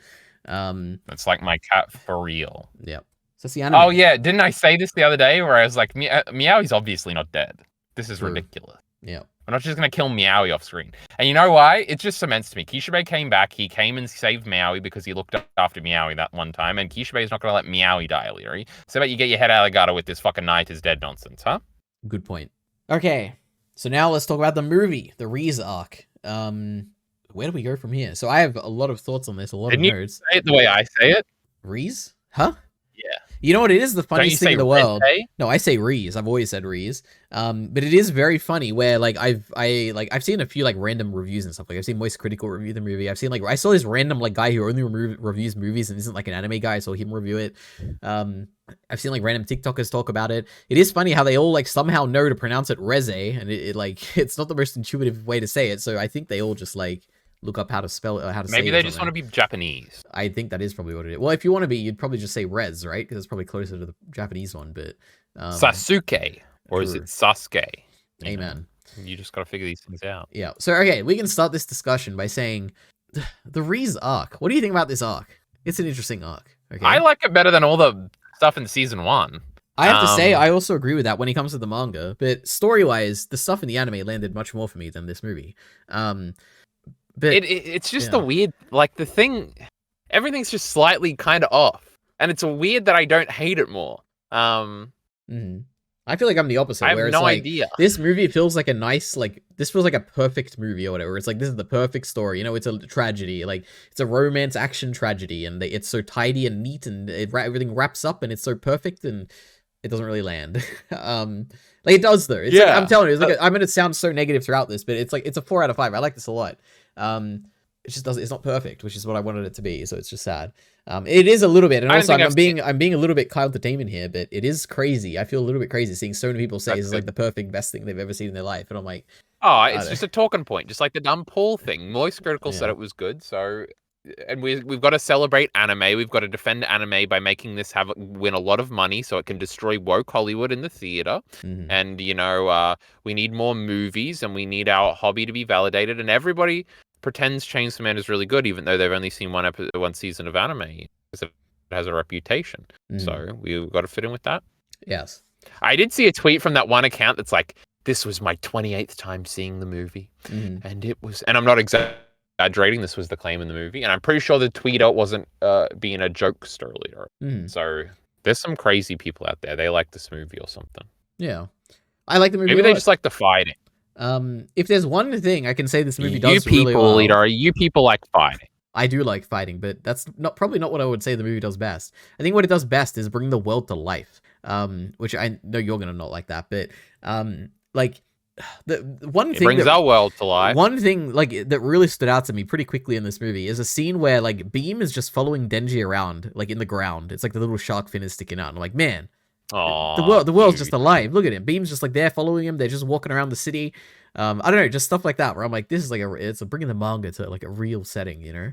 It's like my cat for real. Yep. So that's the anime. Oh yeah, didn't I say this the other day where I was like, Meowie's obviously not dead. This is ridiculous. Yeah. We're not just gonna kill Meowie off screen. And you know why? It just cements to me. Kishibe came back. He came and saved Meowie because he looked after Meowie that one time. And Kishibe is not gonna let Meowie die, EliteAri. So about you get your head out of the gutter with this fucking night is dead nonsense, huh? Good point. Okay, so now let's talk about the movie, the Reze Arc. Where do we go from here? So I have a lot of thoughts on this, a lot of nerds. Say it the way I say it? Reze? Huh? Yeah. You know what? It is the funniest thing in the world. Reze? No, I say Reze. I've always said Reze. But it is very funny where like I've seen a few like random reviews and stuff. Like I've seen Moist Critical review the movie. I've seen like I saw this random like guy who only reviews movies and isn't like an anime guy. I saw him review it. I've seen like random TikTokers talk about it. It is funny how they all like somehow know to pronounce it Reze, and it like it's not the most intuitive way to say it. So I think they all just like look up how to spell it or how to say it. Maybe they just want to be Japanese. I think that is probably what it is. Well, if you want to be, you'd probably just say Rez, right? Because it's probably closer to the Japanese one. But Sasuke, or is it Sasuke? Amen. You just got to figure these things out. Yeah. So okay, we can start this discussion by saying the Reze arc. What do you think about this arc? It's an interesting arc. Okay. I like it better than all the stuff in season 1. I have to say, I also agree with that when it comes to the manga. But story-wise, the stuff in the anime landed much more for me than this movie. But it's just a weird, like the thing, everything's just slightly kind of off, and it's weird that I don't hate it more. I feel like I'm the opposite. I have where no it's like, idea. This movie feels like a nice, like this feels like a perfect movie or whatever. It's like this is the perfect story. You know, it's a tragedy, like it's a romance action tragedy, and it's so tidy and neat, and everything wraps up, and it's so perfect, and it doesn't really land. Like it does though. It's like, I'm telling you, it's like I'm gonna sound so negative throughout this, but it's like it's a 4 out of 5. I like this a lot. It just doesn't. It's not perfect, which is what I wanted it to be. So it's just sad. It is a little bit, and also I'm being a little bit Kyle Entertainment here, but it is crazy. I feel a little bit crazy seeing so many people say it's like the perfect best thing they've ever seen in their life, and I'm like, oh, it's just a talking point, just like the dumb Paul thing. Moist Critical said it was good, so. And we've got to celebrate anime. We've got to defend anime by making this win a lot of money so it can destroy woke Hollywood in the theater. And, you know, we need more movies, and we need our hobby to be validated. And everybody pretends Chainsaw Man is really good, even though they've only seen one season of anime, because it has a reputation. So we've got to fit in with that. Yes. I did see a tweet from that one account that's like, this was my 28th time seeing the movie. And it was, and I'm not exaggerating, this was the claim in the movie, and I'm pretty sure the tweeter wasn't being a jokester later. So there's some crazy people out there. They like this movie or something. Yeah, I like the movie. Maybe they just like the fighting. If there's one thing I can say this movie does really well, you people like fighting. I do like fighting, but that's probably not what I would say the movie does best. I think what it does best is bring the world to life. Which I know you're gonna not like that, but like. The one thing brings our world to life. One thing like that really stood out to me pretty quickly in this movie is a scene where like Beam is just following Denji around like in the ground. It's like the little shark fin is sticking out. And I'm like, man, the world's just alive. Look at him. Beam's just like there following him. They're just walking around the city. I don't know, just stuff like that where I'm like, this is like it's bringing the manga to like a real setting, you know?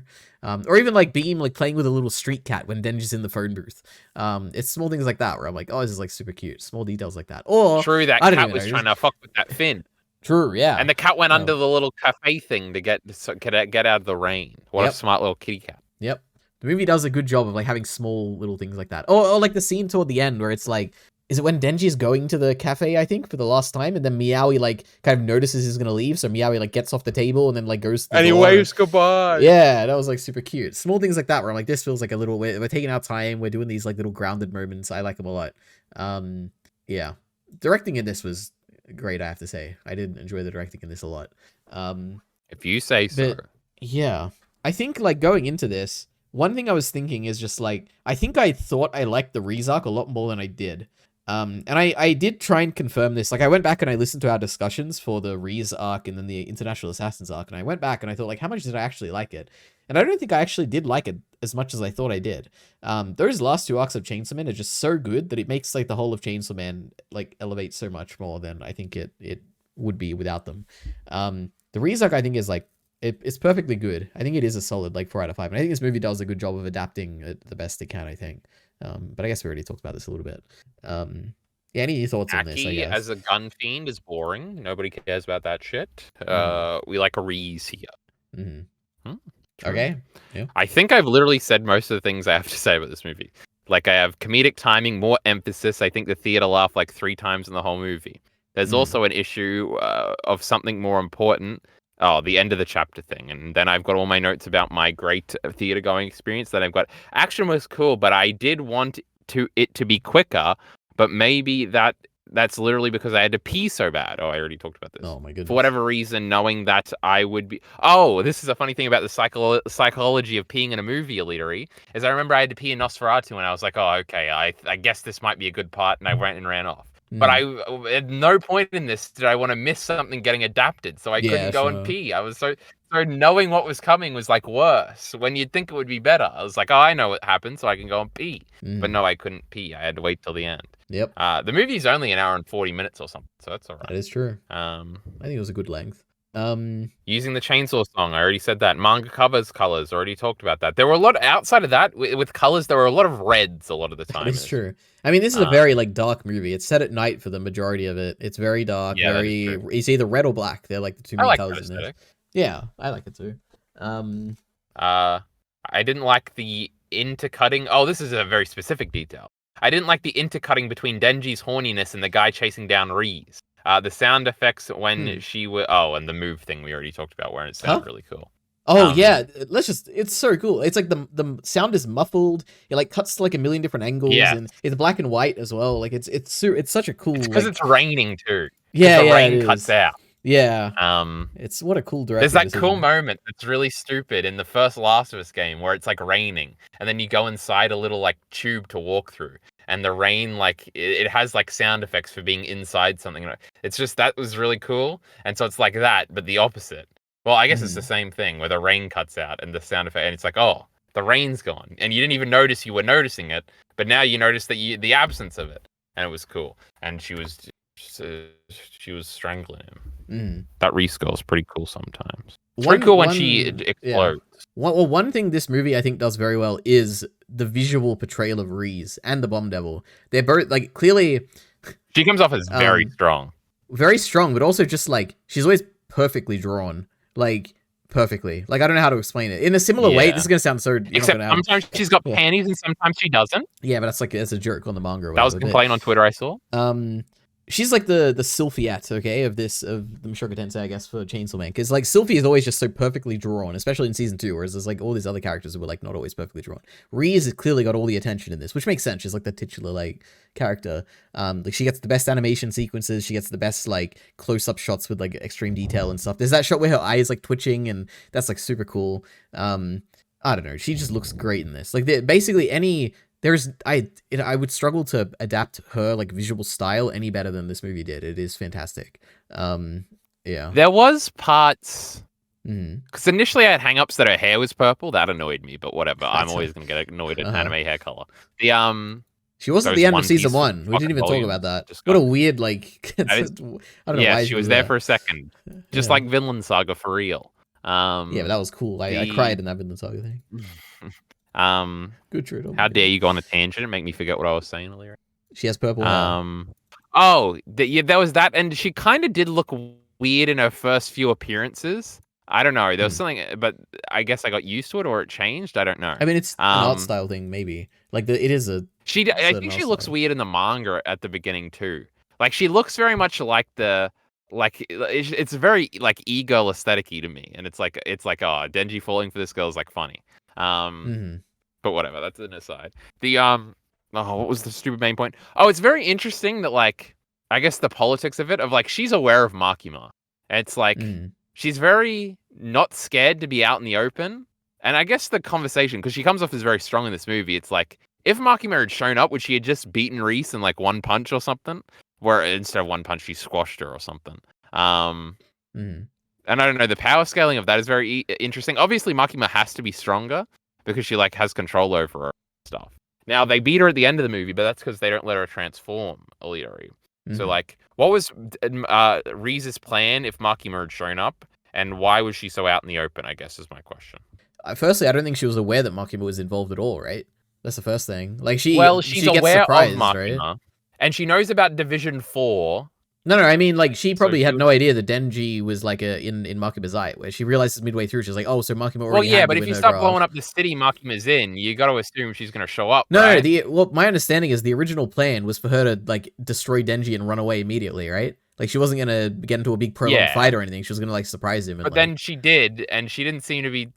Or even like Beam like playing with a little street cat when Denji's in the phone booth. It's small things like that where I'm like, oh, this is like super cute. Small details like that. Or true, that cat was trying to fuck with that fin. True, yeah. And the cat went under the little cafe thing to get out of the rain. What a smart little kitty cat. Yep. The movie does a good job of like having small little things like that. Or like the scene toward the end where it's like is it when Denji's going to the cafe, I think, for the last time, and then Meowie like kind of notices he's gonna leave, so Meowie like gets off the table and then like goes to the and door he waves goodbye. Yeah, that was like super cute. Small things like that where I'm like, this feels like a little, we're taking our time, we're doing these like little grounded moments. I like them a lot. Yeah, directing in this was great, I have to say. I did enjoy the directing in this a lot. If you say so. Yeah, I think like going into this, one thing I was thinking is just like, I think I thought I liked the Reze Arc a lot more than I did. And I did try and confirm this. Like, I went back and I listened to our discussions for the Reze Arc and then the International Assassins Arc, and I went back and I thought, like, how much did I actually like it? And I don't think I actually did like it as much as I thought I did. Those last 2 arcs of Chainsaw Man are just so good that it makes, like, the whole of Chainsaw Man, like, elevate so much more than I think it would be without them. The Reze Arc, I think, is, like, it's perfectly good. I think it is a solid, like, 4 out of 5. And I think this movie does a good job of adapting it the best it can, I think. But I guess we already talked about this a little bit. Yeah, any thoughts on this? I guess as a gun fiend is boring. Nobody cares about that shit. We like a Reze here. Okay. Yeah. I think I've literally said most of the things I have to say about this movie. Like, I have comedic timing, more emphasis. I think the theater laughed like 3 times in the whole movie. There's also an issue of something more important. Oh, the end of the chapter thing. And then I've got all my notes about my great theater going experience. Then I've got action was cool, but I did want it to be quicker. But maybe that's literally because I had to pee so bad. Oh, I already talked about this. Oh my goodness. For whatever reason, knowing that I would be... Oh, this is a funny thing about the psychology of peeing in a movie, EliteAri, is I remember I had to pee in Nosferatu and I was like, oh, okay, I guess this might be a good part, and I went and ran off. But at no point in this did I want to miss something getting adapted, so I couldn't go and pee. I was so knowing what was coming was like worse. When you'd think it would be better, I was like, oh, I know what happened, so I can go and pee. But no, I couldn't pee. I had to wait till the end. Yep. The movie's only 1 hour and 40 minutes or something, so that's all right. That is true. I think it was a good length. Using the chainsaw song, I already said that. Manga covers colors, already talked about that. There were a lot outside of that with colors. There were a lot of reds a lot of the time. It's true. I mean, this is a very like dark movie. It's set at night for the majority of it. It's very dark. Yeah, very. It's either red or black. They're like the 2 main colors in it. Yeah, I like it too. I didn't like the intercutting. Oh, this is a very specific detail. I didn't like the intercutting between Denji's horniness and the guy chasing down Reze. The sound effects when she was... Oh, and the move thing we already talked about where it sounded really cool. Oh, yeah. It's so cool. It's like the sound is muffled. It like cuts to like a million different angles. Yeah. And it's black and white as well. Like it's such a cool... Because it's raining too. Yeah, the rain cuts out. Yeah. It's what a cool direction. There's that cool moment that's really stupid in the first Last of Us game where it's like raining and then you go inside a little like tube to walk through and the rain like it has like sound effects for being inside something. It's just that was really cool. And so it's like that, but the opposite. Well, I guess it's the same thing where the rain cuts out and the sound effect and it's like, oh, the rain's gone. And you didn't even notice you were noticing it, but now you notice that the absence of it. And it was cool. And she was strangling him. That Reze girl is pretty cool sometimes. It's pretty cool when she explodes. Yeah. Well, one thing this movie I think does very well is the visual portrayal of Reze and the Bomb Devil. They're both like clearly. She comes off as very strong. Very strong, but also just like she's always perfectly drawn. Like perfectly. Like I don't know how to explain it. In a similar way, this is gonna sound so. Except sometimes she's got panties and sometimes she doesn't. Yeah, but that's like as a jerk on the manga. Or that was a complaint on Twitter I saw. She's like the Sylphiat, okay, of the Mushoku Tensei, I guess, for Chainsaw Man. Because, like, Sylphie is always just so perfectly drawn, especially in Season 2, whereas there's, like, all these other characters who were, like, not always perfectly drawn. Reze has clearly got all the attention in this, which makes sense. She's, like, the titular, like, character. Like, she gets the best animation sequences. She gets the best, like, close-up shots with, like, extreme detail and stuff. There's that shot where her eye is, like, twitching, and that's, like, super cool. I don't know. She just looks great in this. Like, basically any... I would struggle to adapt her like visual style any better than this movie did. It is fantastic. Yeah. There was parts because initially I had hang-ups that her hair was purple. That annoyed me, but whatever. I'm always gonna get annoyed at anime hair color. She wasn't at the end of season 1. We didn't even talk about that. What a weird like. I don't know. Yeah, why she was there for a second, just like Vinland Saga for real. Yeah, but that was cool. I cried in that Vinland Saga thing. Good truth. How dare you go on a tangent and make me forget what I was saying earlier? She has purple hair. There was that, and she kind of did look weird in her first few appearances. I don't know. There was something, but I guess I got used to it, or it changed. I don't know. I mean, it's an art style thing, maybe. Like it is a I think she looks weird in the manga at the beginning too. Like she looks very much like it's very like e-girl aesthetic-y to me, and it's like oh, Denji falling for this girl is like funny. But whatever, that's an aside. The what was the stupid main point? Oh, it's very interesting that like I guess the politics of it of like she's aware of Makima. And it's like she's very not scared to be out in the open. And I guess the conversation, because she comes off as very strong in this movie, it's like if Makima had shown up, would she had just beaten Reze in like one punch or something? Where instead of one punch, she squashed her or something. And I don't know, the power scaling of that is very interesting. Obviously, Makima has to be stronger because she like has control over her stuff. Now they beat her at the end of the movie, but that's because they don't let her transform EliteAri. So like, what was Reze's plan if Makima had shown up, and why was she so out in the open? I guess is my question. Firstly, I don't think she was aware that Makima was involved at all. Right, that's the first thing. Like she's aware surprised, of Makima, right? And she knows about Division 4. No, I mean, like, she probably had no idea that Denji was, like, in Makima's eye, where she realizes midway through, she's like, oh, so Makima already had but if you start blowing up the city Makima's in, you got to assume she's going to show up, No, right? my understanding is the original plan was for her to, like, destroy Denji and run away immediately, right? Like, she wasn't going to get into a big prolonged fight or anything. She was going to, like, surprise him. But then she did, and she didn't seem to be,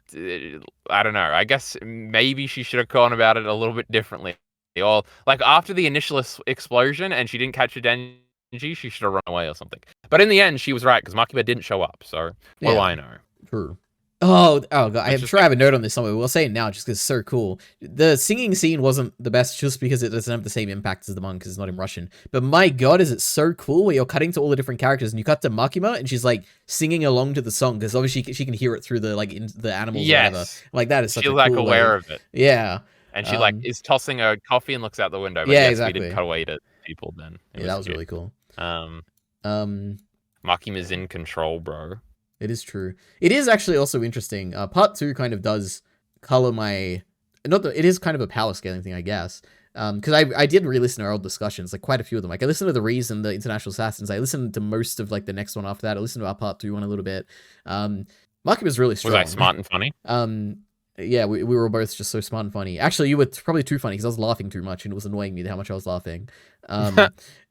I don't know, I guess maybe she should have gone about it a little bit differently. Or, like, after the initial explosion and she didn't catch a Denji, she should have run away or something. But in the end, she was right, because Makima didn't show up, so what do I know? True. Oh, God, I have a note on this somewhere. We'll say it now, just because it's so cool. The singing scene wasn't the best, just because it doesn't have the same impact as the manga, because it's not in Russian. But my God, is it so cool where you're cutting to all the different characters, and you cut to Makima, and she's, like, singing along to the song, because obviously she can hear it through the, like, the animals or whatever. Like, that is such a cool She's, like, aware of it. Yeah. And she, like, is tossing a coffee and looks out the window. But exactly. We did cut away to people then. That was really cool. Makima's in control, bro. It is true. It is actually also interesting. Part 2 kind of does color my... it is kind of a power scaling thing, I guess. Because I did re-listen to our old discussions, like quite a few of them. Like I listened to the Reze and the International Assassins. I listened to most of like the next one after that. I listened to our Part 2 one a little bit. Makima's really strong. Was I smart and funny? Yeah, we were both just so smart and funny. Actually, you were probably too funny because I was laughing too much and it was annoying me how much I was laughing.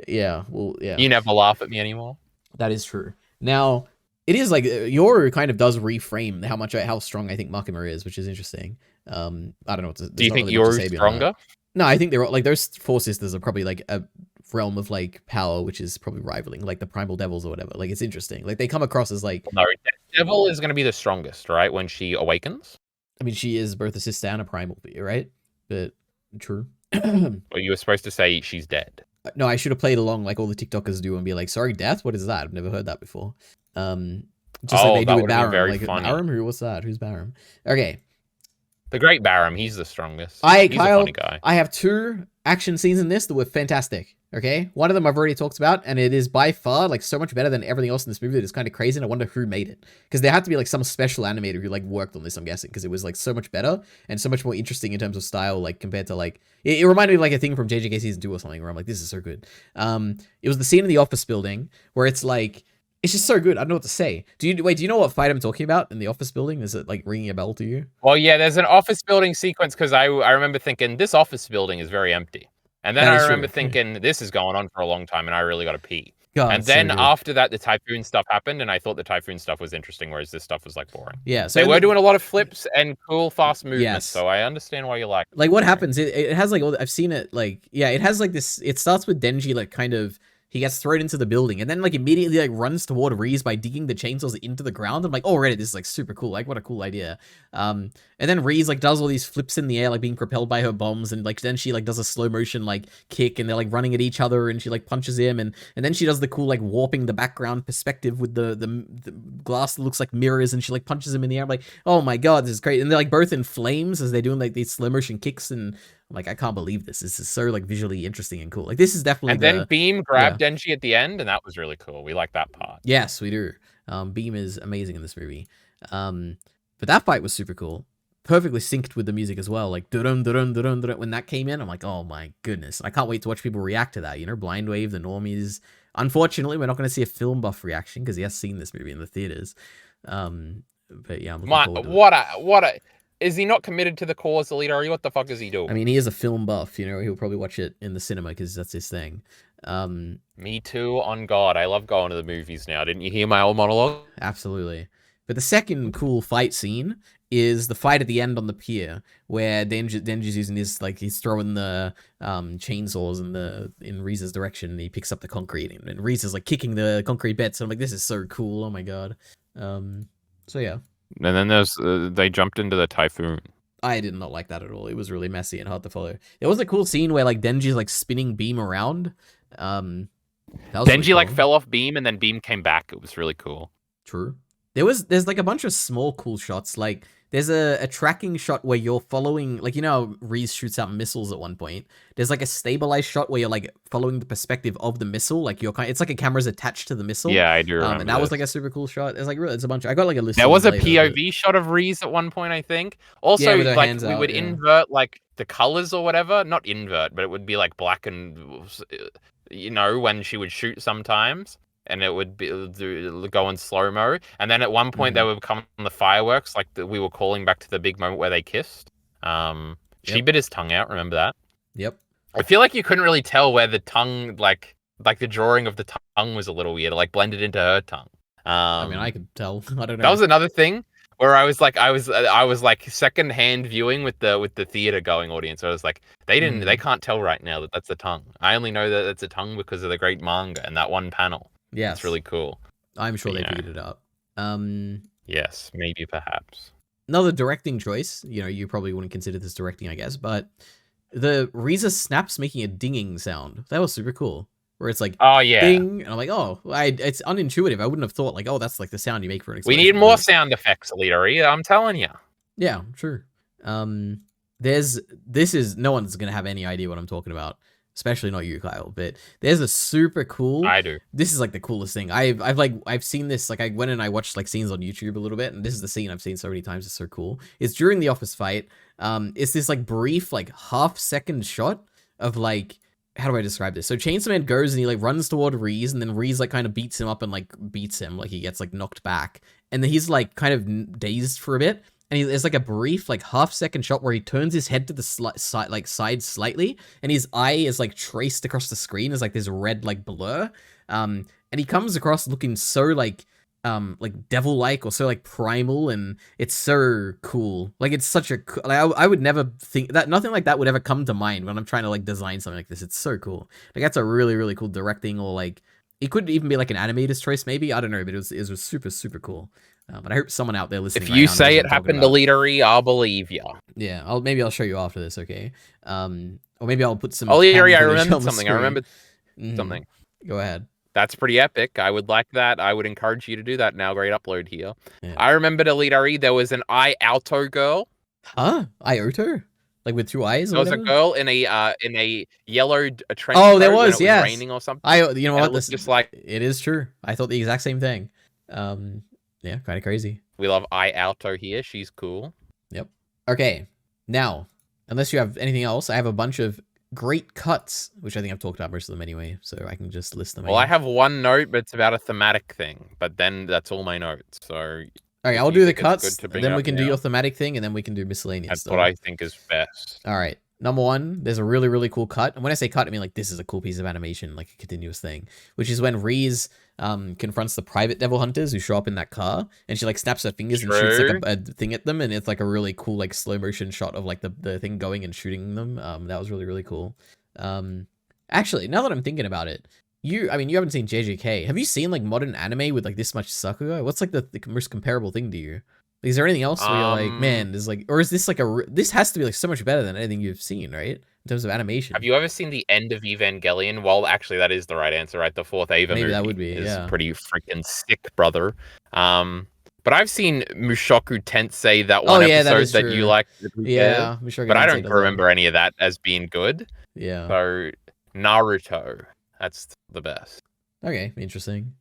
Yeah. You never laugh at me anymore. That is true. Now, it is like Yoru kind of does reframe how strong I think Makima is, which is interesting. I don't know what to. Do you think Yoru's stronger? No, I think they're like those four sisters are probably like a realm of like power, which is probably rivaling like the Primal Devils or whatever. Like it's interesting. Like they come across as like no, Devil is going to be the strongest, right? When she awakens. I mean, she is both a sister and a primal, right? But true. Well, you were supposed to say she's dead. No, I should have played along like all the TikTokers do and be like, "Sorry, death? What is that? I've never heard that before." Just like they do with Barum. Like Barum, who? What's that? Who's Barum? Okay. The Great Barum, he's the strongest. He's a funny guy. I have 2 action scenes in this that were fantastic. Okay, one of them I've already talked about, and it is by far like so much better than everything else in this movie. That is kind of crazy, and I wonder who made it, because there had to be like some special animator who like worked on this. I'm guessing because it was like so much better and so much more interesting in terms of style, like compared to like it reminded me of like a thing from JJK season 2 or something, where I'm like, this is so good. It was the scene in the office building where it's like. It's just so good. I don't know what to say. Do you know what fight I'm talking about in the office building? Is it like ringing a bell to you? Well, yeah, there's an office building sequence because I remember thinking this office building is very empty. And then I remember thinking this is going on for a long time and I really got to pee. God, and then after that, the Typhoon stuff happened and I thought the Typhoon stuff was interesting, whereas this stuff was like boring. Yeah. So they were doing a lot of flips and cool, fast movements. Yes. So I understand why you like it. Like what happens, it has like, I've seen it like, yeah, it has like this, it starts with Denji like kind of, he gets thrown into the building and then like immediately like runs toward Reze by digging the chainsaws into the ground. I'm like, already this is like super cool. Like what a cool idea. And then Reze like does all these flips in the air, like being propelled by her bombs. And like, then she like does a slow motion, like kick and they're like running at each other and she like punches him. And then she does the cool, like warping the background perspective with the glass that looks like mirrors and she like punches him in the air. I'm like, oh my God, this is great. And they're like both in flames as they're doing like these slow motion kicks and I'm like, I can't believe this. This is so like visually interesting and cool. Like this is definitely. And then Beam grabbed Denji at the end, and that was really cool. We like that part. Yes, we do. Beam is amazing in this movie. But that fight was super cool. Perfectly synced with the music as well. Like dun dun dun dun. When that came in, I'm like, oh my goodness! I can't wait to watch people react to that. You know, Blind Wave, the normies. Unfortunately, we're not going to see a film buff reaction because he has seen this movie in the theaters. But yeah, I'm looking forward to it. Is he not committed to the cause, EliteAri? What the fuck is he doing? I mean, he is a film buff. You know, he'll probably watch it in the cinema because that's his thing. Me too, on God. I love going to the movies now. Didn't you hear my old monologue? Absolutely. But the second cool fight scene is the fight at the end on the pier, where Denji's using his, like, he's throwing the chainsaws in Reze's direction, and he picks up the concrete, and Reze's like kicking the concrete bits. So I'm like, this is so cool. Oh my God. So yeah. And then there's they jumped into the typhoon. I did not like that at all. It was really messy and hard to follow. There was a cool scene where like Denji's like spinning beam around. Denji really cool. Like fell off beam and then beam came back. It was really cool. True. There's like a bunch of small cool shots. Like there's a tracking shot where you're following, like, you know, Reze shoots out missiles at one point. There's like a stabilized shot where you're like following the perspective of the missile. Like it's like a camera's attached to the missile. Yeah, I do remember. And that was like a super cool shot. There's like it's a bunch. I got like a list. There was a POV shot of Reze at one point, I think. Also, yeah, like we would invert like the colors or whatever. Not invert, but it would be like black and, you know, when she would shoot sometimes. And it would go in slow-mo. And then at one point, they would come on the fireworks, like we were calling back to the big moment where they kissed. She bit his tongue out, remember that? Yep. I feel like you couldn't really tell where the tongue, like the drawing of the tongue was a little weird, like blended into her tongue. I mean, I could tell. I don't know. That was another thing where I was like second-hand viewing with the theater-going audience. So I was like, they can't tell right now that that's a tongue. I only know that it's a tongue because of the great manga and that one panel. Yeah, it's really cool. I'm sure they figured it out. Yes, maybe perhaps. Another directing choice. You know, you probably wouldn't consider this directing, I guess, but the Reze snaps making a dinging sound. That was super cool. Where it's like, oh yeah, ding, and I'm like, oh, it's unintuitive. I wouldn't have thought like, oh, that's like the sound you make for an explosion. We need more sound effects, EliteAri. I'm telling you. Yeah, sure. No one's gonna have any idea what I'm talking about. Especially not you, Kyle, but there's a super cool. I do. This is like the coolest thing. I've seen this. Like I went and I watched like scenes on YouTube a little bit, and this is the scene I've seen so many times. It's so cool. It's during the office fight. It's this like brief like half-second shot of like, how do I describe this? So Chainsaw Man goes and he like runs toward Reze, and then Reze like kind of beats him up and like beats him, like he gets like knocked back, and then he's like kind of dazed for a bit. And there's like a brief, like half-second shot where he turns his head to the side slightly, and his eye is like traced across the screen as like this red like blur. And he comes across looking so like devil-like or so like primal, and it's so cool. Like it's such a I would never think that nothing like that would ever come to mind when I'm trying to like design something like this. It's so cool. Like that's a really really cool directing, or like it could even be like an animator's choice maybe. I don't know, but it was super super cool. But I hope someone out there listening. If you say it happened to EliteAri, I'll believe you. Yeah, maybe I'll show you after this, okay? Or maybe I'll put some. EliteAri, I remember something. Something. Go ahead. That's pretty epic. I would like that. I would encourage you to do that now. Great upload here. Yeah. I remember EliteAri. There was an Ioto girl. Huh? Ioto? Like with two eyes? There was a girl in a yellow trench. Oh, there was. Yeah. Raining or something. You know what? This just like it is true. I thought the exact same thing. Yeah, kind of crazy. We love Ioto here. She's cool. Yep. Okay. Now, unless you have anything else, I have a bunch of great cuts, which I think I've talked about most of them anyway, so I can just list them. Well, I have one note, but it's about a thematic thing. But then that's all my notes. So, all right, I'll do the cuts, then we can do your thematic thing, and then we can do miscellaneous. That's what I think is best. All right. Number one, there's a really, really cool cut. And when I say cut, I mean like this is a cool piece of animation, like a continuous thing, which is when Reze confronts the private devil hunters who show up in that car, and she like snaps her fingers and shoots like a thing at them, and it's like a really cool like slow motion shot of like the thing going and shooting them. That was really, really cool. Actually, now that I'm thinking about it, you haven't seen JJK. Have you seen like modern anime with like this much Sakuga? What's like the most comparable thing to you? Is there anything else where you're like, man, there's like, or is this like this has to be like so much better than anything you've seen, right? In terms of animation. Have you ever seen the end of Evangelion? Well, actually, that is the right answer, right? The fourth Eva movie. That would be, is pretty freaking sick, brother. But I've seen Mushoku Tensei, that one episode that you liked. Yeah, but I don't remember any of that as being good. Yeah. So Naruto, that's the best. Okay, interesting.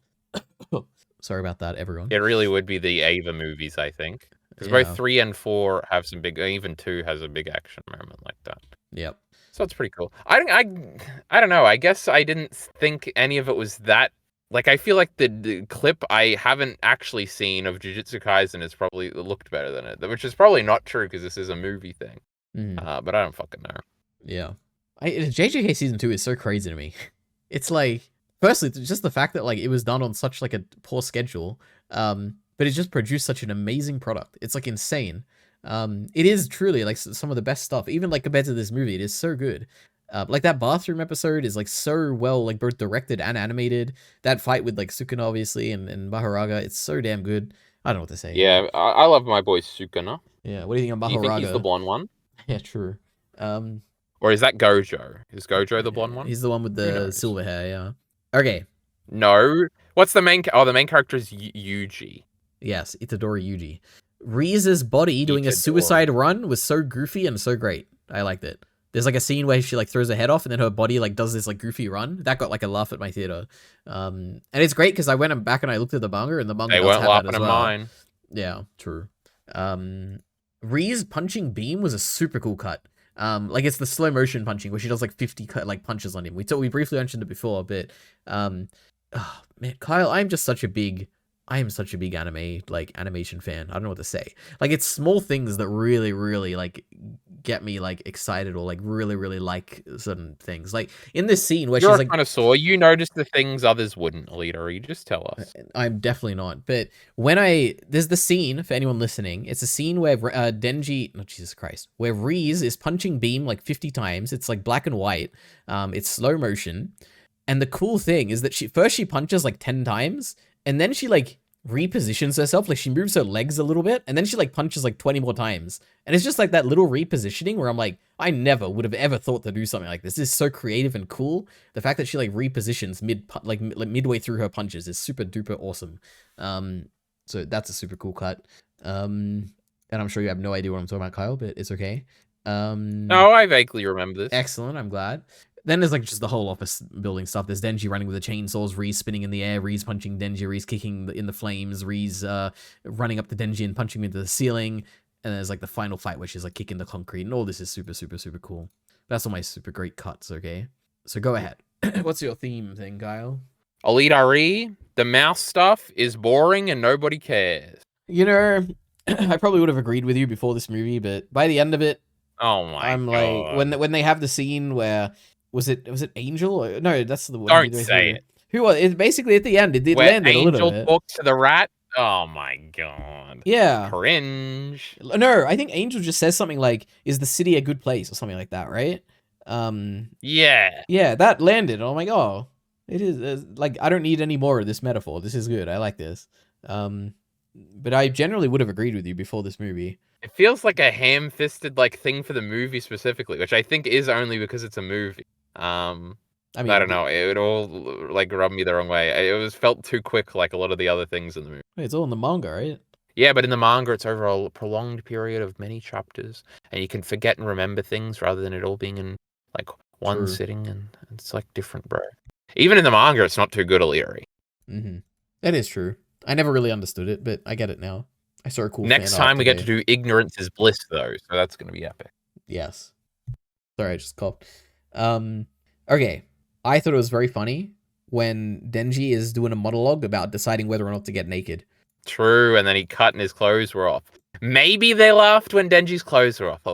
Sorry about that, everyone. It really would be the Ava movies, I think. Because both 3 and 4 have some big, even 2 has a big action moment like that. Yep. So it's pretty cool. I don't know. I guess I didn't think any of it was that Like, I feel like the clip I haven't actually seen of Jujutsu Kaisen has probably looked better than it, which is probably not true because this is a movie thing. But I don't fucking know. Yeah. JJK season 2 is so crazy to me. It's like, firstly, just the fact that like it was done on such like a poor schedule, but it just produced such an amazing product. It's like insane. It is truly like some of the best stuff, even like compared to this movie. It is so good. Like that bathroom episode is like so well like both directed and animated. That fight with like Sukuna obviously and Baharaga, it's so damn good. I don't know what to say. Yeah, I love my boy Sukuna. Yeah, what do you think of Baharaga? Do you think he's the blonde one? Yeah, true. Or is that Gojo? Is Gojo the blonde one? He's the one with the silver hair, yeah. Okay. No. What's the main... Oh, the main character is Yuji. Yes, Itadori Yuji. Reese's body doing a suicide run was so goofy and so great. I liked it. There's like a scene where she like throws her head off and then her body like does this like goofy run. That got like a laugh at my theater. And it's great because I went back and I looked at the manga and the manga. They weren't laughing at mine. Yeah, true. Ree's punching beam was a super cool cut. Like it's the slow motion punching where she does like 50 like punches on him. We briefly mentioned it before, but oh, man, Kyle, I am such a big animation fan. I don't know what to say. Like it's small things that really, really like get me like excited or like really like certain things. Like in this scene where she's like kind of saw, you notice the things others wouldn't, EliteAri. Just tell us. I'm definitely not. But when there's the scene for anyone listening. It's a scene where Jesus Christ, where Reze is punching beam like 50 times. It's like black and white. It's slow motion. And the cool thing is that she punches like 10 times. And then she like repositions herself, like she moves her legs a little bit, and then she like punches like 20 more times. And it's just like that little repositioning where I'm like, I never would have ever thought to do something like this. This is so creative and cool. The fact that she like repositions midway through her punches is super duper awesome. So that's a super cool cut. And I'm sure you have no idea what I'm talking about, Kyle, but it's okay. No, I vaguely remember this. Excellent, I'm glad. Then there's like just the whole office building stuff. There's Denji running with the chainsaws, Reze spinning in the air, Reze punching Denji, Reze kicking in the flames, Reze running up to Denji and punching him into the ceiling. And there's like the final fight where she's like kicking the concrete. And all this is super, super, super cool. That's all my super great cuts, okay? So go ahead. What's your theme thing, Kyle? EliteAri, the mouse stuff is boring and nobody cares. You know, I probably would have agreed with you before this movie, but by the end of it, oh my I'm God. like, when they have the scene where... Was it Angel? Or, no, that's the one. Don't say it. Who was it? Basically, at the end, it landed a little bit. Angel talks to the rat? Oh my God. Yeah. Cringe. No, I think Angel just says something like, is the city a good place? Or something like that, right? Yeah. Yeah, that landed. I'm like, oh, it is. Like, I don't need any more of this metaphor. This is good. I like this. But I generally would have agreed with you before this movie. It feels like a ham-fisted like thing for the movie specifically, which I think is only because it's a movie. I mean, I don't know. It all like rubbed me the wrong way. It felt too quick, like a lot of the other things in the movie. It's all in the manga, right? Yeah, but in the manga, it's over a prolonged period of many chapters, and you can forget and remember things rather than it all being in like one sitting, and it's like different, bro. Even in the manga, it's not too good, EliteAri. That is true. I never really understood it, but I get it now. I saw a cool. Next time we get to do ignorance is bliss, though, so that's gonna be epic. Yes. Sorry, I just coughed. Okay. I thought it was very funny when Denji is doing a monologue about deciding whether or not to get naked. True, and then he cut and his clothes were off. Maybe they laughed when Denji's clothes were off. I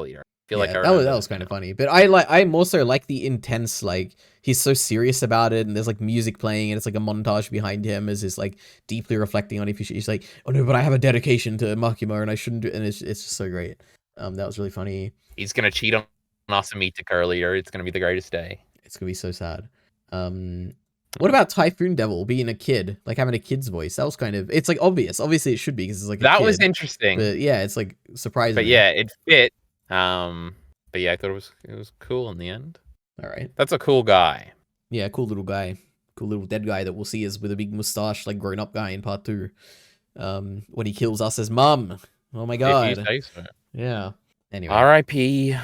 feel like that was kind of funny. But I'm also like the intense, like he's so serious about it, and there's like music playing, and it's like a montage behind him as he's like deeply reflecting on it. He's like, oh no, but I have a dedication to Makima, and I shouldn't do. And it's just so great. That was really funny. He's gonna cheat on Asumita earlier. It's gonna be the greatest day. It's gonna be so sad. What about Typhoon Devil being a kid, like having a kid's voice? That was kind of, it's like obvious. Obviously, it should be because it's like that was interesting. But yeah, it's like surprising. But yeah, it fit. But yeah, I thought it was cool in the end. All right, that's a cool guy. Yeah, cool little guy, cool little dead guy that we'll see is with a big mustache, like grown up guy in part 2. When he kills us as mum. Oh my God. If you say so. Yeah. Anyway. R.I.P.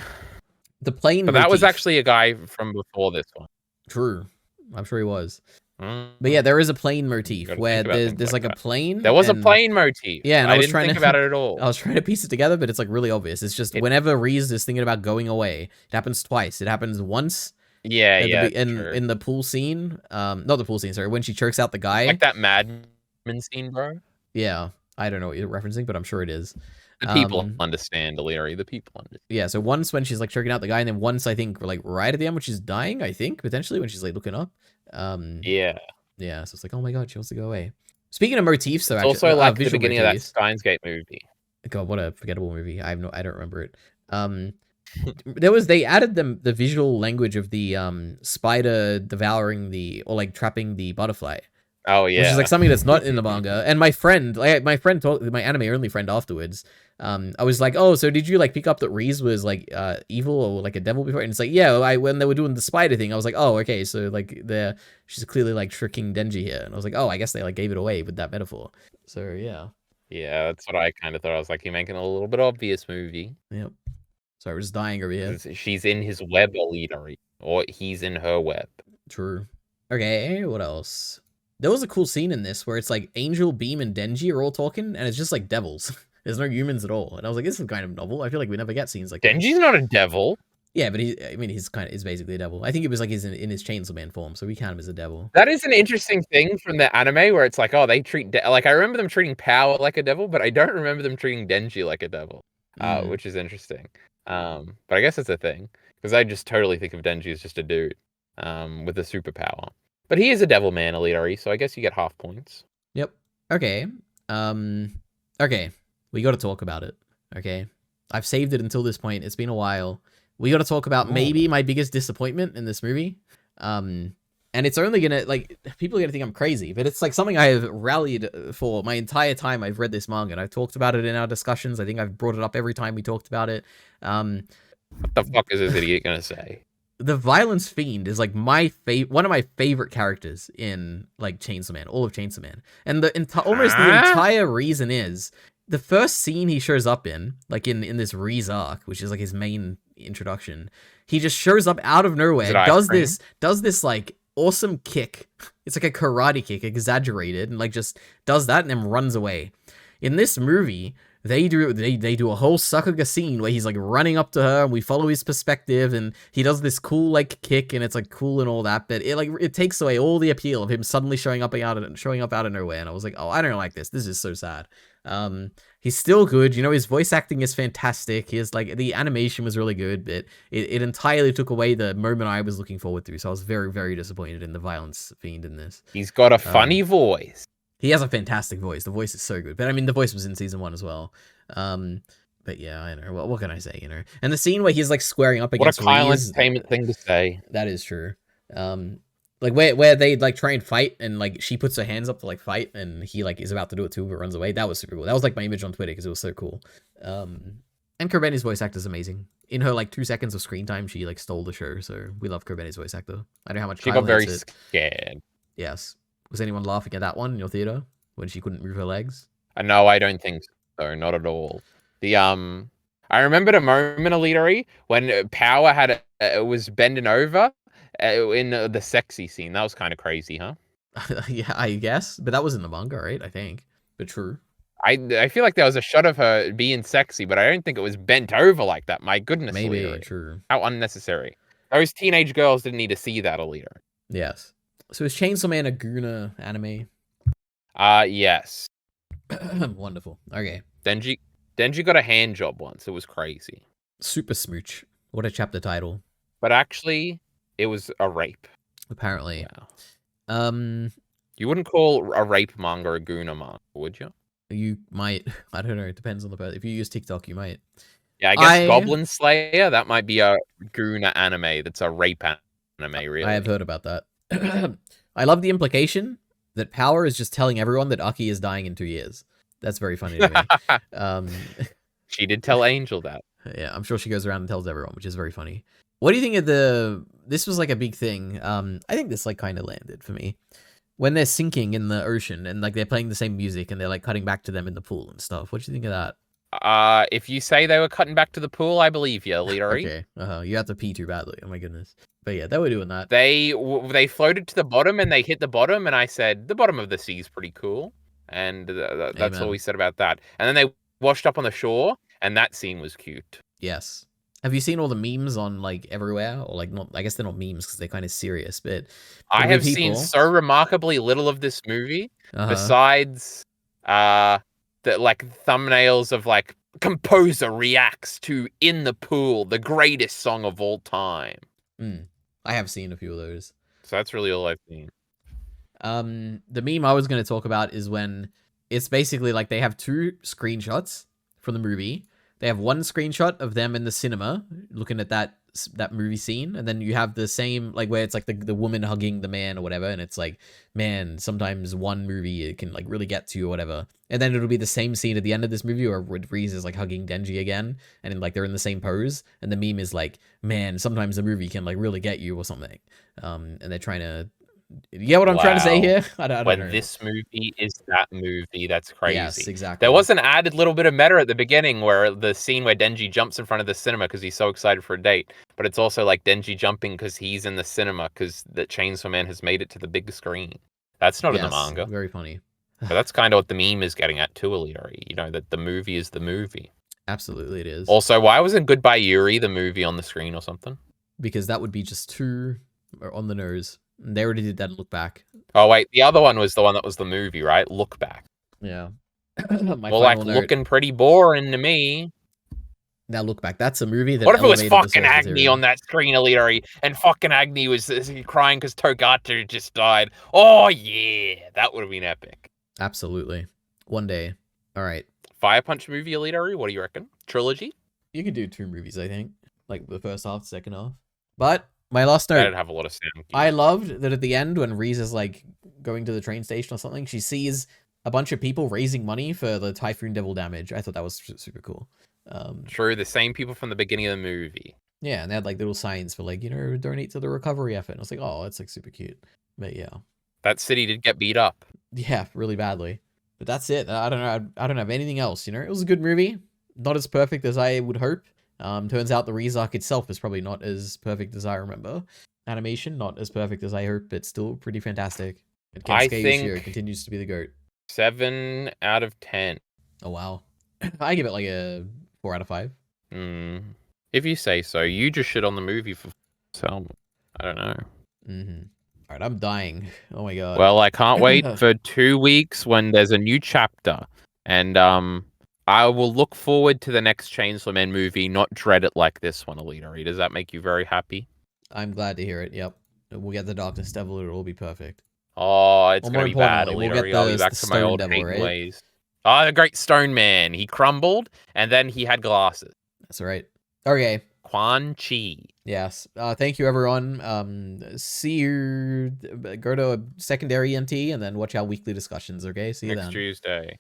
The plane. But that was actually a guy from before this one. True. I'm sure he was. But yeah, there is a plane motif where there's like a plane. There was a plane motif. Yeah, and I didn't think about it at all. I was trying to piece it together, but it's like really obvious. It's just whenever Reze is thinking about going away, it happens twice. It happens once Yeah, yeah, in the pool scene, not the pool scene, sorry, when she chokes out the guy. Like that Mad Men scene, bro. Yeah, I don't know what you're referencing, but I'm sure it is. The people understand, EliteAri. The people understand. Yeah, so once when she's like choking out the guy, and then once I think like right at the end when she's dying, I think potentially when she's like looking up. Yeah. Yeah, so it's like, oh my god, she wants to go away. Speaking of motifs, though, it's actually, also like the beginning motifs. Of that Steins Gate movie. God, what a forgettable movie! I don't remember it. They added the visual language of the spider devouring or like trapping the butterfly. Oh yeah, which is like something that's not in the manga. And my friend told my anime only friend afterwards. I was like, oh, so did you like pick up that Reze was like evil or like a devil before? And it's like, yeah, when they were doing the spider thing, I was like, oh, okay, so like she's clearly like tricking Denji here. And I was like, oh, I guess they like gave it away with that metaphor. So yeah. Yeah, that's what I kind of thought. I was like, you're making a little bit obvious movie. Yep. Sorry, we're just dying over here. She's in his web, EliteAri, or he's in her web. True. Okay, what else? There was a cool scene in this where it's like Angel, Beam, and Denji are all talking, and it's just like devils. There's no humans at all. And I was like, this is kind of novel. I feel like we never get scenes like Denji's this. Not a devil. Yeah, but he's basically a devil. I think it was like he's in his Chainsaw Man form, so we count him as a devil. That is an interesting thing from the anime where it's like, oh, they treat like I remember them treating Power like a devil, but I don't remember them treating Denji like a devil, which is interesting. But I guess it's a thing because I just totally think of Denji as just a dude with a superpower. But he is a devil man, EliteAri, so I guess you get half points. Yep. Okay. Okay. We got to talk about it. Okay. I've saved it until this point. It's been a while. We got to talk about maybe my biggest disappointment in this movie. And it's only gonna like people are gonna think I'm crazy, but it's like something I have rallied for my entire time I've read this manga, and I've talked about it in our discussions. I think I've brought it up every time we talked about it. What the fuck is this idiot gonna say? The Violence Fiend is like one of my favorite characters in like Chainsaw Man, all of Chainsaw Man, and almost the entire reason is the first scene he shows up in, like in this Reze Arc, which is like his main introduction. He just shows up out of nowhere, does this like awesome kick. It's like a karate kick, exaggerated, and like just does that and then runs away. In this movie, they do a whole Sakuga scene where he's like running up to her and we follow his perspective and he does this cool like kick and it's like cool and all that, but it takes away all the appeal of him suddenly showing up out of nowhere. And I was like, oh, I don't like this. This is so sad. He's still good. You know, his voice acting is fantastic. His like the animation was really good, but it entirely took away the moment I was looking forward to. So I was very, very disappointed in the Violence Fiend in this. He's got a funny voice. He has a fantastic voice. The voice is so good. But I mean, the voice was in season 1 as well. But yeah, I know. What can I say, you know? And the scene where he's like squaring up against What a Kyle entertainment thing to say. That is true. Like where they like try and fight and like she puts her hands up to like fight and he like is about to do it too but runs away. That was super cool. That was like my image on Twitter because it was so cool. And Kerbeni's voice actor is amazing. In her like 2 seconds of screen time, she like stole the show. So we love Kerbeni's voice actor. I don't know how much she got very scared. Yes. Was anyone laughing at that one in your theater when she couldn't move her legs? No, I don't think so. Not at all. I remembered a moment, EliteAri, when Power had was bending over in the sexy scene. That was kind of crazy, huh? Yeah, I guess. But that was in the manga, right? I think. But true. I feel like there was a shot of her being sexy, but I don't think it was bent over like that. My goodness, maybe EliteAri. True. How unnecessary. Those teenage girls didn't need to see that, EliteAri. Yes. So is Chainsaw Man a Guna anime? Yes. Wonderful. Okay. Denji got a hand job once. It was crazy. Super smooch. What a chapter title. But actually, it was a rape. Apparently. Yeah. You wouldn't call a rape manga a Guna manga, would you? You might. I don't know. It depends on the person. If you use TikTok, you might. Yeah, I guess Goblin Slayer, that might be a Guna anime that's a rape anime, really. I have heard about that. I love the implication that Power is just telling everyone that Aki is dying in 2 years. That's very funny to me. She did tell Angel that. Yeah, I'm sure she goes around and tells everyone, which is very funny. What do you think of this was like a big thing. I think this like kind of landed for me. When they're sinking in the ocean and like they're playing the same music and they're like cutting back to them in the pool and stuff. What do you think of that? If you say they were cutting back to the pool, I believe you, EliteAri. Okay. You have to pee too badly. Oh my goodness. But yeah, they were doing that. They floated to the bottom and they hit the bottom, and I said the bottom of the sea is pretty cool, and that's all we said about that. And then they washed up on the shore, and that scene was cute. Yes, Have you seen all the memes on like everywhere, or like not? I guess they're not memes because they're kind of serious, but I have seen people... so remarkably little of this movie, besides the like thumbnails of like composer reacts to "In the Pool," the greatest song of all time. I have seen a few of those. So that's really all I've seen. The meme I was going to talk about is when it's basically like they have 2 screenshots from the movie. They have one screenshot of them in the cinema looking at that movie scene, and then you have the same, like, where it's like the woman hugging the man or whatever, and it's like, man, sometimes one movie it can like really get to you or whatever. And then it'll be the same scene at the end of this movie where Reze is like hugging Denji again, and then, like, they're in the same pose, and the meme is like, man, sometimes the movie can like really get you or something. And they're trying to... You get what I'm trying to say here? I don't know. This movie is that movie, that's crazy. Yes, exactly. There was an added little bit of meta at the beginning where the scene where Denji jumps in front of the cinema because he's so excited for a date, but it's also like Denji jumping because he's in the cinema because the Chainsaw Man has made it to the big screen. That's not in the manga. Very funny. But that's kind of what the meme is getting at too, EliteAri. You know, that the movie is the movie. Absolutely it is. Also, why wasn't Goodbye Yuri the movie on the screen or something? Because that would be just too on the nose. They already did that in Look Back. Oh, wait. The other one was the one that was the movie, right? Look Back. Yeah. Well, like, looking pretty boring to me. Now, Look Back. That's a movie that... What if it was fucking Agni on that screen, EliteAri, and fucking Agni was crying because Togata just died? Oh, yeah. That would have been epic. Absolutely. One day. All right. Fire Punch movie, EliteAri? What do you reckon? Trilogy? You could do 2 movies, I think. Like, the first half, second half. But... my last note. That'd have a lot of sound. I loved that at the end when Reze is like going to the train station or something, she sees a bunch of people raising money for the Typhoon Devil damage. I thought that was super cool. True, the same people from the beginning of the movie. Yeah, and they had like little signs for like, you know, donate to the recovery effort. And I was like, oh, that's like super cute. But yeah. That city did get beat up. Yeah, really badly. But that's it. I don't know. I don't have anything else, you know? It was a good movie. Not as perfect as I would hope. Turns out the Reze Arc itself is probably not as perfect as I remember. Animation, not as perfect as I hope, but still pretty fantastic. And Kensuke Yoshiro continues to be the GOAT. 7 out of 10. Oh, wow. I give it like a 4 out of 5. If you say so. You just shit on the movie for so I don't know. Alright, I'm dying. Oh my god. Well, I can't wait for 2 weeks when there's a new chapter. And I will look forward to the next Chainsaw Man movie, not dread it like this one, EliteAri. Does that make you very happy? I'm glad to hear it, yep. We'll get the Darkness Devil, it'll all be perfect. Oh, it's going to be bad, EliteAri. I'll be back to my old ways. Oh, the great Stone Man. He crumbled, and then he had glasses. That's right. Okay. Quan Chi. Yes. Thank you, everyone. See you. Go to a secondary NT, and then watch our weekly discussions, okay? See you then. Next Tuesday.